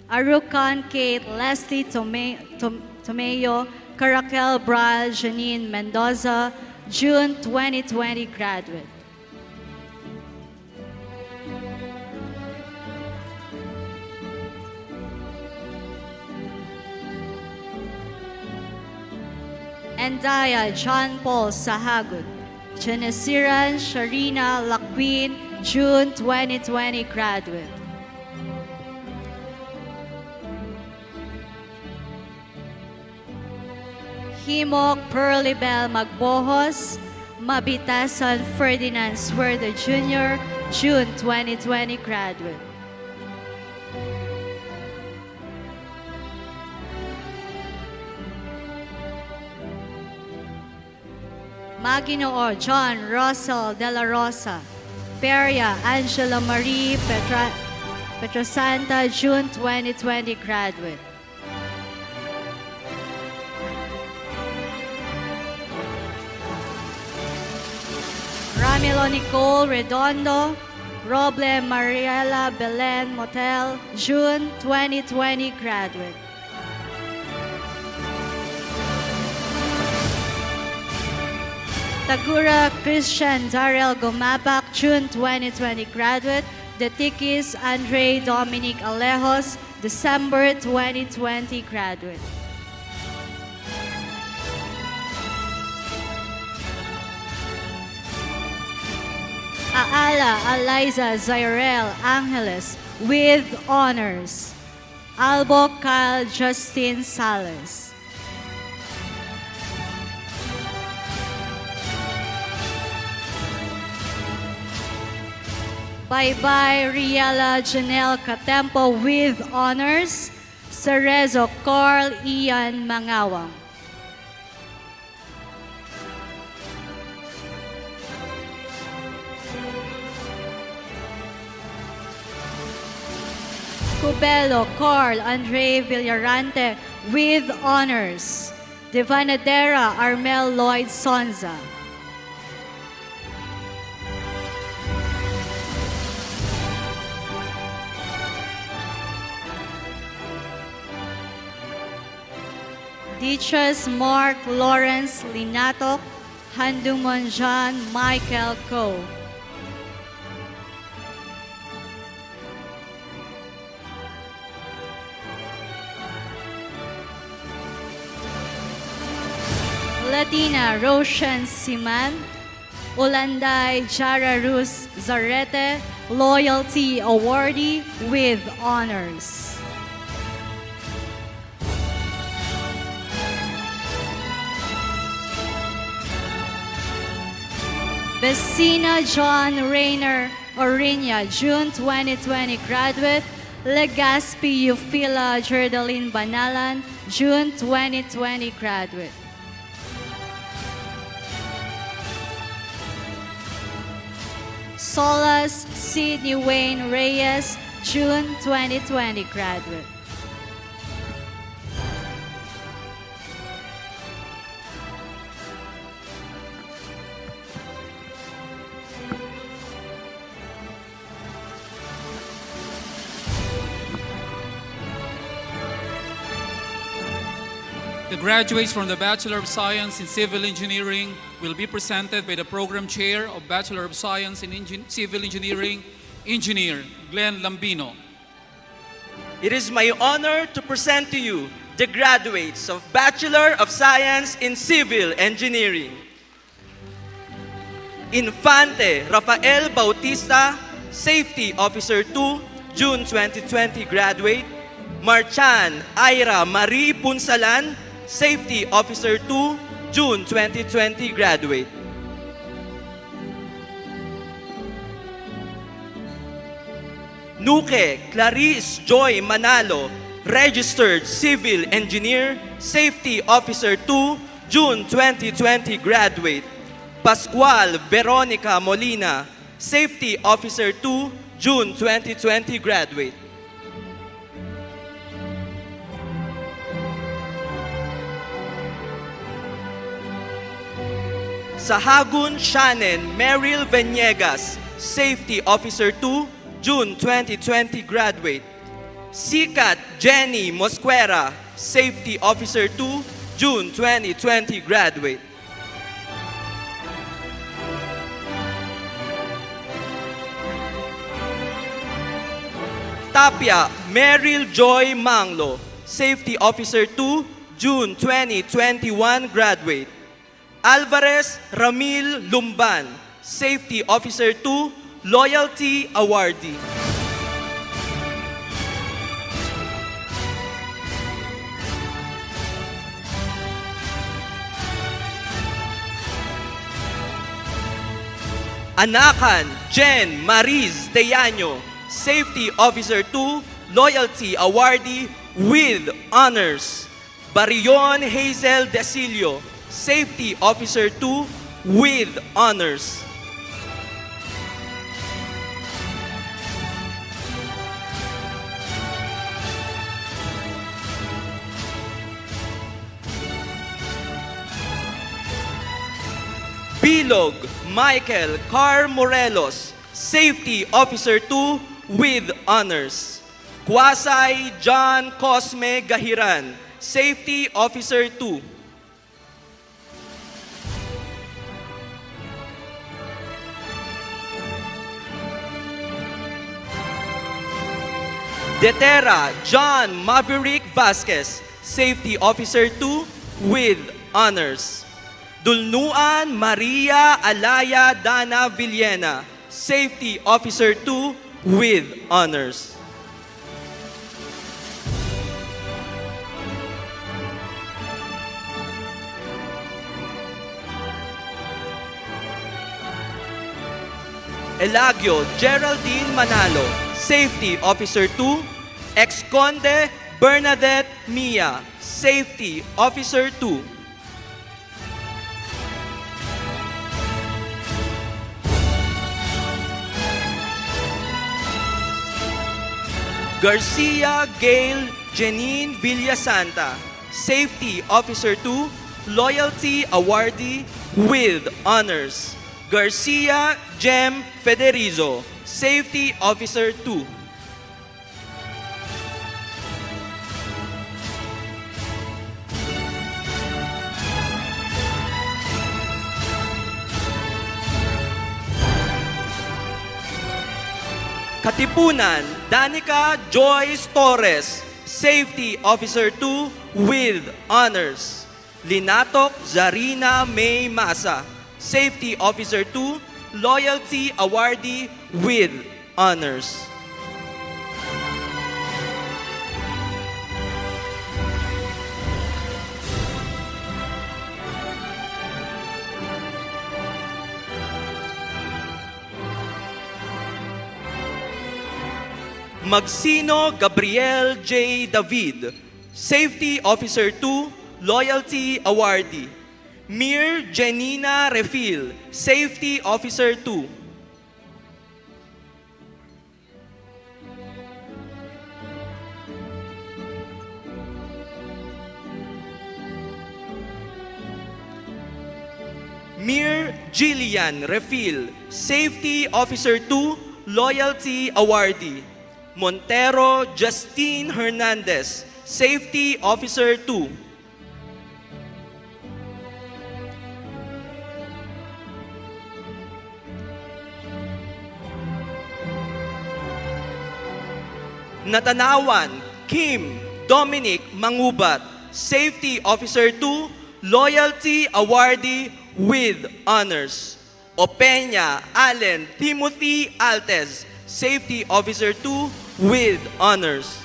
Arucan Kate Leslie Tomeo, Caracal Bral Janine Mendoza, June 2020 graduate. Endaya John Paul Sahagud, Genesiran Sharina Laquin, June 2020 graduate. Himok Pearlybel Magbohos, Mabitasan Ferdinand Swerda Jr., June 2020 graduate. Maginoo John Russell De La Rosa, Peria Angela Marie Petrosanta, June 2020 graduate. Ramilo Nicole Redondo, Roble Mariela Belen Motel, June 2020 graduate. Tagura Christian Darrell Gomapak, June 2020 graduate. Detikis Andre Dominic Alejos, December 2020 graduate. Aala Eliza Zairel Angeles with honors. Albo Kyle Justin Sales. Bye-bye Riela Janelle Catempo with honors. Cerezo Carl Ian Mangawang. Cubelo Carl Andre Villarante with honors. Devanadera Armel Lloyd Sonza. Teachers Mark Lawrence Linato, Handumon John Michael Ko. Latina Roshan Siman, Ulanday Jararus Zarete, Loyalty Awardee with honors. Besina John Rayner Oriña, June 2020 graduate. Legaspi Eufila Jerdaline Banalan, June 2020 graduate. Solas Sidney Wayne Reyes, June 2020 graduate. The graduates from the Bachelor of Science in Civil Engineering will be presented by the Program Chair of Bachelor of Science in Civil Engineering, Engineer Glenn Lambino. It is my honor to present to you the graduates of Bachelor of Science in Civil Engineering. Infante Rafael Bautista, Safety Officer 2, June 2020 graduate. Marchan Ira Marie Punsalan, Safety Officer 2, June 2020 graduate. Nuke Clarice Joy Manalo, Registered Civil Engineer, Safety Officer 2, June 2020 graduate. Pascual Veronica Molina, Safety Officer 2, June 2020 graduate. Sahagun Shannon Meryl Venegas, Safety Officer 2, June 2020 graduate. Sikat Jenny Mosquera, Safety Officer 2, June 2020 graduate. Tapia Meryl Joy Manglo, Safety Officer 2, June 2021 graduate. Alvarez Ramil Lumban, Safety Officer 2, Loyalty Awardee. Anakan Jen Mariz Teyaño, Safety Officer 2, Loyalty Awardee with honors. Barion Hazel Desilio, Safety Officer 2 with honors. Bilog Michael Car Morelos, Safety Officer 2 with honors. Kwasay John Cosme Gahiran, Safety Officer 2. Detera John Maverick Vasquez, Safety Officer 2 with honors. Dulnuan Maria Alaya Dana Villena, Safety Officer 2 with honors. Elagio Geraldine Manalo, Safety Officer 2. Ex-Conde Bernadette Mia, Safety Officer 2. Garcia Gail Janine Villasanta, Safety Officer 2, Loyalty Awardee with honors. Garcia Jem Federizo, Safety Officer 2. Katipunan, Danica Joyce Torres, Safety Officer 2 with honors. Linatok Zarina May Masa, Safety Officer 2, Loyalty Awardee with honors. Magsino Gabriel J. David, Safety Officer 2, Loyalty Awardee. Mir Janina Refil, Safety Officer 2. Mir Jillian Refil, Safety Officer 2, Loyalty Awardee. Montero Justine Hernandez, Safety Officer 2. Natanawan Kim Dominic Mangubat, Safety Officer 2, Loyalty Awardee with Honors. Opeña Allen Timothy Altez, Safety Officer 2 with Honors.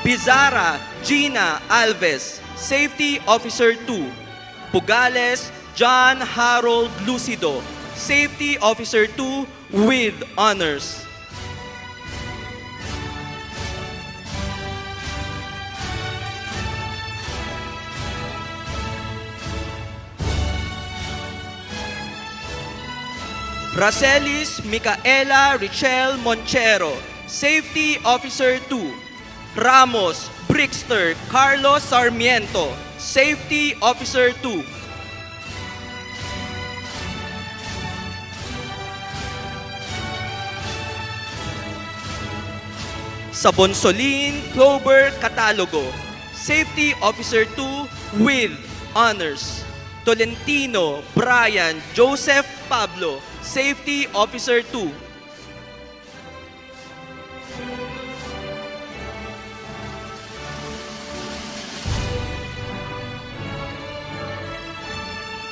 Pizarra Gina Alves, Safety Officer 2. Pugales John Harold Lucido, Safety Officer 2 with Honors. Racelis Micaela Richel Monchero, Safety Officer 2. Ramos Brixter Carlos Sarmiento, Safety Officer 2. Sabonsolin Clover Catalogo, Safety Officer 2 with Honors. Tolentino Brian Joseph Pablo, Safety Officer 2.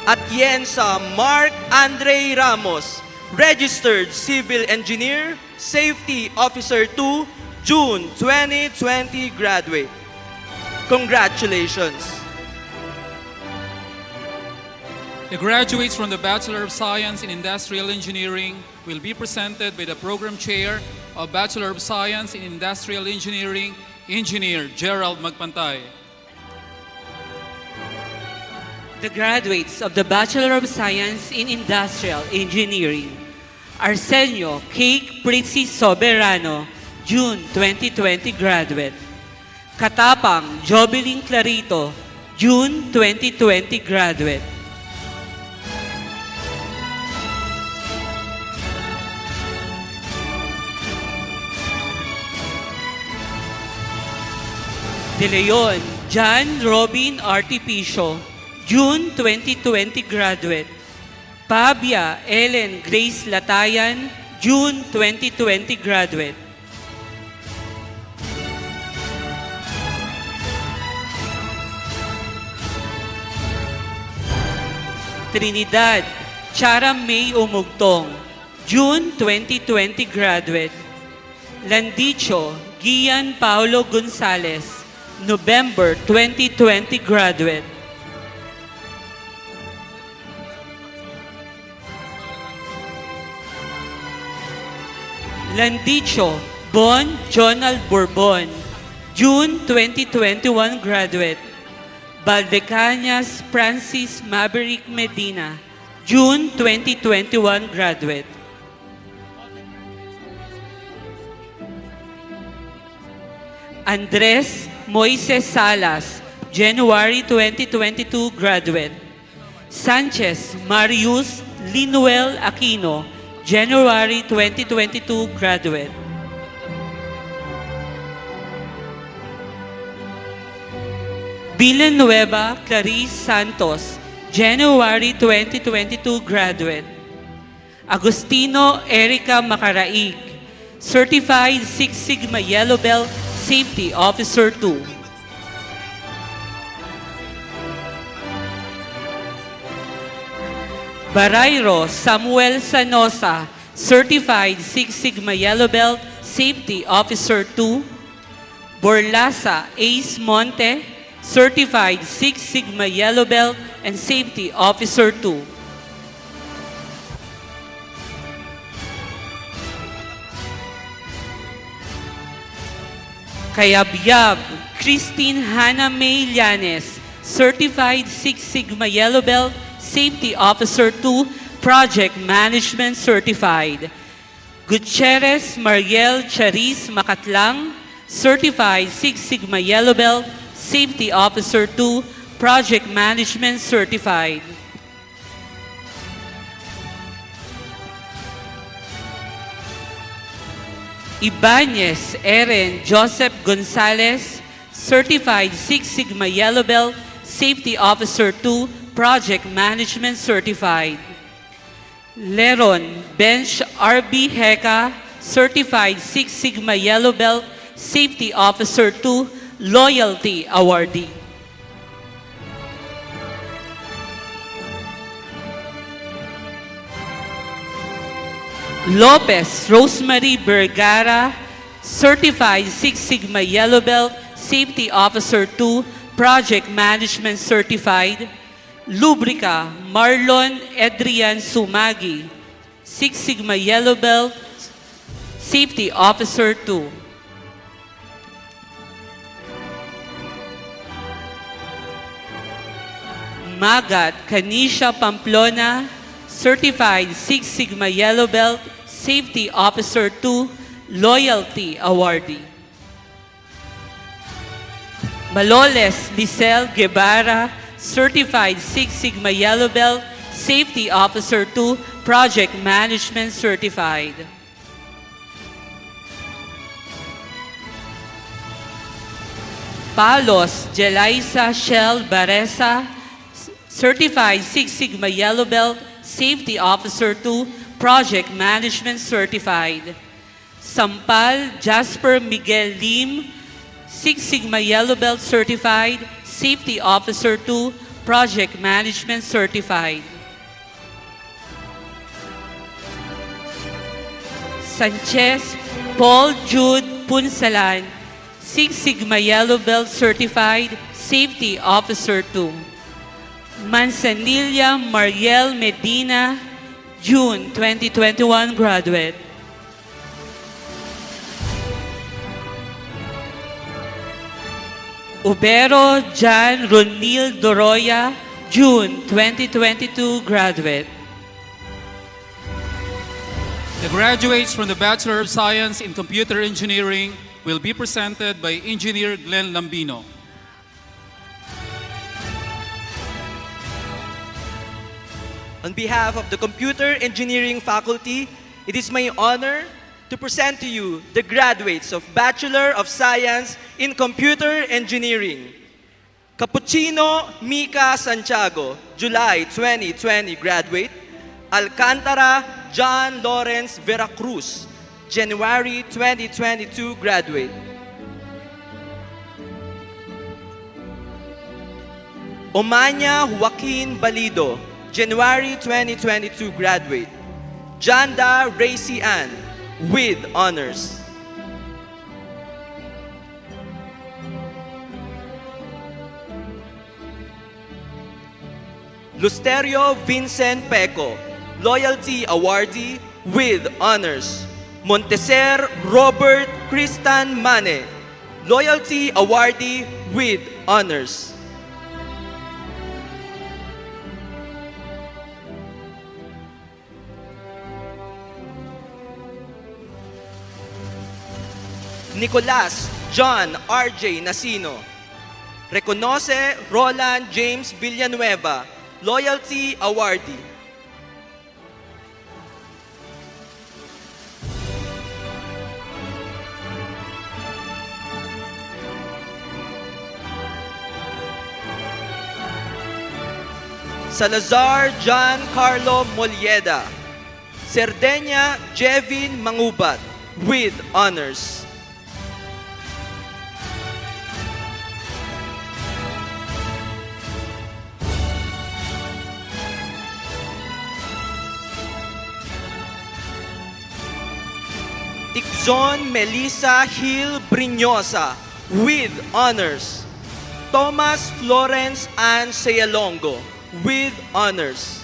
Atienza Mark Andre Ramos, Registered Civil Engineer, Safety Officer 2, June 2020 graduate. Congratulations. The graduates from the Bachelor of Science in Industrial Engineering will be presented by the Program Chair of Bachelor of Science in Industrial Engineering, Engineer Gerald Magpantay. The graduates of the Bachelor of Science in Industrial Engineering, Arsenio Cake Pritzi Soberano, June 2020 graduate. Katapang Jobeling Clarito, June 2020 graduate. De Leon John Robin Artipicio, June 2020 graduate. Pabia Ellen Grace Latayan, June 2020 graduate. Trinidad Chara May Umugtong, June 2020 graduate. Landicho Gian Paulo Gonzalez, November 2020 graduate. Landicho Bon Jonald Bourbon, June 2021 graduate. Valdecañas Francis Maverick Medina, June 2021 graduate. Andres Moises Salas, January 2022 graduate. Sanchez Marius Linuel Aquino, January 2022 graduate. Villanueva Clarice Santos, January 2022 graduate. Agustino Erica Macaraig, Certified Six Sigma Yellow Belt Safety Officer 2. Barayro Samuel Sanosa, Certified Six Sigma Yellow Belt Safety Officer 2. Borlasa Ace Monte, Certified Six Sigma Yellow Belt and Safety Officer 2. Kayabyab Christine Hannah May Llanes, Certified Six Sigma Yellow Belt Safety Officer 2, Project Management Certified. Gutierrez Mariel Charis Makatlang, Certified Six Sigma Yellow Belt Safety Officer 2, Project Management Certified. Ibanez Erin Joseph Gonzalez, Certified Six Sigma Yellow Belt, Safety Officer 2, Project Management Certified. Leron Bench RB Heka, Certified Six Sigma Yellow Belt, Safety Officer 2, Loyalty Awardee. Lopez Rosemary Vergara, Certified Six Sigma Yellow Belt, Safety Officer 2, Project Management Certified. Lubrica Marlon Adrian Sumagi, Six Sigma Yellow Belt, Safety Officer 2. Magat Kanisha Pamplona, Certified Six Sigma Yellow Belt, Safety Officer 2, Loyalty Awardee. Maloles Lisel Guevara, Certified Six Sigma Yellow Belt, Safety Officer 2, Project Management Certified. Palos Jelaisa Shell Baresa, Certified Six Sigma Yellow Belt, Safety Officer 2, Project Management Certified. Sampal Jasper Miguel Lim, Six Sigma Yellow Belt Certified, Safety Officer 2, Project Management Certified. Sanchez Paul Jude Punsalan, Six Sigma Yellow Belt Certified, Safety Officer 2. Manzanilla Mariel Medina, June 2021 graduate. Ubero Jan Ronil Doroya, June 2022 graduate. The graduates from the Bachelor of Science in Computer Engineering will be presented by Engineer Glenn Lambino. On behalf of the Computer Engineering faculty, it is my honor to present to you the graduates of Bachelor of Science in Computer Engineering. Cappuccino Mika Santiago, July 2020 graduate. Alcantara John Lawrence Veracruz, January 2022 graduate. Omanya Joaquin Balido, January 2022 graduate. Janda Racy Ann, with honors. Lusterio Vincent Peco, Loyalty Awardee, with honors. Monteser Robert Cristan Mane, Loyalty Awardee, with honors. Nicolas John R.J. Nasino. Reconoce Roland James Villanueva, Loyalty Awardee. Salazar John Carlo Molieda. Cerdeña Jevin Mangubat, with honors. Tigzon Melissa Hill Brignosa, with honors. Thomas Florence Ann Sayalongo, with honors.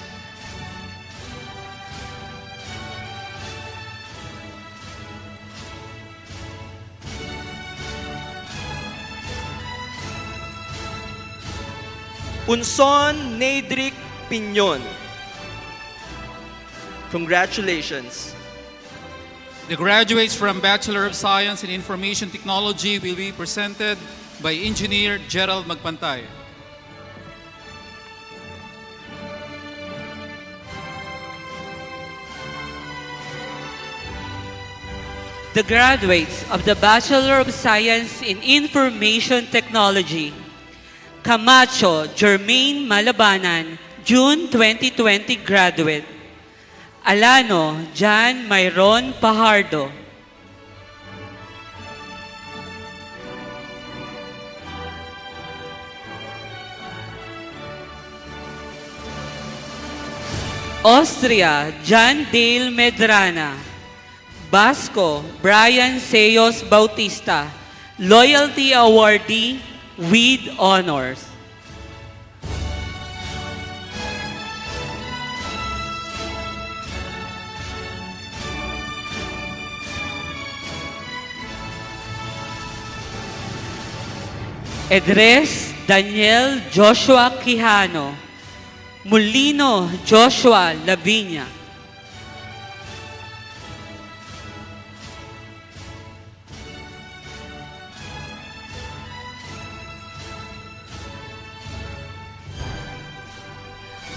Unson Nedrick Piñon. Congratulations. The graduates from Bachelor of Science in Information Technology will be presented by Engineer Gerald Magpantay. the graduates of the Bachelor of Science in Information Technology, Camacho Jermaine Malabanan, June 2020 graduate. Alano Jan Mayron Pajardo. Austria, John Dale Medrana. Basco, Brian Seyos Bautista. Loyalty Awardee with honors. Edres Daniel Joshua Quijano. Molino Joshua Lavinia.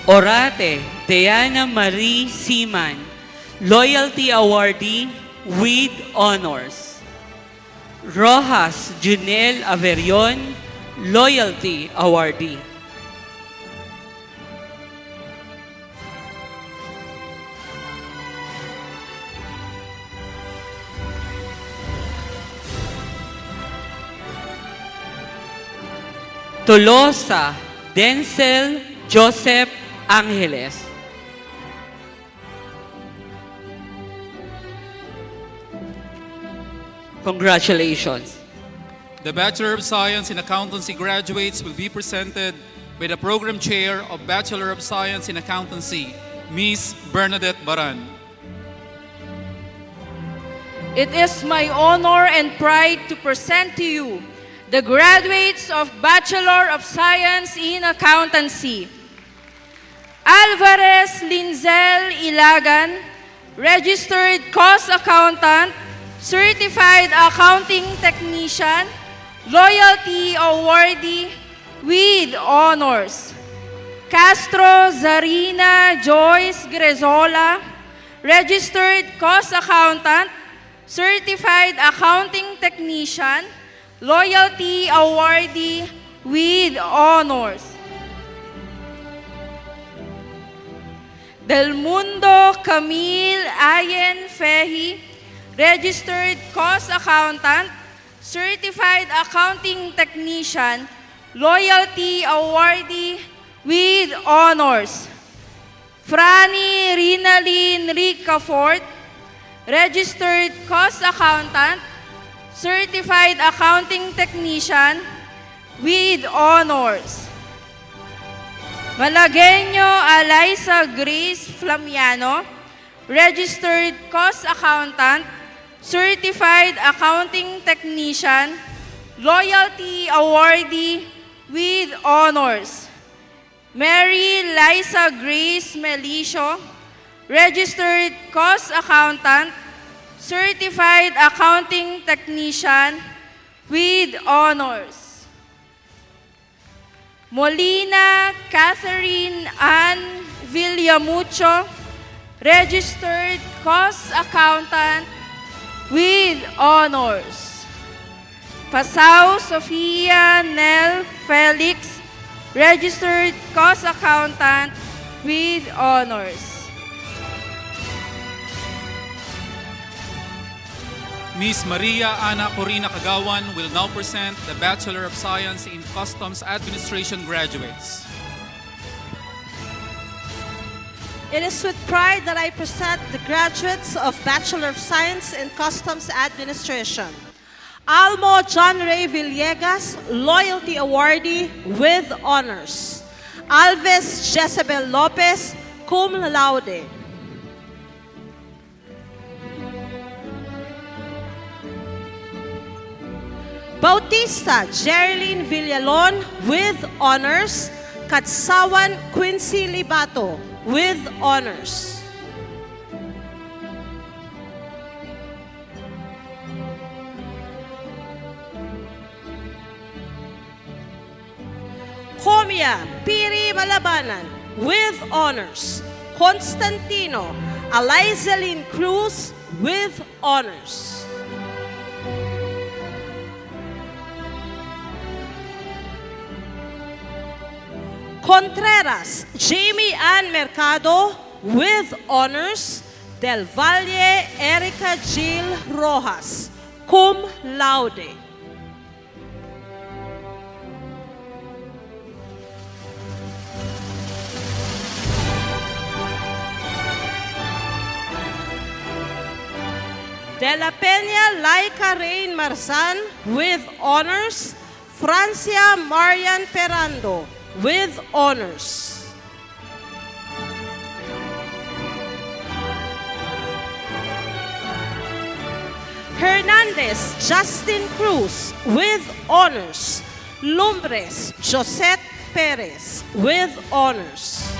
Orate Diana Marie Seaman, Loyalty Awardee with honors. Rojas Junel Averion, Loyalty Awardee. Tolosa Denzel Joseph Angeles. Congratulations. The Bachelor of Science in Accountancy graduates will be presented by the Program Chair of Bachelor of Science in Accountancy, Ms. Bernadette Baran. It is my honor and pride to present to you the graduates of Bachelor of Science in Accountancy. Alvarez Linzel Ilagan, Registered Cost Accountant, Certified Accounting Technician, Loyalty Awardee with honors. Castro Zarina Joyce Grezola, Registered Cost Accountant, Certified Accounting Technician, Loyalty Awardee with honors. Del Mundo Camille Ayen Fehi, Registered Cost Accountant, Certified Accounting Technician, Loyalty Awardee with honors. Franny Rinalyn Ricafort, Registered Cost Accountant, Certified Accounting Technician with honors. Malagueño Eliza Grace Flamiano, Registered Cost Accountant, Certified Accounting Technician, Loyalty Awardee with honors. Mary Liza Grace Melicio, Registered Cost Accountant, Certified Accounting Technician with honors. Molina Catherine Ann Villamucho, Registered Cost Accountant with honors. Pasao Sofia Nel Felix, Registered Cost Accountant with honors. Ms. Maria Ana Corina Kagawan will now present the Bachelor of Science in Customs Administration graduates. It is with pride that I present the graduates of Bachelor of Science in Customs Administration. Almo John Ray Villegas, Loyalty Awardee with honors. Alves Jezebel Lopez, cum laude. Bautista Jerilyn Villalon with honors. Katsawan Quincy Libato with honors. Comia Piri Malabanan with honors. Constantino Elizelyn Cruz with honors. Contreras Jamie Ann Mercado with honors. Del Valle Erica Jill Rojas, cum laude. De la Peña Laika Rain Marzan with honors. Francia Marian Perando with honors. Hernandez Justin Cruz with honors. Lumbres Josette Perez with honors.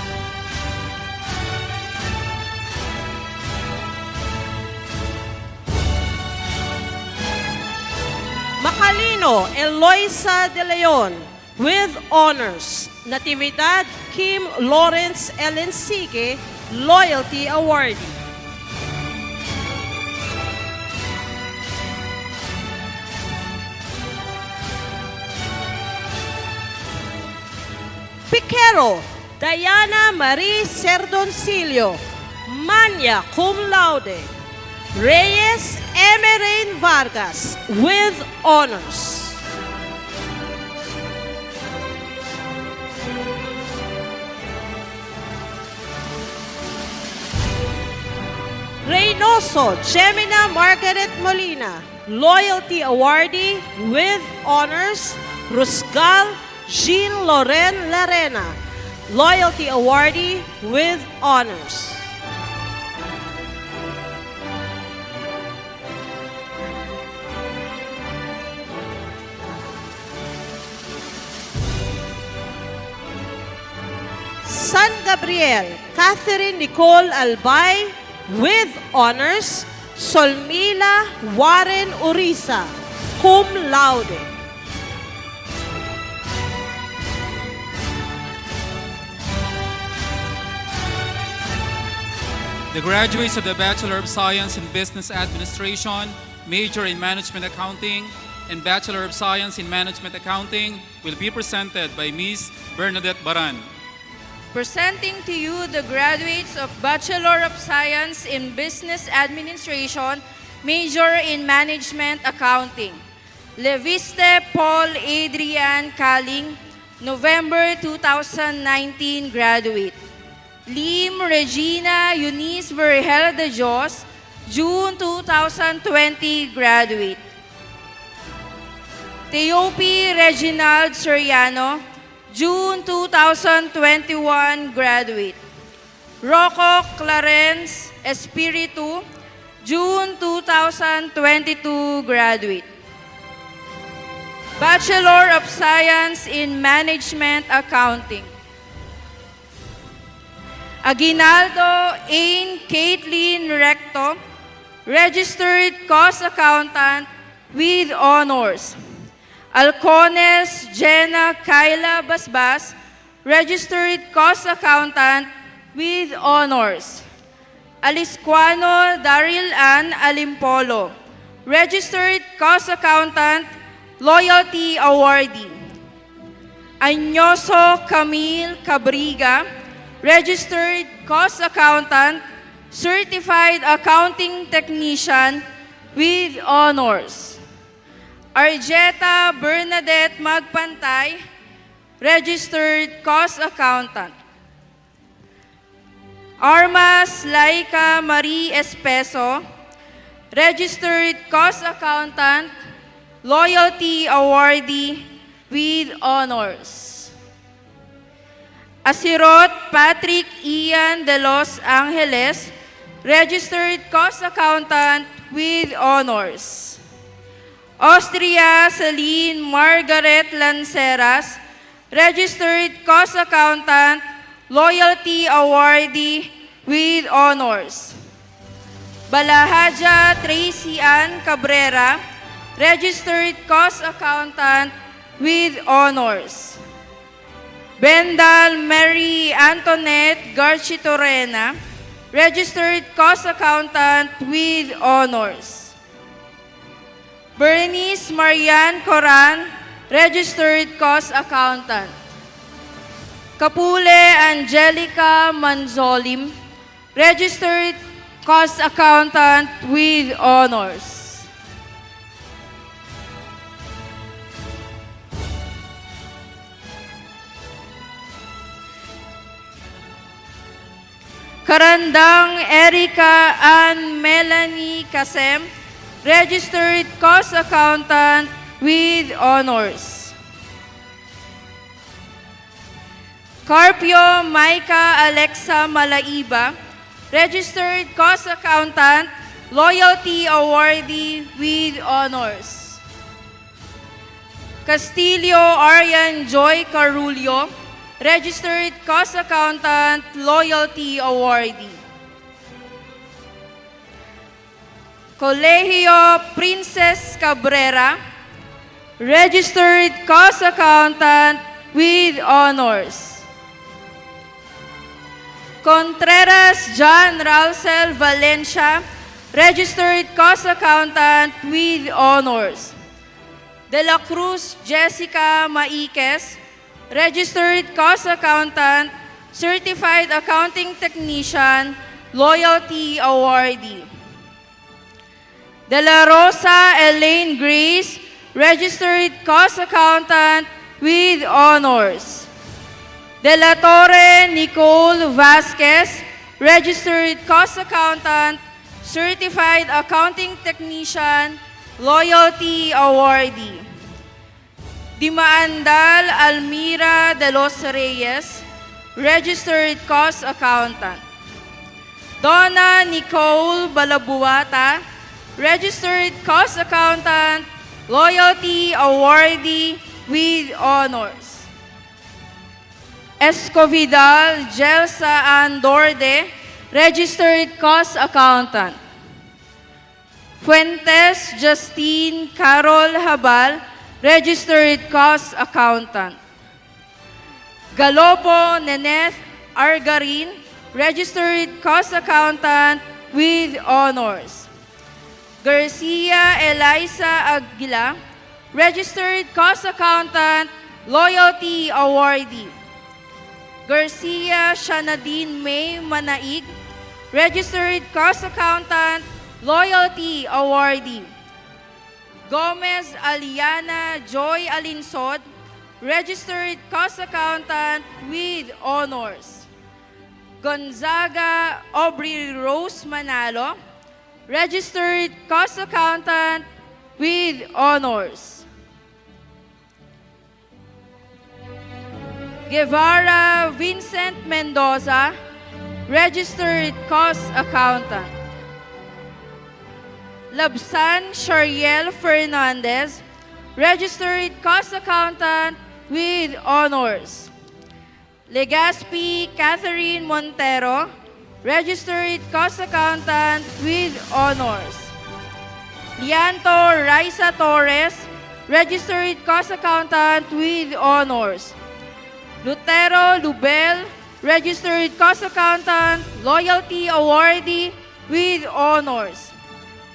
Macalino Eloisa de Leon with honors. Natividad Kim Lawrence Ellen Sige, Loyalty Awardee. Piquero Diana Marie Serdoncillo, Manya cum laude. Reyes Emerain Vargas with honors. Reynoso Gemina Margaret Molina, Loyalty Awardee with honors. Rusgal Jean Loren Larena, Loyalty Awardee with honors. San Gabriel Catherine Nicole Albay with honors. Solmila Warren Urisa, cum laude. The graduates of the Bachelor of Science in Business Administration, Major in Management Accounting, and Bachelor of Science in Management Accounting will be presented by Ms. Bernadette Baran. Presenting to you the graduates of Bachelor of Science in Business Administration, Major in Management Accounting. Leviste Paul Adrian Kaling, November 2019 graduate. Lim Regina Eunice Vergel de Jos, June 2020 graduate. Teopi Reginald Soriano, June 2021 graduate. Rocco Clarence Espiritu, June 2022 graduate. Bachelor of Science in Management Accounting. Aguinaldo Ain Caitlin Recto, Registered Cost Accountant with honors. Alcones Jenna Kyla Basbas, Registered Cost Accountant with honors. Alisquano Daryl Ann Alimpolo, Registered Cost Accountant, Loyalty Awardee. Añoso Camille Cabriga, Registered Cost Accountant, Certified Accounting Technician with honors. Arjeta Bernadette Magpantay, Registered Cost Accountant. Armas Laika Marie Espeso, Registered Cost Accountant, Loyalty Awardee with honors. Asirot Patrick Ian de Los Angeles, Registered Cost Accountant with honors. Austria Celine Margaret Lanceras, Registered Cost Accountant, Loyalty Awardee with honors. Balahaja Tracy Ann Cabrera, Registered Cost Accountant with honors. Bendal Mary Antoinette Garchitorena, Registered Cost Accountant with honors. Bernice Marian Coran, Registered Cost Accountant. Kapule Angelica Manzolim, Registered Cost Accountant with Honors. Karandang Erica Ann Melanie Kasem, Registered Cost Accountant with Honors. Carpio Maika Alexa Malaiba, Registered Cost Accountant, Loyalty Awardee with Honors. Castillo Arian Joy Carulio, Registered Cost Accountant, Loyalty Awardee. Colegio Princess Cabrera, Registered Cost Accountant with Honors. Contreras John Ralsel Valencia, Registered Cost Accountant with Honors. De la Cruz Jessica Maiques, Registered Cost Accountant, Certified Accounting Technician, Loyalty Awardee. De la Rosa Elaine Grace, Registered Cost Accountant with Honors. De la Torre Nicole Vasquez, Registered Cost Accountant, Certified Accounting Technician, Loyalty Awardee. Dimaandal Almira de los Reyes, Registered Cost Accountant. Donna Nicole Balabuata, Registered Cost Accountant, Loyalty Awardee with Honors. Escovidal Jelsa Andorde, Registered Cost Accountant. Fuentes Justine Carol Habal, Registered Cost Accountant. Galopo Neneth Argarin, Registered Cost Accountant with Honors. Garcia Eliza Aguila, Registered Cost Accountant, Loyalty Awardee. Garcia Shanadine May Manaig, Registered Cost Accountant, Loyalty Awardee. Gomez Aliana Joy Alinsod, Registered Cost Accountant with Honors. Gonzaga Aubrey Rose Manalo, Registered Cost Accountant with Honors. Guevara Vincent Mendoza, Registered Cost Accountant. Labsan Shariel Fernandez, Registered Cost Accountant with Honors. Legaspi Catherine Montero, Registered Cost Accountant with Honors. Lianto Raisa Torres, Registered Cost Accountant with Honors. Lutero Lubel, Registered Cost Accountant, Loyalty Awardee with Honors.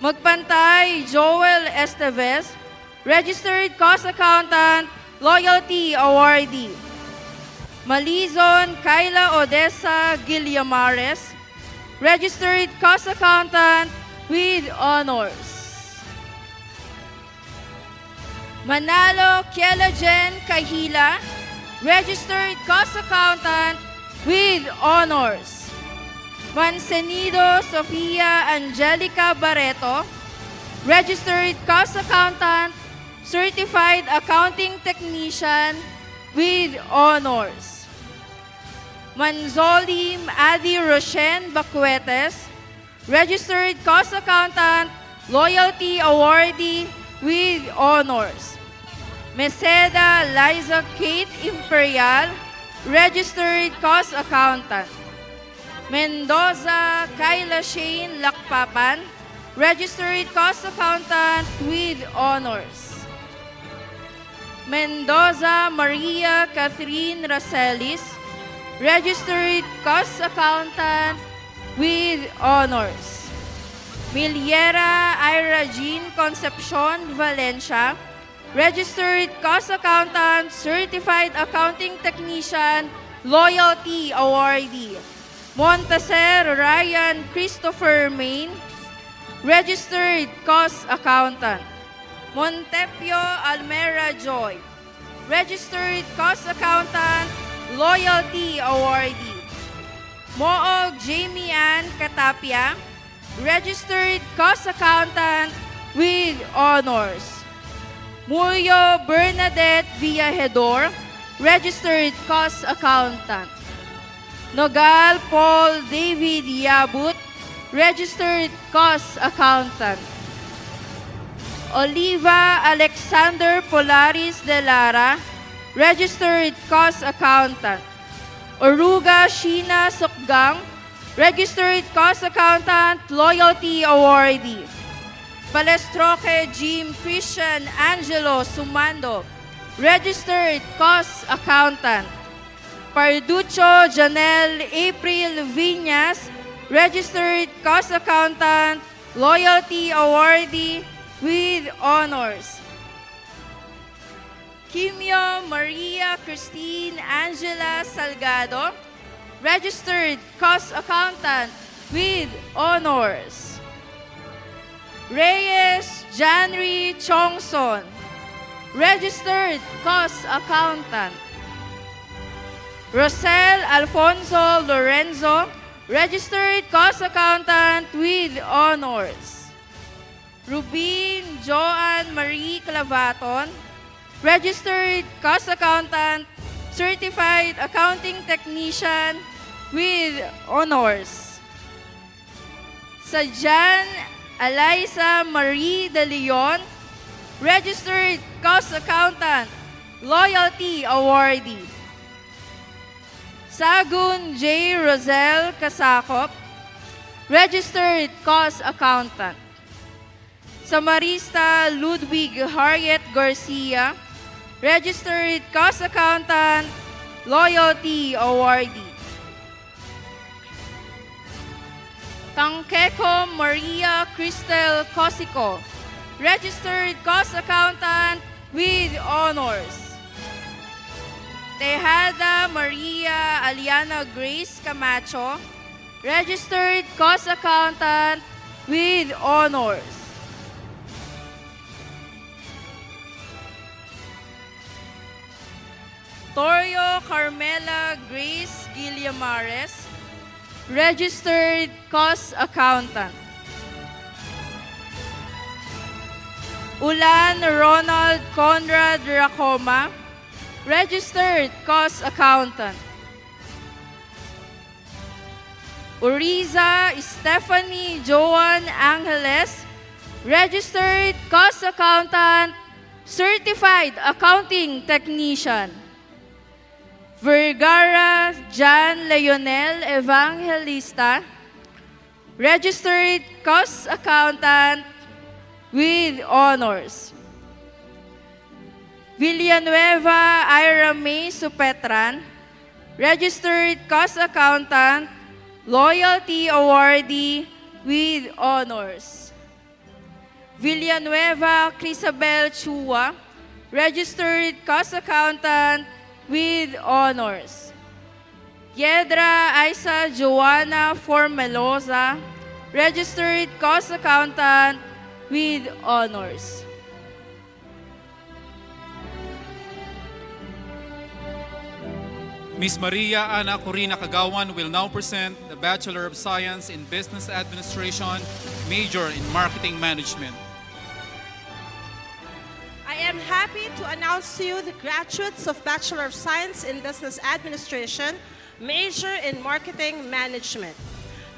Magpantay Joel Esteves, Registered Cost Accountant, Loyalty Awardee. Malizon Kyla Odessa Guillamares, Registered Cost Accountant with Honors. Manalo Kielajen Kahila, Registered Cost Accountant with Honors. Mancenido Sofia Angelica Barreto, Registered Cost Accountant, Certified Accounting Technician with Honors. Manzolim Adi Roshen Bacuetes, Registered Cost Accountant, Loyalty Awardee with Honors. Meseda Liza Kate Imperial, Registered Cost Accountant. Mendoza Kyla Shane Lakpapan, Registered Cost Accountant with Honors. Mendoza Maria Catherine Racelis, Registered Cost Accountant with Honors. Miliera Ira Jean Concepcion Valencia, Registered Cost Accountant, Certified Accounting Technician Loyalty Awardee. Montaser Ryan Christopher Main, Registered Cost Accountant. Montepio Almera Joy, Registered Cost Accountant, Loyalty Awardee. Moog Jamie Ann Katapia, Registered Cost Accountant with Honors. Muyo Bernadette Villahedor, Registered Cost Accountant. Nogal Paul David Yabut, Registered Cost Accountant. Oliva Alexander Polaris de Lara, Registered Cost Accountant. Oruga Sheena Sukgang, Registered Cost Accountant, Loyalty Awardee. Palestroque Jim Christian Angelo Sumando, Registered Cost Accountant. Parducho Janelle April Viñas, Registered Cost Accountant, Loyalty Awardee with Honors. Kimio Maria Christine Angela Salgado, Registered Cost Accountant with Honors. Reyes Janry Chongson, Registered Cost Accountant. Rosel Alfonso Lorenzo, Registered Cost Accountant with Honors. Rubin Joanne Marie Clavaton, Registered Cost Accountant, Certified Accounting Technician with Honors. Sajan Eliza Marie De Leon, Registered Cost Accountant, Loyalty Awardee. Sagun J. Rosel Kasakop, Registered Cost Accountant. Samarista Ludwig Harriet Garcia, Registered Cost Accountant, Loyalty Awardee. Tangkeko Maria Cristel Cosico, Registered Cost Accountant with Honors. Tejada Maria Aliana Grace Camacho, Registered Cost Accountant with Honors. Torio Carmela Grace Guillamares, Registered Cost Accountant. Ulan Ronald Conrad Racoma, Registered Cost Accountant. Uriza Stephanie Joan Angeles, Registered Cost Accountant, Certified Accounting Technician. Vergara John Leonel Evangelista, Registered Cost Accountant with Honors. Villanueva Ira May Supetran, Registered Cost Accountant, Loyalty Awardee with Honors. Villanueva Crisabel Chua, Registered Cost Accountant with Honors. Yedra Isa Joanna Formelosa, Registered Cost Accountant with Honors. Ms. Maria Ana Corina Kagawan will now present the Bachelor of Science in Business Administration, major in Marketing Management. I am happy to announce to you the graduates of Bachelor of Science in Business Administration, major in Marketing Management.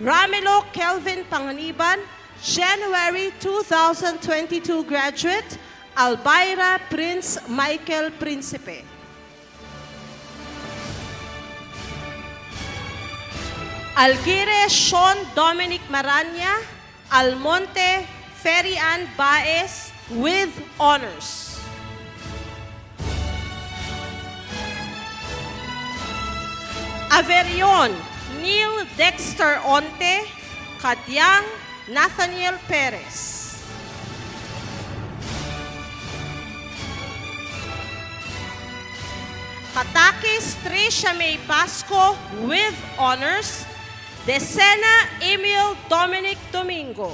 Ramilo Kelvin Panganiban, January 2022 graduate. Albaira Prince Michael Principe. Algire Sean Dominic Maranya, Almonte Ferian Baez with honors. Averion Neil Dexter Onte, Kadyang Nathaniel Perez. Katakis Tricia May Pasco with honors. Decena Emil Dominic Domingo.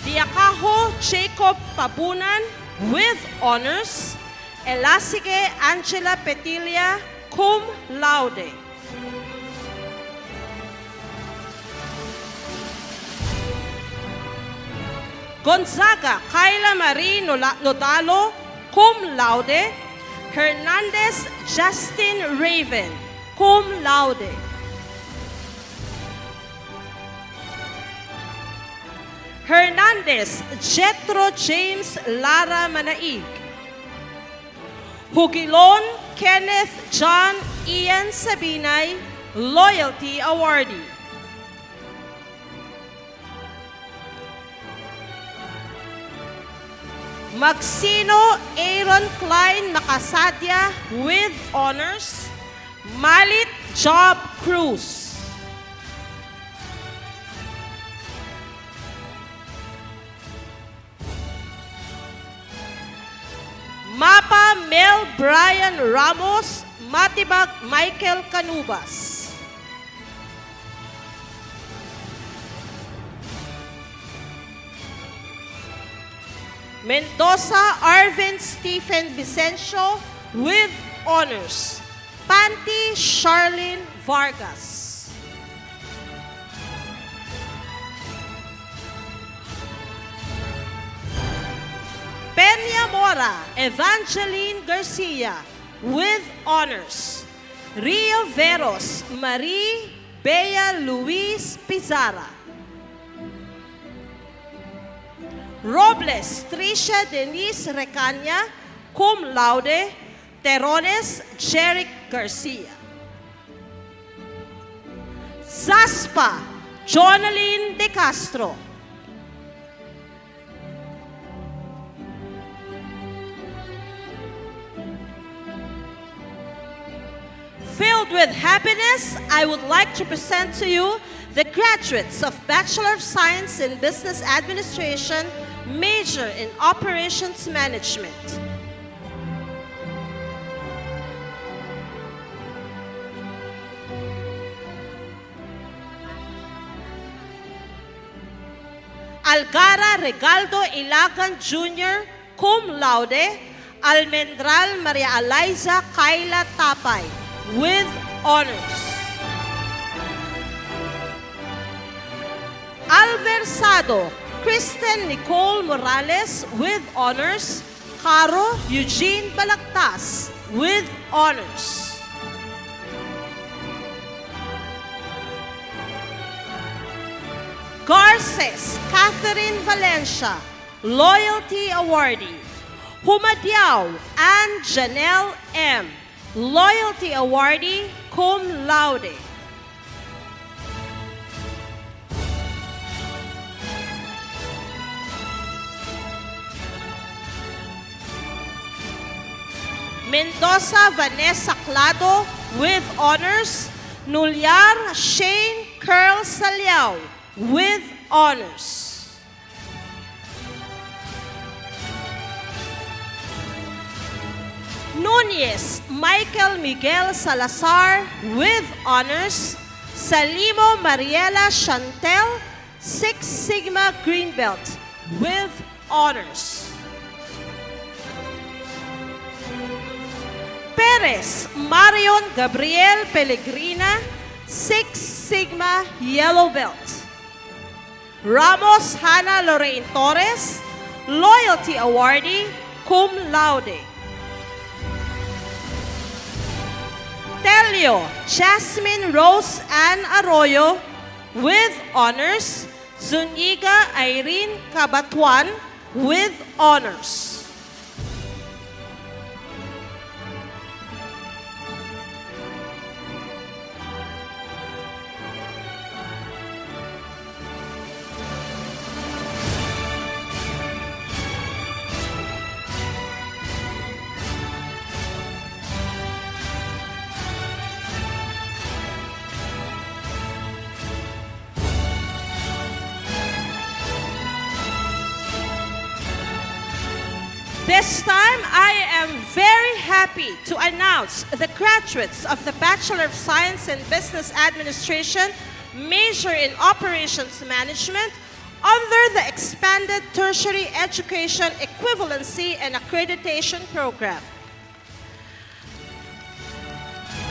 Diakaho Jacob Pabunan with honors. Elasige Angela Petilia, cum laude. Gonzaga Kyla Marie Nodalo, cum laude. Hernandez Justin Raven, cum laude. Hernandez Jetro James Lara Manaig. Hugilon Kenneth John Ian Sabinay, Loyalty Awardee. Magsino Aaron Klein Makasadya with honors. Malit Job Cruz. Mapa Mel Brian Ramos, Matibag Michael Canubas. Mendoza Arvin Stephen Vicencio with honors. Panty Charlene Vargas. Peña Mora Evangeline Garcia with honors. Rio Veros Marie Bea Luis Pizarra. Robles Tricia Denise Recaña, cum laude. Terones Jeric Garcia. Zaspa Jonaline De Castro. Filled with happiness, I would like to present to you the graduates of Bachelor of Science in Business Administration, major in Operations Management. Algara Regaldo Ilagan Jr., cum laude. Almendral Maria Eliza Kayla Tapay, with honors. Alversado Kristen Nicole Morales, with honors. Caro Eugene Balagtas, with honors. Garces Catherine Valencia, Loyalty Awardee. Humadiao Ann Janelle M., Loyalty Awardee, cum laude. Mendoza Vanessa Clado, with honors. Nulyar Shane Curl Saliao, with honors. Nunez Michael Miguel Salazar, with honors. Salimo Mariela Chantel, Six Sigma Green Belt, with honors. Perez Marion Gabriel Pellegrina, Six Sigma Yellow Belt. Ramos Hannah Lorraine Torres, Loyalty Awardee, cum laude. Telio Jasmine Rose Ann Arroyo, with honors. Zuniga Irene Cabatuan, with honors. This time, I am very happy to announce the graduates of the Bachelor of Science in Business Administration, major in Operations Management, under the Expanded Tertiary Education Equivalency and Accreditation Program.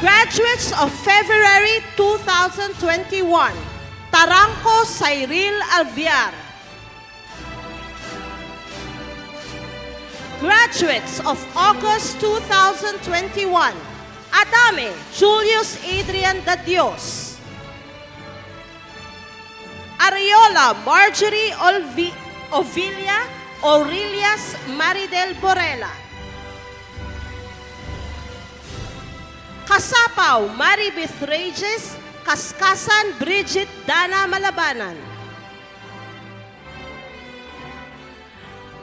Graduates of February 2021, Taranco Cyril Alviar. Graduates of August 2021, Adame Julius Adrian Dadios. Ariola Marjorie Ovilia Aurelias Maridel Borela. Kasapaw Maribeth Regis, Kaskasan Bridget Dana Malabanan.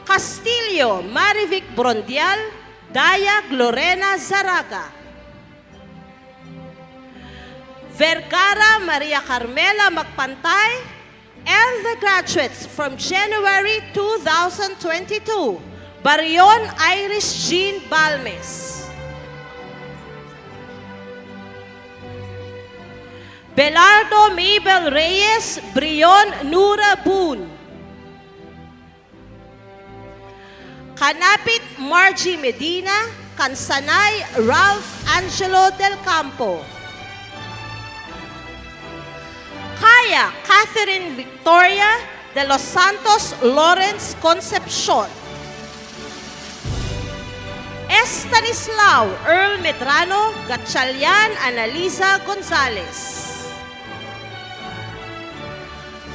Castillo Marivic Brondial, Daya Glorena Zaraga. Vergara Maria Carmela Magpantay, and the graduates from January 2022, Barion Iris Jean Balmes. Belardo Mabel Reyes, Brion Nura Boon. Kanapit Margie Medina, Kansanay Ralph Angelo Del Campo. Kaya Catherine Victoria de los Santos Lawrence Concepcion. Estanislao Earl Medrano Gatchalian Analiza Gonzalez.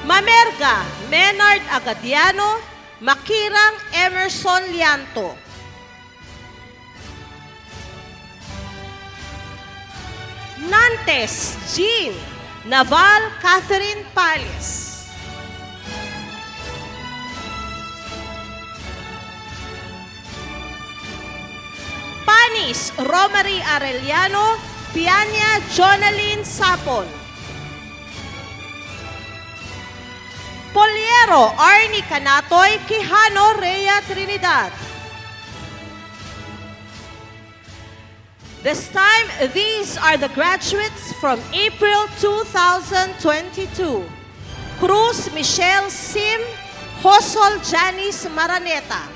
Mamerga Menard Agadiano, Makirang Emerson Lianto. Nantes Jean Naval Catherine Pales. Panis Romary Arellano, Pianya Jonaline Sapon. Poliero Arnie Canatoy, Quijano Rhea Trinidad. This time, these are the graduates from April 2022. Cruz Michelle Sim, Hosol Janice Maraneta.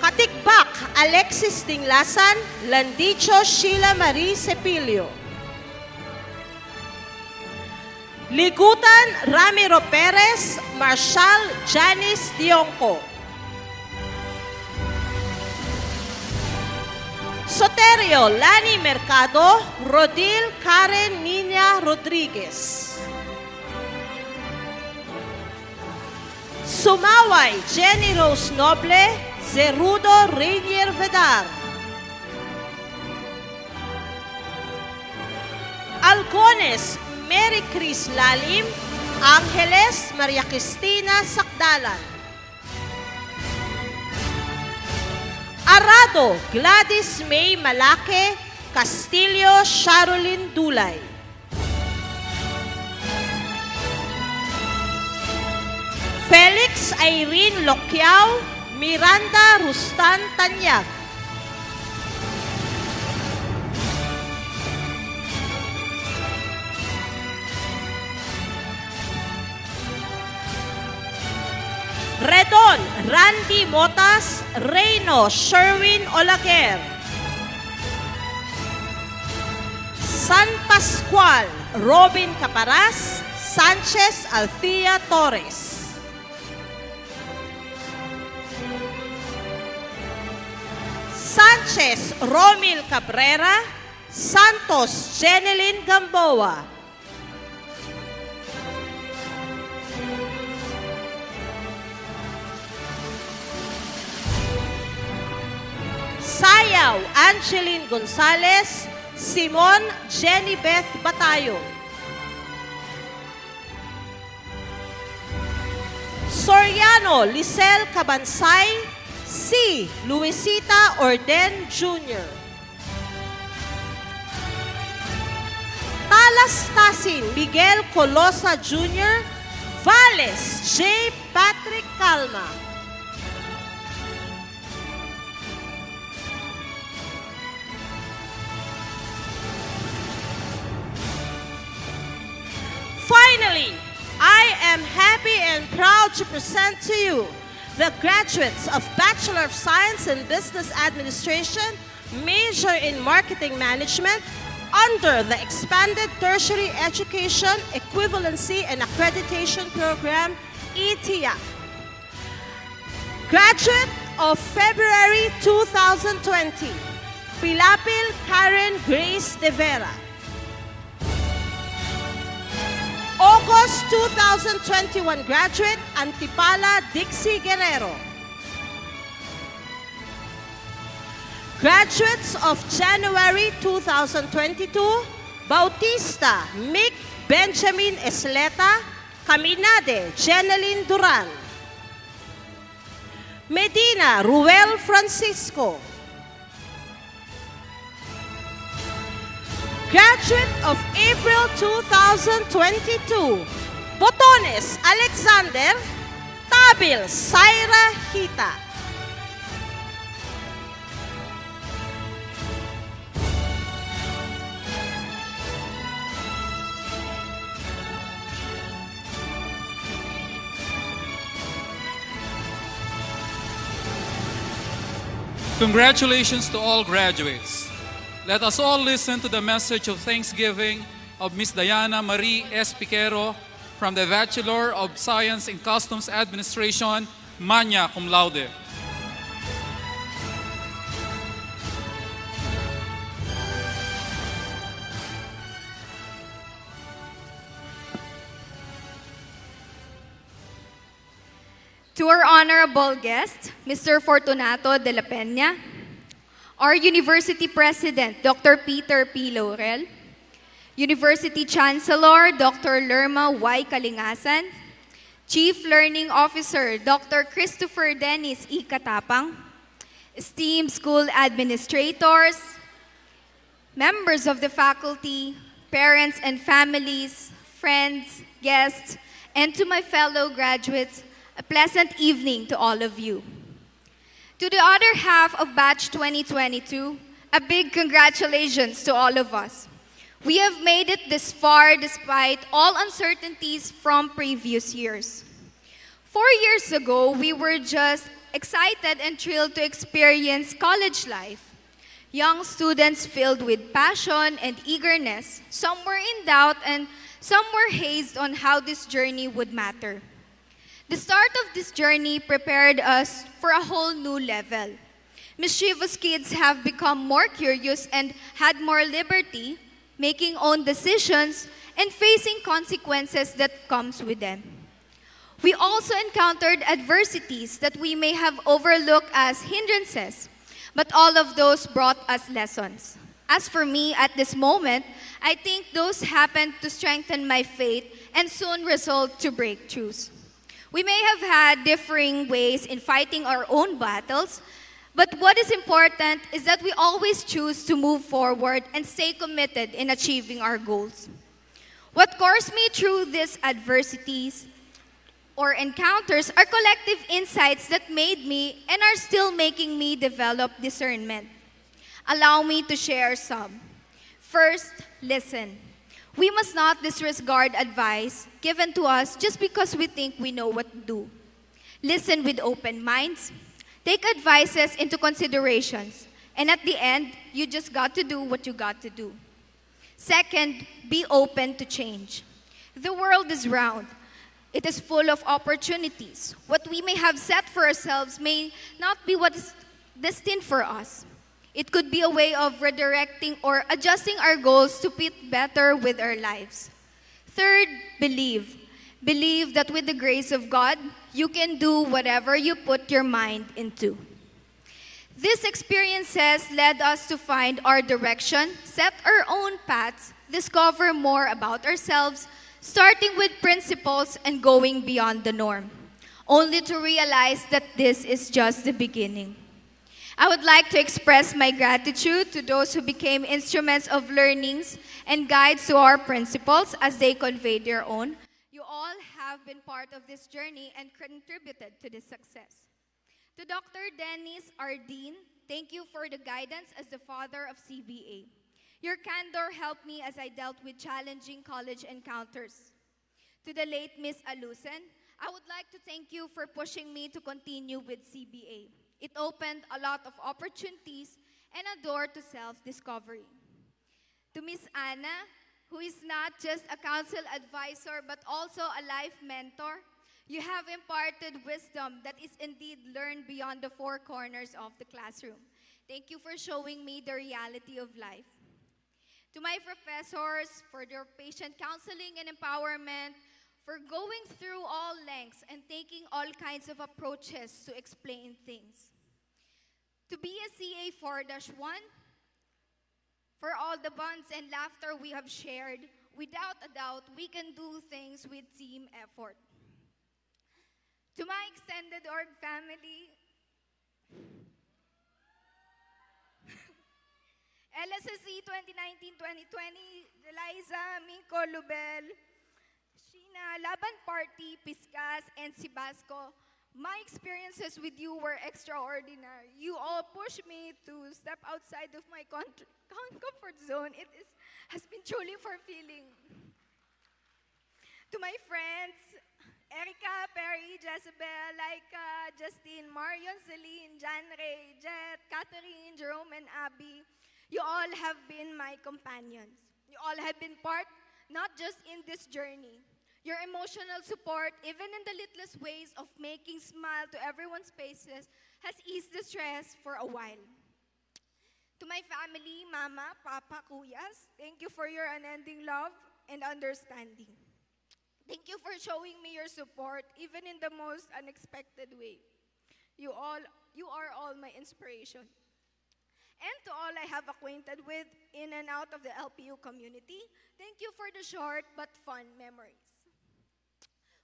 Katikbak Alexis Dinglasan, Landicho Sheila Marie Cepilio. Ligutan Ramiro Perez, Marshal Janice Dionco. Soterio Lani Mercado, Rodil Karen Nina Rodriguez. Sumaway Jenny Rose Noble, Zerudo Rainier Vedar. Algones Mary Chris Lalim, Angeles Maria Cristina Sakdalan. Arado Gladys May Malake, Castillo Sharolyn Dulay. Felix Irene Loquiao, Miranda Rustan Tanyag. Redon Randy Motas, Reyno Sherwin Olaguer. San Pascual Robin Caparas, Sanchez Althea Torres. Sanchez Romil Cabrera, Santos Jeneline Gamboa. Sayaw Angeline Gonzalez, Simon Jenny Beth Batayo. Soriano Lisel Cabansay, C. Luisita Orden Jr. Talastasin Miguel Colosa Jr., Valles J. Patrick Calma. Finally, I am happy and proud to present to you the graduates of Bachelor of Science in Business Administration, major in Marketing Management, under the Expanded Tertiary Education Equivalency and Accreditation Program, ETIA. Graduate of February 2020, Pilapil Karen Grace De Vera. August 2021 graduate, Antipala Dixie Guerrero. Graduates of January 2022, Bautista Mick Benjamin Esleta, Caminade Jeneline Duran. Medina Ruel Francisco. Graduate of April 2022, Botones Alexander, Tabil Saira Hita. Congratulations to all graduates. Let us all listen to the message of thanksgiving of Ms. Diana Marie S. Piquero from the Bachelor of Science in Customs Administration, magna cum laude. To our honorable guest, Mr. Fortunato de la Peña, our University President, Dr. Peter P. Laurel, University Chancellor, Dr. Lerma Y. Kalingasan, Chief Learning Officer, Dr. Christopher Dennis E. Katapang, esteemed school administrators, members of the faculty, parents and families, friends, guests, and to my fellow graduates, a pleasant evening to all of you. To the other half of Batch 2022, a big congratulations to all of us. We have made it this far despite all uncertainties from previous years. 4 years ago, we were just excited and thrilled to experience college life. Young students filled with passion and eagerness, some were in doubt and some were hazed on how this journey would matter. The start of this journey prepared us for a whole new level. Mischievous kids have become more curious and had more liberty, making own decisions and facing consequences that comes with them. We also encountered adversities that we may have overlooked as hindrances, but all of those brought us lessons. As for me, at this moment, I think those happened to strengthen my faith and soon result to breakthroughs. We may have had differing ways in fighting our own battles, but what is important is that we always choose to move forward and stay committed in achieving our goals. What course me through these adversities or encounters are collective insights that made me and are still making me develop discernment. Allow me to share some. First, listen. We must not disregard advice given to us just because we think we know what to do. Listen with open minds. Take advices into considerations. And at the end, you just got to do what you got to do. Second, be open to change. The world is round. It is full of opportunities. What we may have set for ourselves may not be what is destined for us. It could be a way of redirecting or adjusting our goals to fit better with our lives. Third, believe. Believe that with the grace of God, you can do whatever you put your mind into. These experiences led us to find our direction, set our own paths, discover more about ourselves, starting with principles and going beyond the norm, only to realize that this is just the beginning. I would like to express my gratitude to those who became instruments of learnings and guides to our principles as they conveyed their own. You all have been part of this journey and contributed to this success. To Dr. Dennis, our Dean, thank you for the guidance as the father of CBA. Your candor helped me as I dealt with challenging college encounters. To the late Miss Alucen, I would like to thank you for pushing me to continue with CBA. It opened a lot of opportunities and a door to self-discovery. To Miss Anna, who is not just a council advisor but also a life mentor, you have imparted wisdom that is indeed learned beyond the four corners of the classroom. Thank you for showing me the reality of life. To my professors, for their patient counseling and empowerment, for going through all lengths and taking all kinds of approaches to explain things. To be a CA 4-1, for all the bonds and laughter we have shared, without a doubt, we can do things with team effort. To my extended org family, LSSE 2019-2020, Liza, Miko, Lubel, Sheena, Laban Party, Piscas, and Sibasco, my experiences with you were extraordinary. You all pushed me to step outside of my comfort zone. Has been truly fulfilling. To my friends, Erica, Perry, Jezebel, Laika, Justine, Marion, Celine, Jan Ray, Jet, Catherine, Jerome, and Abby, you all have been my companions. You all have been part, not just in this journey. Your emotional support, even in the littlest ways of making smile to everyone's faces, has eased the stress for a while. To my family, Mama, Papa, Kuyas, thank you for your unending love and understanding. Thank you for showing me your support, even in the most unexpected way. You are all my inspiration. And to all I have acquainted with in and out of the LPU community, thank you for the short but fun memories.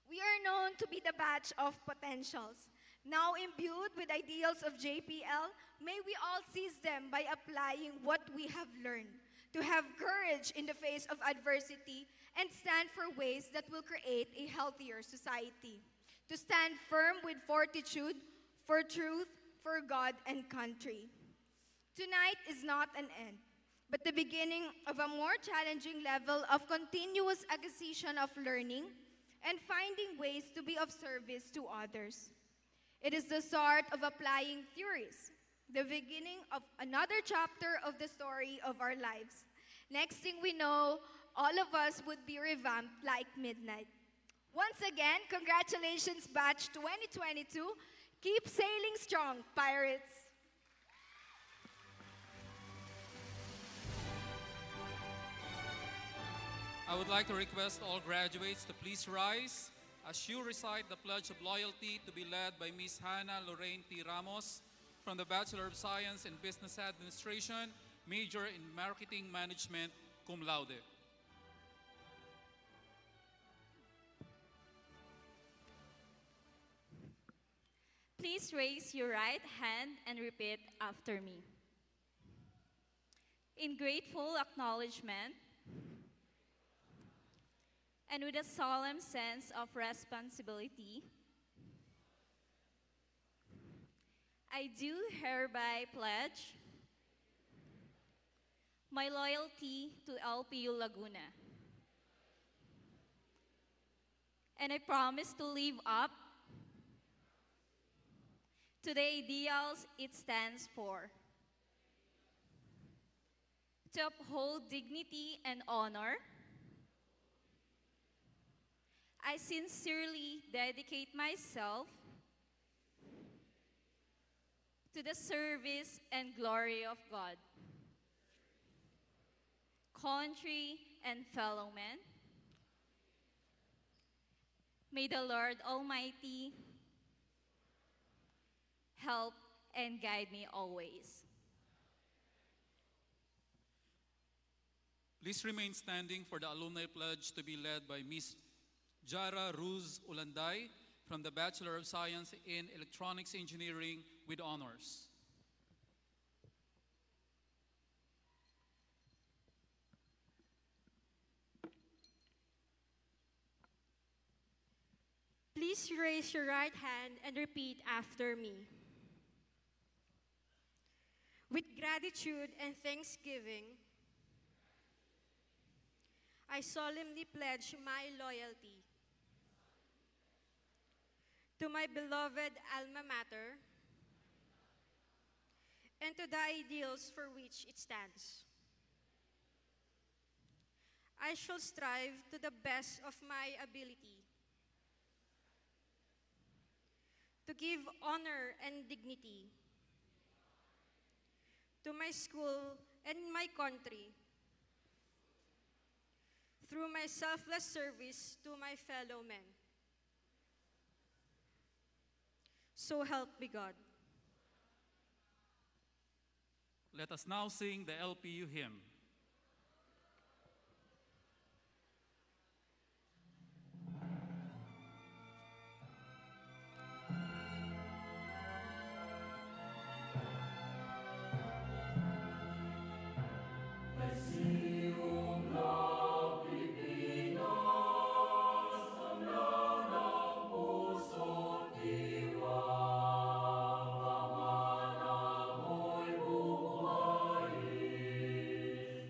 We are known to be the batch of potentials. Now imbued with ideals of JPL, may we all seize them by applying what we have learned, to have courage in the face of adversity and stand for ways that will create a healthier society, to stand firm with fortitude for truth, for God and country. Tonight is not an end, but the beginning of a more challenging level of continuous acquisition of learning and finding ways to be of service to others. It is the start of applying theories, the beginning of another chapter of the story of our lives. Next thing we know, all of us would be revamped like midnight. Once again, congratulations, Batch 2022. Keep sailing strong, pirates. I would like to request all graduates to please rise as you recite the Pledge of Loyalty to be led by Ms. Hannah Lorraine T. Ramos from the Bachelor of Science in Business Administration, major in Marketing Management, cum laude. Please raise your right hand and repeat after me. In grateful acknowledgement and with a solemn sense of responsibility, I do hereby pledge my loyalty to LPU Laguna. And I promise to live up to the ideals it stands for, to uphold dignity and honor. I sincerely dedicate myself to the service and glory of God, country, and fellow men. May the Lord Almighty help and guide me always. Please remain standing for the alumni pledge to be led by Ms. Jara Ruz Ulanday from the Bachelor of Science in Electronics Engineering with honors. Please raise your right hand and repeat after me. With gratitude and thanksgiving, I solemnly pledge my loyalty to my beloved alma mater, and to the ideals for which it stands. I shall strive to the best of my ability to give honor and dignity to my school and my country through my selfless service to my fellow men. So help me God. Let us now sing the LPU hymn. Lyceum ng Pilipinas, hanggang ng puso't diwa, pangalan mo'y bubuhayin,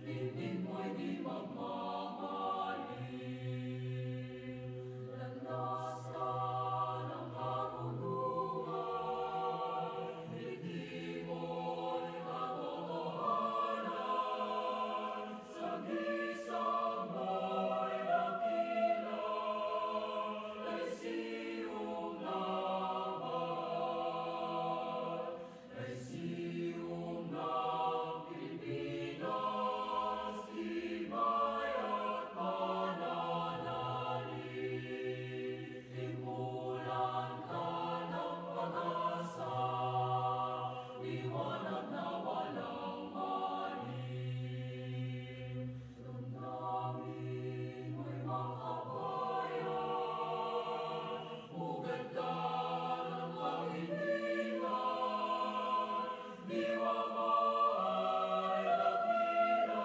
dibdib mo'y di magmamaling. Landasan ng karunungan, hindi mo'y katotohanan, sa gisang mo'y dakila, Lyceum naman. Lyceum ng Pilipinas, tibay at pananalig, timulan ka ng pag-asa, liwanag na walang maling. Damdamin mo'y makabayan, pugad ka ng kahilingan, diwa mo ay dakila,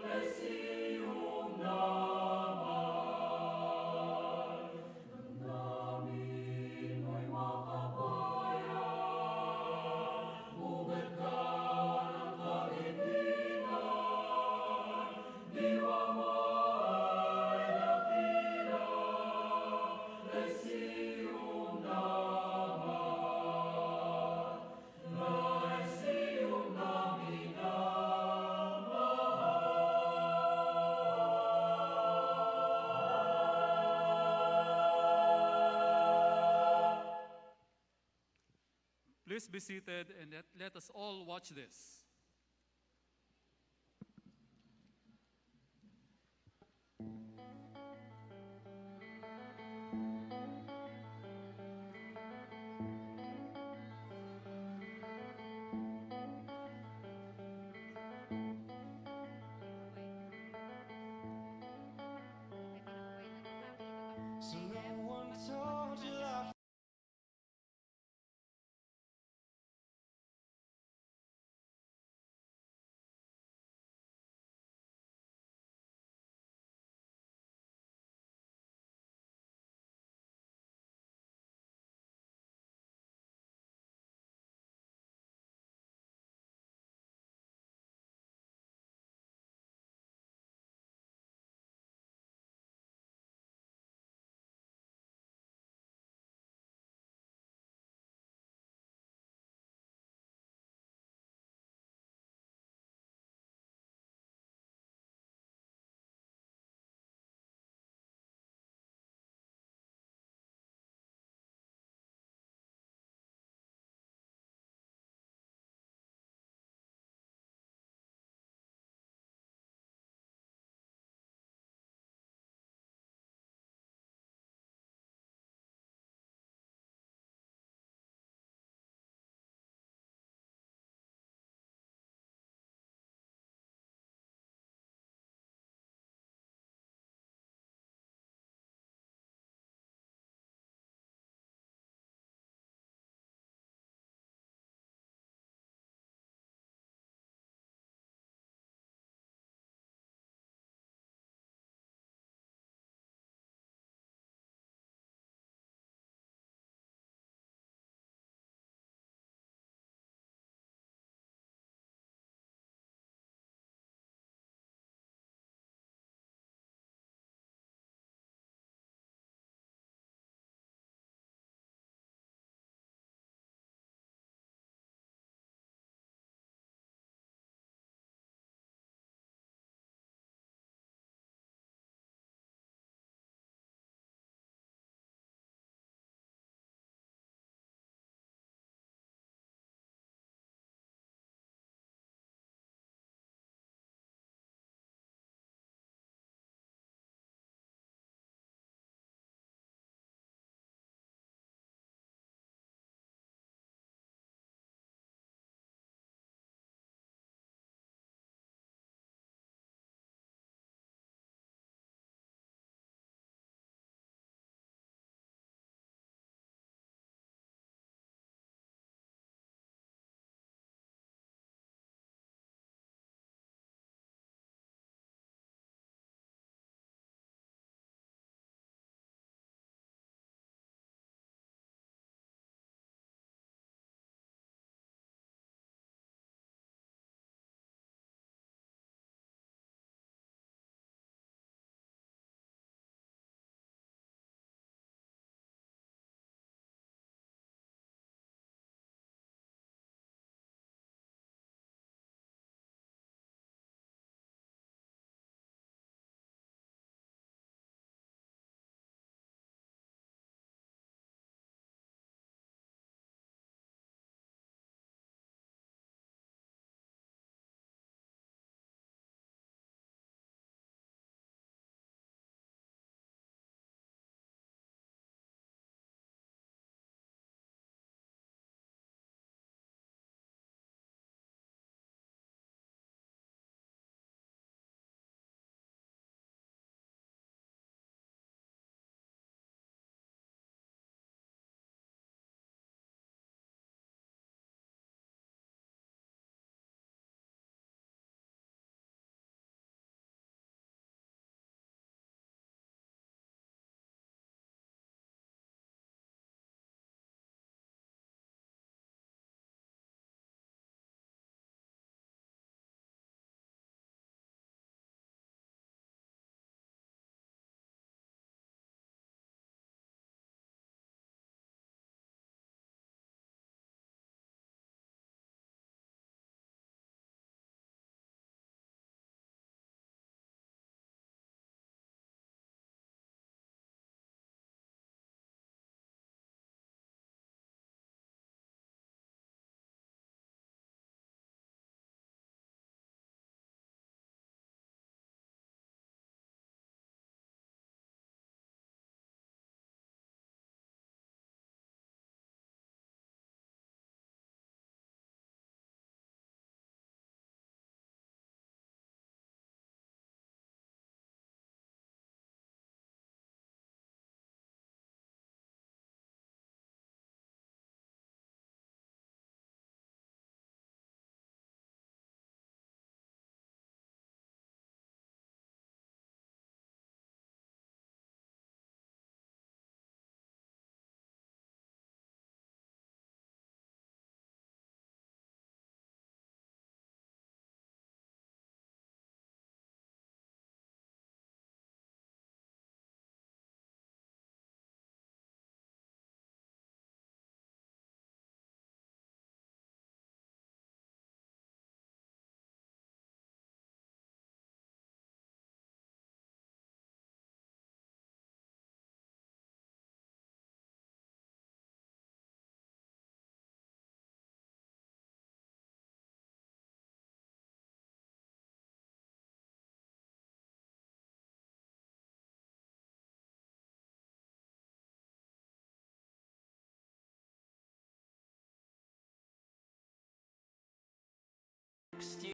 Lyceum naman. Damdamin mo'y makabayan, pugad ka ng kahilingan, diwa mo ay dakila, Lyceum naman. Lyceum namin ang Please be seated and let us all watch this. So no one told you life